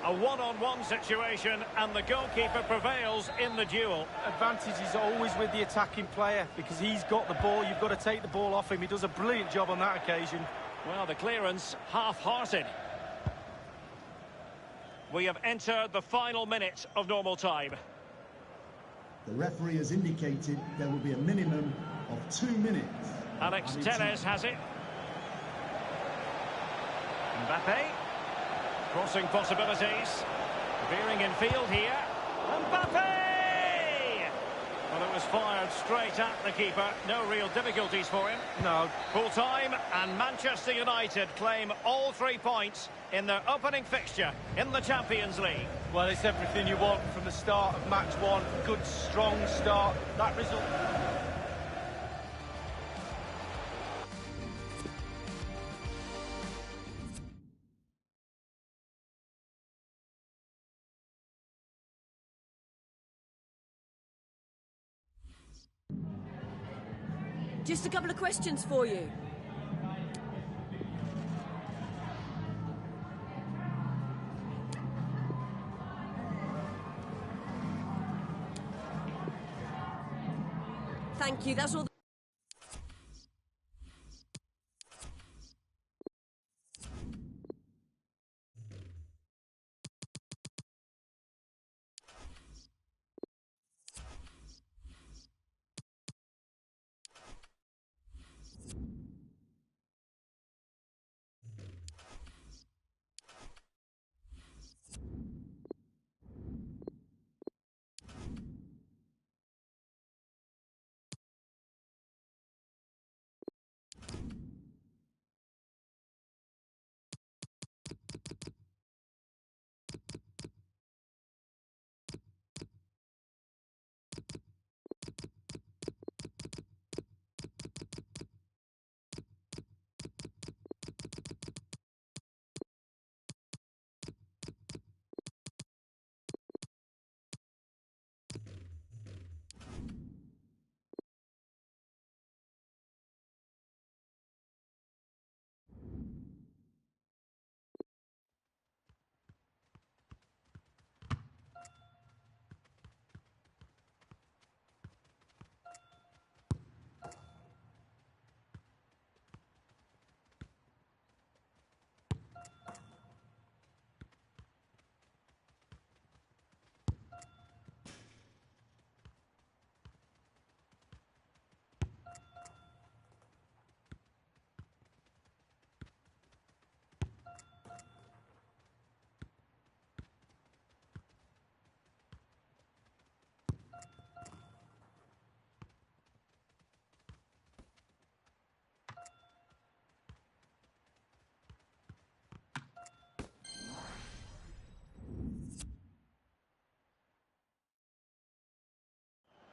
A one-on-one situation, and the goalkeeper prevails in the duel. Advantage is always with the attacking player because he's got the ball. You've got to take the ball off him. He does a brilliant job on that occasion. Well, the clearance half-hearted. We have entered the final minute of normal time. The referee has indicated there will be a minimum of 2 minutes. Alex Telles has it. Mbappe. Crossing possibilities. Veering in field here. Mbappe! Well, it was fired straight at the keeper. No real difficulties for him. No. Full time, and Manchester United claim all 3 points in their opening fixture in the Champions League. Well, it's everything you want from the start of match one. Good, strong start. That result... Just a couple of questions for you. Thank you, that's all.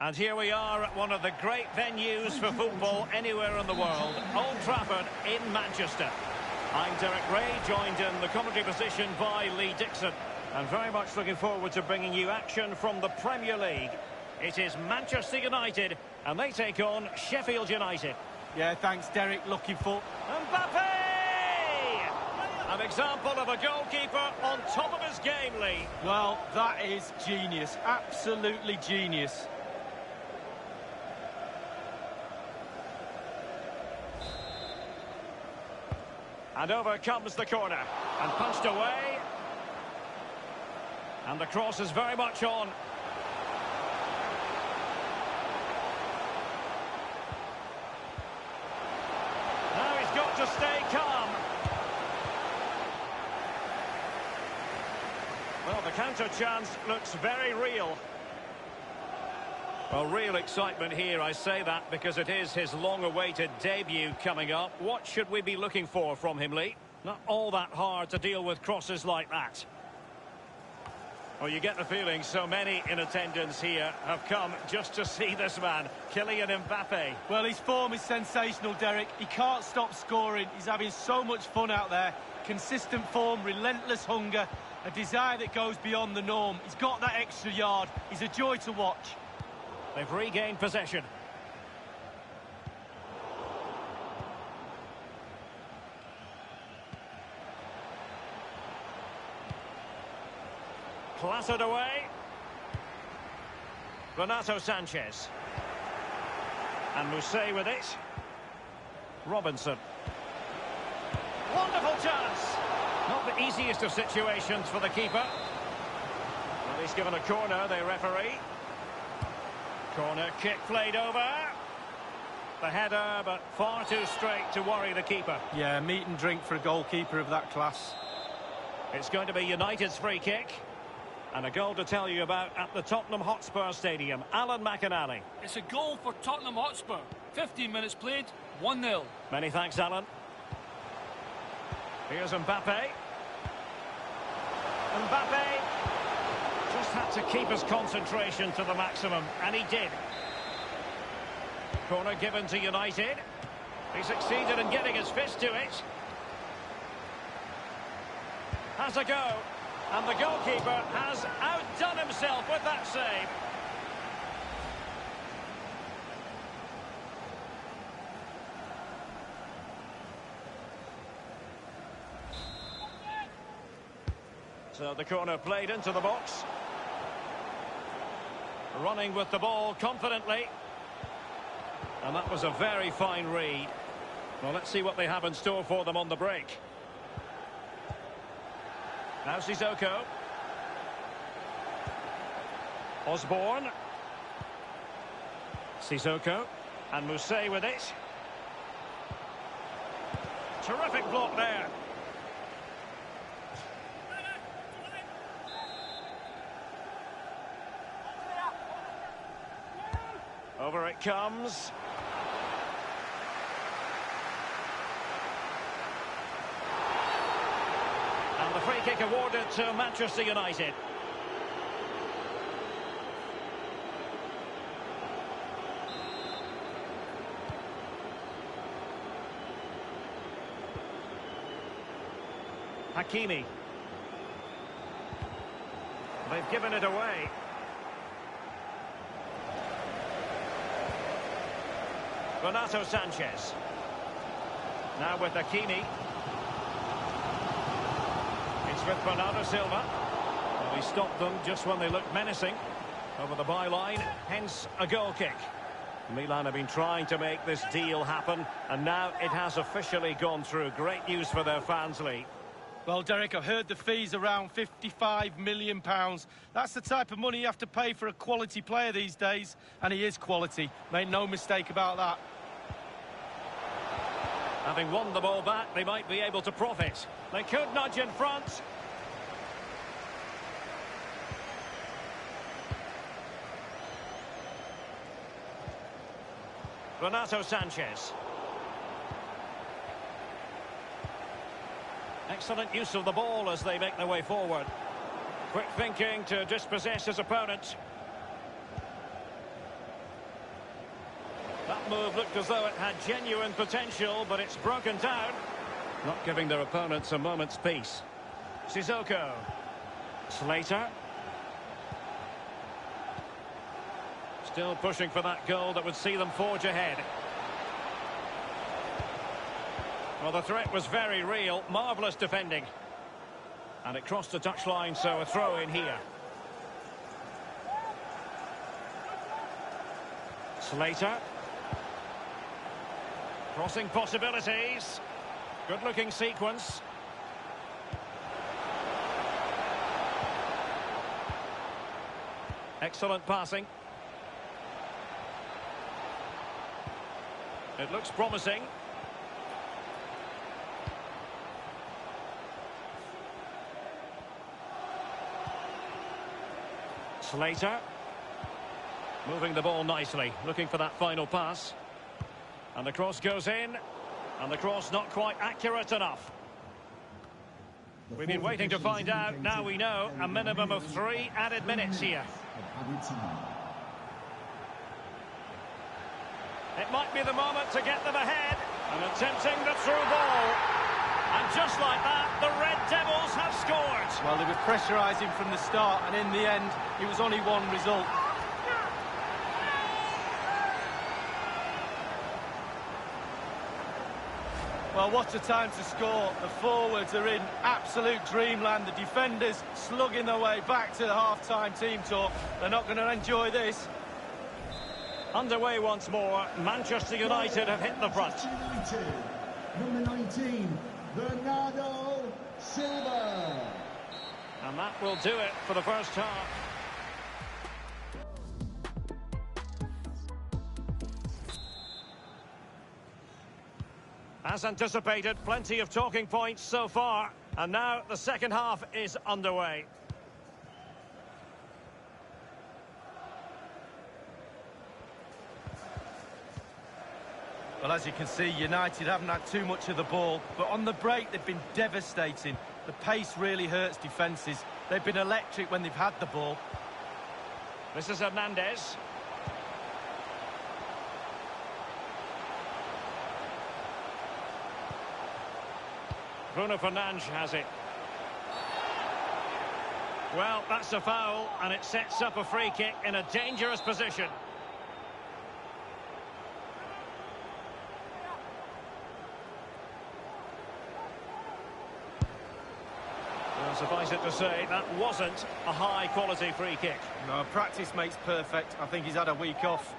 And here we are at one of the great venues for football anywhere in the world, Old Trafford in Manchester. I'm Derek Ray, joined in the commentary position by Lee Dixon. And very much looking forward to bringing you action from the Premier League. It is Manchester United, and they take on Sheffield United. Yeah, thanks, Derek. Looking for Mbappe! An example of a goalkeeper on top of his game, Lee. Well, that is genius. Absolutely genius. And over comes the corner. And punched away. And the cross is very much on. Now he's got to stay calm. Well, the counter chance looks very real. Well, real excitement here, I say that because it is his long-awaited debut coming up. What should we be looking for from him, Lee? Not all that hard to deal with crosses like that. Well, you get the feeling so many in attendance here have come just to see this man, Kylian Mbappe. Well, his form is sensational, Derek. He can't stop scoring. He's having so much fun out there. Consistent form, relentless hunger, a desire that goes beyond the norm. He's got that extra yard. He's a joy to watch. They've regained possession. Clattered away. Renato Sanchez. And Mousset with it. Robinson. Wonderful chance. Not the easiest of situations for the keeper. Well, he's given a corner, the referee. Corner kick played over. The header, but far too straight to worry the keeper. Yeah, meat and drink for a goalkeeper of that class. It's going to be United's free kick. And a goal to tell you about at the Tottenham Hotspur Stadium. Alan McInally. It's a goal for Tottenham Hotspur. 15 minutes played, 1-0. Many thanks, Alan. Here's Mbappe. Mbappe just had to keep his concentration to the maximum, and he did. Corner given to United. He succeeded in getting his fist to it. Has a go. And the goalkeeper has outdone himself with that save. So the corner played into the box. Running with the ball confidently. And that was a very fine read. Well, let's see what they have in store for them on the break. Now Sissoko. Osborne. Sissoko. And Mousset with it. Terrific block there. Over it comes. And the free kick awarded to Manchester United. Hakimi. They've given it away. Renato Sanchez. Now with Hakimi. It's with Bernardo Silva. Well, he stopped them just when they looked menacing. Over the byline, hence a goal kick. Milan have been trying to make this deal happen, and now it has officially gone through. Great news for their fans, Lee. Well, Derek, I've heard the fee's around £55 million. That's the type of money you have to pay for a quality player these days, and he is quality. Make no mistake about that. Having won the ball back, they might be able to profit. They could nudge in front. Renato Sanchez. Excellent use of the ball as they make their way forward. Quick thinking to dispossess his opponent. That move looked as though it had genuine potential, but it's broken down. Not giving their opponents a moment's peace. Sissoko. Slater. Still pushing for that goal that would see them forge ahead. Well, the threat was very real. Marvellous defending. And it crossed the touchline, so a throw in here. Slater. Crossing possibilities. Good-looking sequence. Excellent passing. It looks promising. Slater. Moving the ball nicely, looking for that final pass. And the cross goes in. And the cross not quite accurate enough. We've been waiting to find out. Now we know a minimum of 3 added minutes here. It might be the moment to get them ahead. And attempting the through ball. And just like that, the Red Devils have scored. Well, they were pressurising from the start, and in the end, it was only one result. Well, what a time to score. The forwards are in absolute dreamland. The defenders slugging their way back to the half-time team talk. They're not going to enjoy this. Underway once more. Manchester United have hit the front. United, number 19, Bernardo Silva. And that will do it for the first half. As anticipated, plenty of talking points so far. And now the second half is underway. Well, as you can see, United haven't had too much of the ball, but on the break they've been devastating. The pace really hurts defences. They've been electric when they've had the ball. This is Hernandez. Bruno Fernandes has it. Well, that's a foul, and it sets up a free kick in a dangerous position. Well, suffice it to say, that wasn't a high-quality free kick. No, practice makes perfect. I think he's had a week off.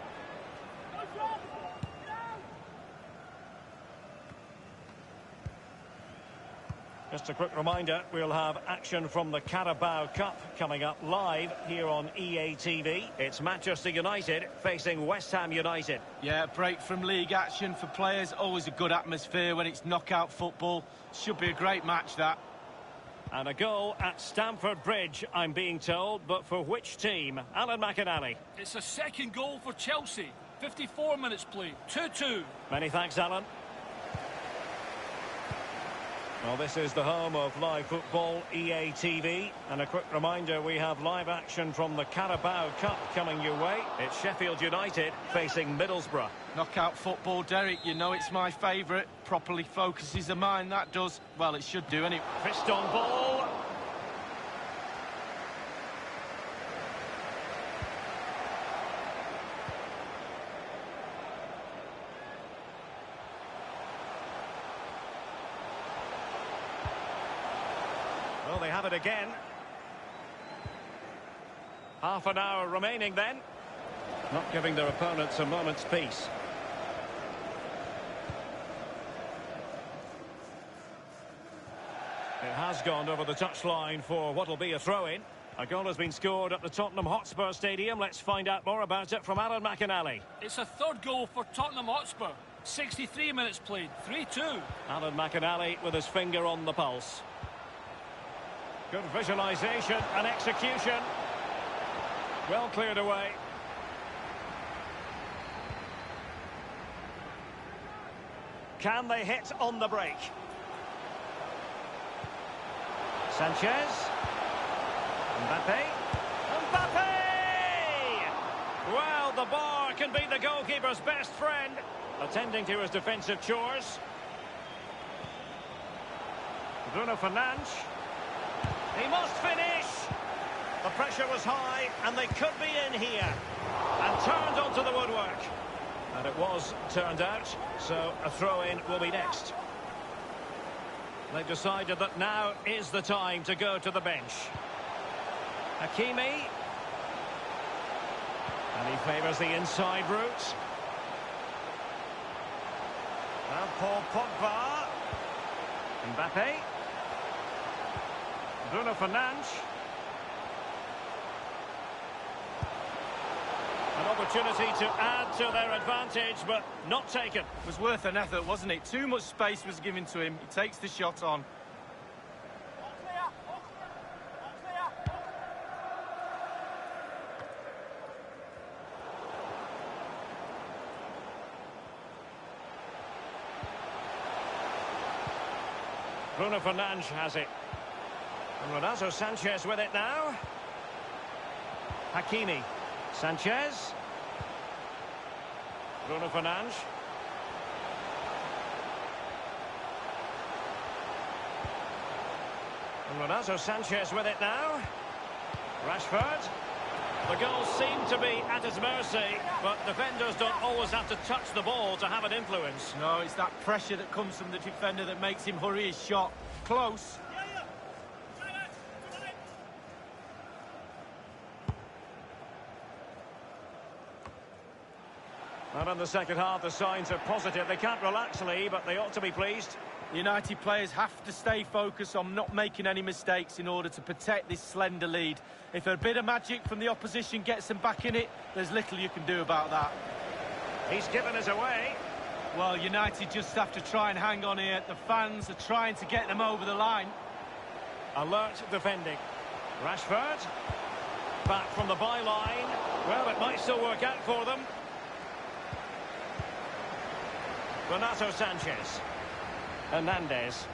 Just a quick reminder, we'll have action from the Carabao Cup coming up live here on EA TV. It's Manchester United facing West Ham United. Yeah, break from league action for players. Always a good atmosphere when it's knockout football. Should be a great match, that. And a goal at Stamford Bridge, I'm being told, but for which team? Alan McInally. It's a second goal for Chelsea. 54 minutes played. 2-2. Many thanks, Alan. Well, this is the home of live football, EA TV. And a quick reminder, we have live action from the Carabao Cup coming your way. It's Sheffield United facing Middlesbrough. Knockout football, Derek, you know it's my favourite. Properly focuses the mind, that does. Well, it should do, anyway. Fist on ball. Well, they have it again. Half an hour remaining then. Not giving their opponents a moment's peace. It has gone over the touchline for what will be a throw-in. A goal has been scored at the Tottenham Hotspur Stadium. Let's find out more about it from Alan McInally. It's a third goal for Tottenham Hotspur. 63 minutes played. 3-2. Alan McInally with his finger on the pulse. Good visualisation and execution. Well cleared away. Can they hit on the break? Sanchez. Mbappe. Mbappe! Well, Well, the bar can be the goalkeeper's best friend, attending to his defensive chores. Bruno Fernandes. He must finish. The pressure was high, and they could be in here. And turned onto the woodwork. And it was turned out, so a throw-in will be next. They've decided that now is the time to go to the bench. Hakimi. And he favours the inside route. Now Paul Pogba. Mbappe. Bruno Fernandes. An opportunity to add to their advantage, but not taken. It was worth an effort, wasn't it? Too much space was given to him. He takes the shot on. Bruno Fernandes has it. And Renato Sanchez with it now. Hakimi. Sanchez. Bruno Fernandes. And Renato Sanchez with it now. Rashford. The goals seem to be at his mercy, but defenders don't always have to touch the ball to have an influence. No, it's that pressure that comes from the defender that makes him hurry his shot. Close. And in the second half, the signs are positive. They can't relax, Lee, but they ought to be pleased. United players have to stay focused on not making any mistakes in order to protect this slender lead. If a bit of magic from the opposition gets them back in it, there's little you can do about that. He's given us away. Well, United just have to try and hang on here. The fans are trying to get them over the line. Alert defending. Rashford. Back from the byline. Well, it might still work out for them. Renato Sanchez. Hernandez.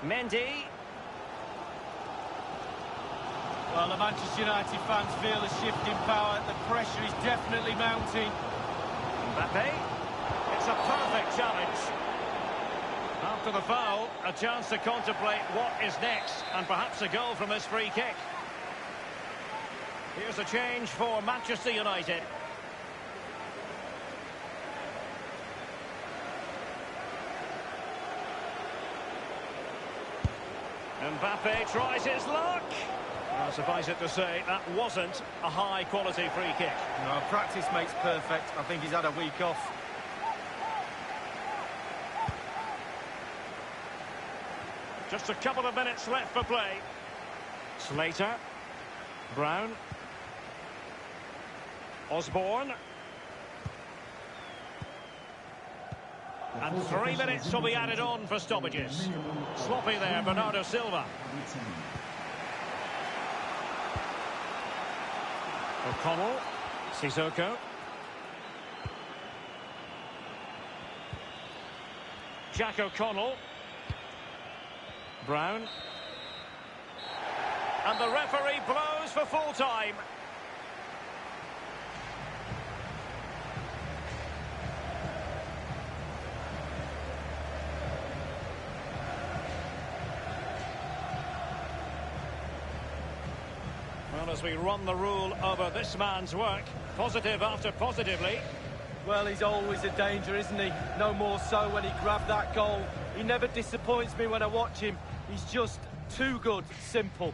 Mendy. Well, the Manchester United fans feel a shift in power. The pressure is definitely mounting. Mbappe. It's a perfect challenge. After the foul, a chance to contemplate what is next, and perhaps a goal from this free kick. Here's a change for Manchester United. Mbappe tries his luck. Well, suffice it to say, that wasn't a high-quality free kick. No, practice makes perfect. I think he's had a week off. Just a couple of minutes left for play. Slater. Brown. Osborne. And 3 minutes will be added on for stoppages. Sloppy there, Bernardo Silva. O'Connell. Sissoko. Jack O'Connell. Brown. And the referee blows for full time. Well, as we run the rule over this man's work, positive after positively. Well, he's always a danger, isn't he? No more so when he grabbed that goal. He never disappoints me when I watch him. He's just too good, simple.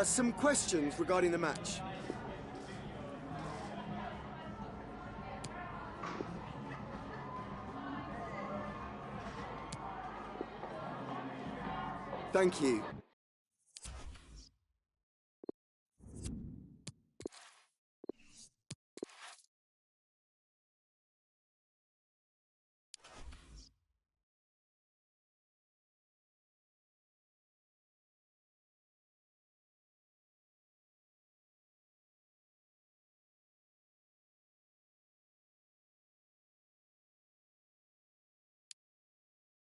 Some questions regarding the match. Thank you.